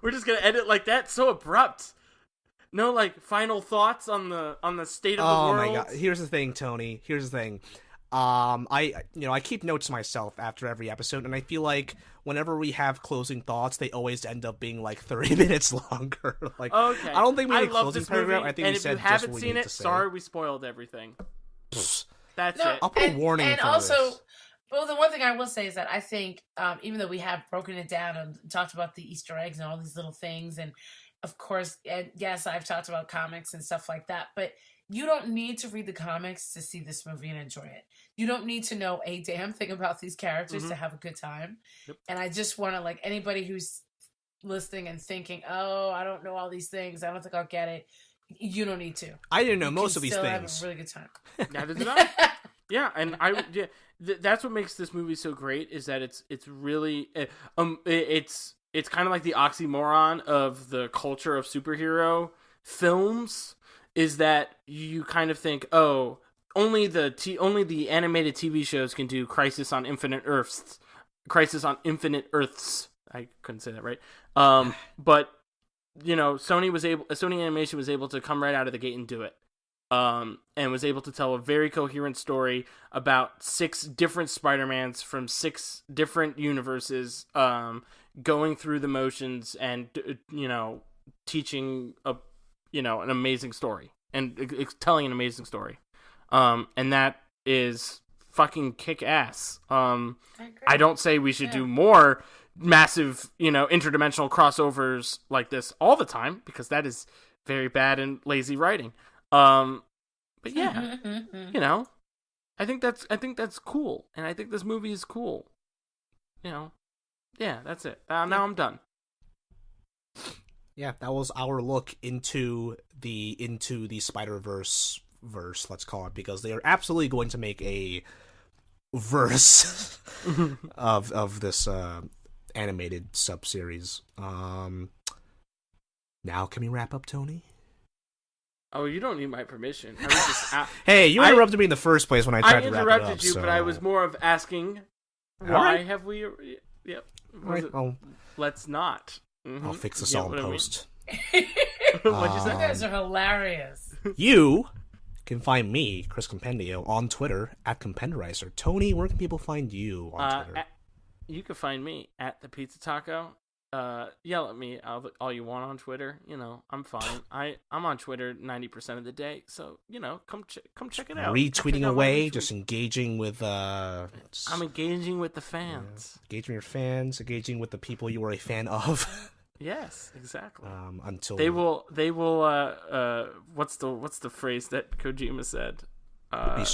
We're just gonna end it like that. So abrupt. No, like final thoughts on the state of the world. Oh my god! Here's the thing, Tony. Here's the thing. I keep notes myself after every episode, and I feel like whenever we have closing thoughts, they always end up being like 30 minutes longer. Like, okay. I don't think we need a love closing this paragraph. movie, I think and we if said you just haven't what we seen need it, to say. sorry we spoiled everything. That's it. I'll put a warning in front of this. Well, the one thing I will say is that I think, even though we have broken it down and talked about the Easter eggs and all these little things, and of course, and yes, I've talked about comics and stuff like that, but you don't need to read the comics to see this movie and enjoy it. You don't need to know a damn thing about these characters to have a good time. Yep. And I just want to, like, anybody who's listening and thinking, oh, I don't know all these things, I don't think I'll get it. You don't need to. I didn't know most of these things. Have a really good time. Neither did I. Yeah, and that's what makes this movie so great is that it's really it's kind of like the oxymoron of the culture of superhero films is that you kind of think, oh, only the animated TV shows can do Crisis on Infinite Earths. I couldn't say that right. But Sony Animation was able to come right out of the gate and do it. And was able to tell a very coherent story about 6 different Spider-Mans from 6 different universes, going through the motions and, teaching an amazing story and telling an amazing story. And that is fucking kick ass. I don't say we should do more massive, interdimensional crossovers like this all the time because that is very bad and lazy writing. But yeah, I think that's cool, and I think this movie is cool. Yeah, that's it. Now I'm done. Yeah, that was our look into the Spider-Verse, let's call it, because they are absolutely going to make a verse of this animated sub-series. Now can we wrap up, Tony? Oh, you don't need my permission. I was just hey, you interrupted me in the first place when I tried to wrap it up. I interrupted you, but I was more of asking, why have we... Yep. Right, let's not. I'll fix this all in post. What'd you say? You guys are hilarious. You can find me, Chris Compendio, on Twitter at Compenderizer. Tony, where can people find you on Twitter? You can find me at the Pizza Taco. Yell at me all you want on Twitter. I'm fine. I'm on Twitter 90% of the day, so come check it out. Retweeting away, just engaging with. I'm engaging with the fans. Engaging with your fans, engaging with the people you are a fan of. Yes, exactly. Until they will. What's the phrase that Kojima said?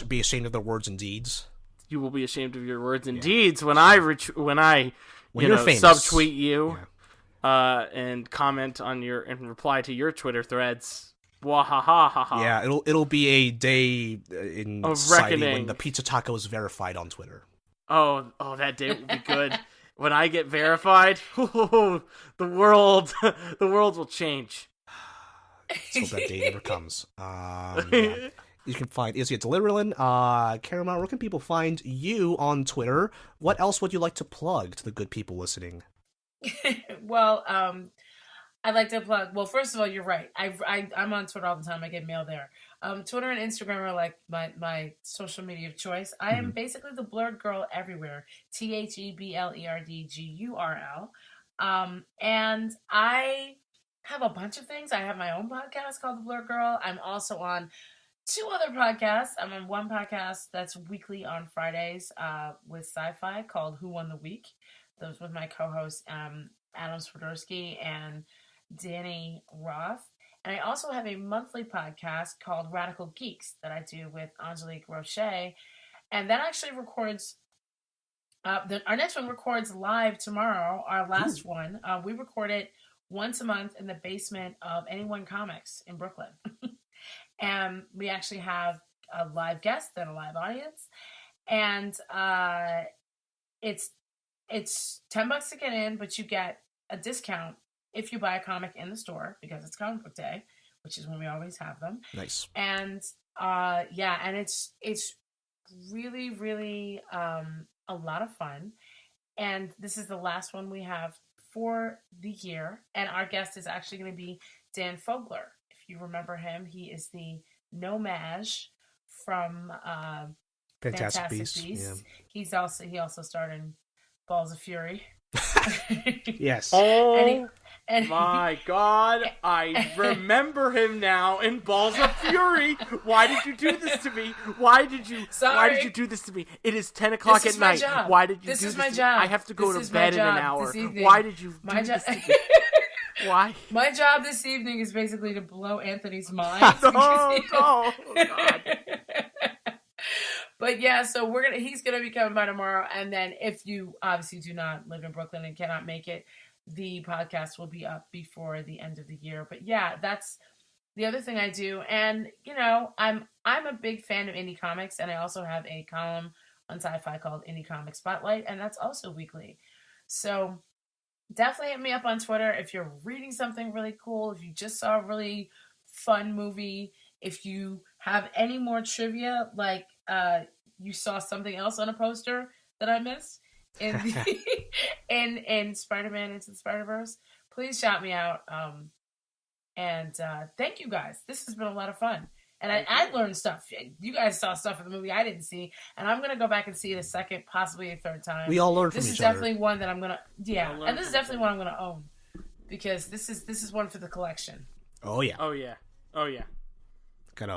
Be ashamed of their words and deeds. You will be ashamed of your words and deeds when I subtweet you, and comment on and reply to your Twitter threads. Wahahaha. Yeah, it'll be a day in of society reckoning when the Pizza Taco is verified on Twier. Oh, that day will be good. When I get verified, the world will change. Let's hope that day never comes. Yeah. You can find Izzy at Deliverland. Caramel, where can people find you on Twitter? What else would you like to plug to the good people listening? Well, I'd like to plug. Well, first of all, you're right. I'm on Twitter all the time. I get mail there. Twitter and Instagram are like my social media of choice. I am basically the Blurred Girl everywhere. TheBlerdGurl. And I have a bunch of things. I have my own podcast called The Blurred Girl. I'm also on 2 other podcasts. I'm on one podcast that's weekly on Fridays with Sci-Fi called Who Won the Week. Those with my co-hosts Adam Swiderski and Danny Roth. And I also have a monthly podcast called Radical Geeks that I do with Angelique Roche. And that actually records. Our next one records live tomorrow. Our last one, we record it once a month in the basement of Anyone Comics in Brooklyn, and we actually have a live guest and a live audience, and it's $10 to get in, but you get a discount if you buy a comic in the store because it's Comic Book Day, which is when we always have them. Nice. And and it's really, really a lot of fun. And this is the last one we have for the year. And our guest is actually going to be Dan Fogler. If you remember him, he is the Nomaj from Fantastic Beasts. Yeah. He also starred in Balls of Fury. Yes. Oh my God! I remember him now in Balls of Fury. Why did you do this to me? Why did you do this to me? It is 10 o'clock at night. Job. Why did you this do is this? My job. I have to go this to bed in an hour. Why did you do this to me? Why? My job this evening is basically to blow Anthony's mind. Oh God. But yeah, so he's gonna be coming by tomorrow, and then if you obviously do not live in Brooklyn and cannot make it, the podcast will be up before the end of the year. But yeah, that's the other thing I do, and I'm a big fan of indie comics, and I also have a column on Sci-Fi called Indie Comic Spotlight, and that's also weekly. So definitely hit me up on Twitter if you're reading something really cool, if you just saw a really fun movie, if you have any more trivia, like you saw something else on a poster that I missed in in Spider-Man Into the Spider-Verse, please shout me out. And thank you guys. This has been a lot of fun. And I learned stuff. You guys saw stuff in the movie I didn't see, and I'm gonna go back and see it a second, possibly a third time. We all learn from each other. This is definitely one that I'm gonna and this is definitely one I'm gonna own because this is one for the collection. Oh yeah. Oh yeah. Oh yeah.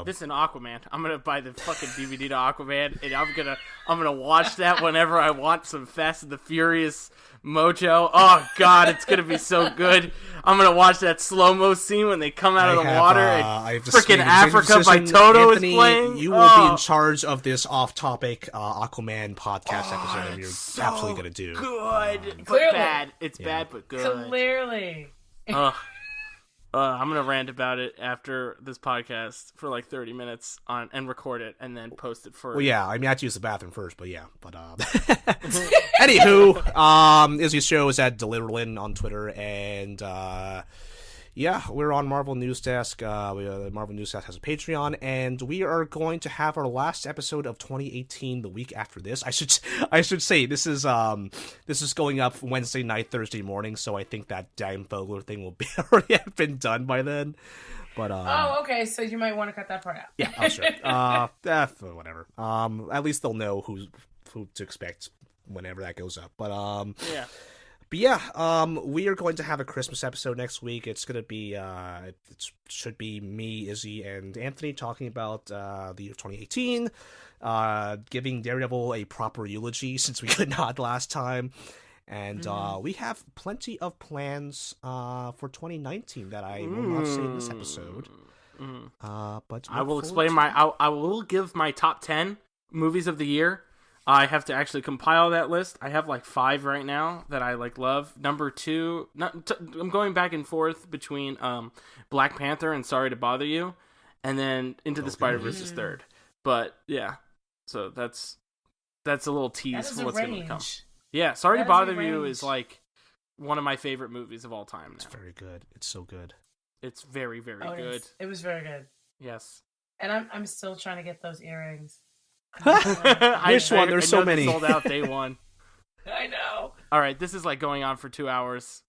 This and Aquaman. I'm gonna buy the fucking DVD to Aquaman, and I'm gonna watch that whenever I want some Fast and the Furious mojo. Oh God, it's gonna be so good. I'm gonna watch that slow-mo scene when they come out of the water and freaking Africa by Toto Anthony, is playing. You will be in charge of this off-topic Aquaman podcast episode, and you're so absolutely gonna do good, but Clearly. bad. It's bad but good. Clearly. I'm gonna rant about it after this podcast for like 30 minutes and record it and then post it for. Well, yeah, I mean I have to use the bathroom first, but yeah, anywho, Izzy's show is at Deliverlin on Twitter, and yeah, we're on Marvel News Desk. Marvel News Desk has a Patreon, and we are going to have our last episode of 2018 the week after this. I should say this is going up Wednesday night, Thursday morning, so I think that Dan Fogler thing will be already have been done by then. But okay, so you might want to cut that part out. Yeah, I'm sure. Whatever. At least they'll know who to expect whenever that goes up. But yeah. But yeah, we are going to have a Christmas episode next week. It's going to be, it should be me, Izzy, and Anthony talking about the year 2018, giving Daredevil a proper eulogy since we could not last time. And we have plenty of plans for 2019 that I will not say in this episode. But I will explain I will give my top 10 movies of the year. I have to actually compile that list. I have like 5 right now that I like love. Number 2, I'm going back and forth between Black Panther and Sorry to Bother You, and then Into the Spider-Verse is 3rd. But yeah, so that's a little tease for what's going to come. Yeah, Sorry to Bother You is like one of my favorite movies of all time now. It's very good. It's so good. It's very, very good. It was very good. Yes. And I'm still trying to get those earrings. Which one? There's so many. Sold out day one. I know. All right, this is like going on for 2 hours.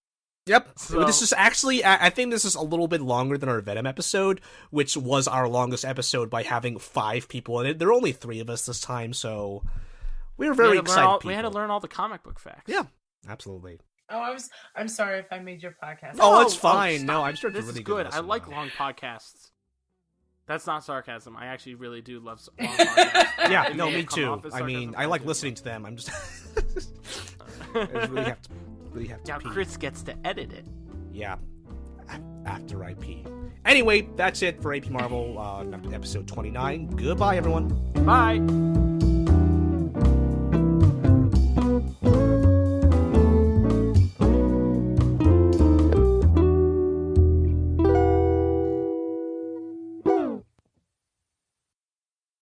Yep. So, this is actually, I think this is a little bit longer than our Venom episode, which was our longest episode by having 5 people in it. There are only 3 of us this time, so we were very excited. We had to learn all the comic book facts. Yeah, absolutely. Oh, I'm sorry if I made your podcast. No, it's fine. No, I'm sure this really is good. I like long podcasts. That's not sarcasm. I actually really do love long podcasts. Yeah, no, me too. I mean, I like listening to them. I'm just, I just really have to. Now pee. Chris gets to edit it. Yeah, after I pee. Anyway, that's it for AP Marvel, episode 29. Goodbye, everyone. Bye.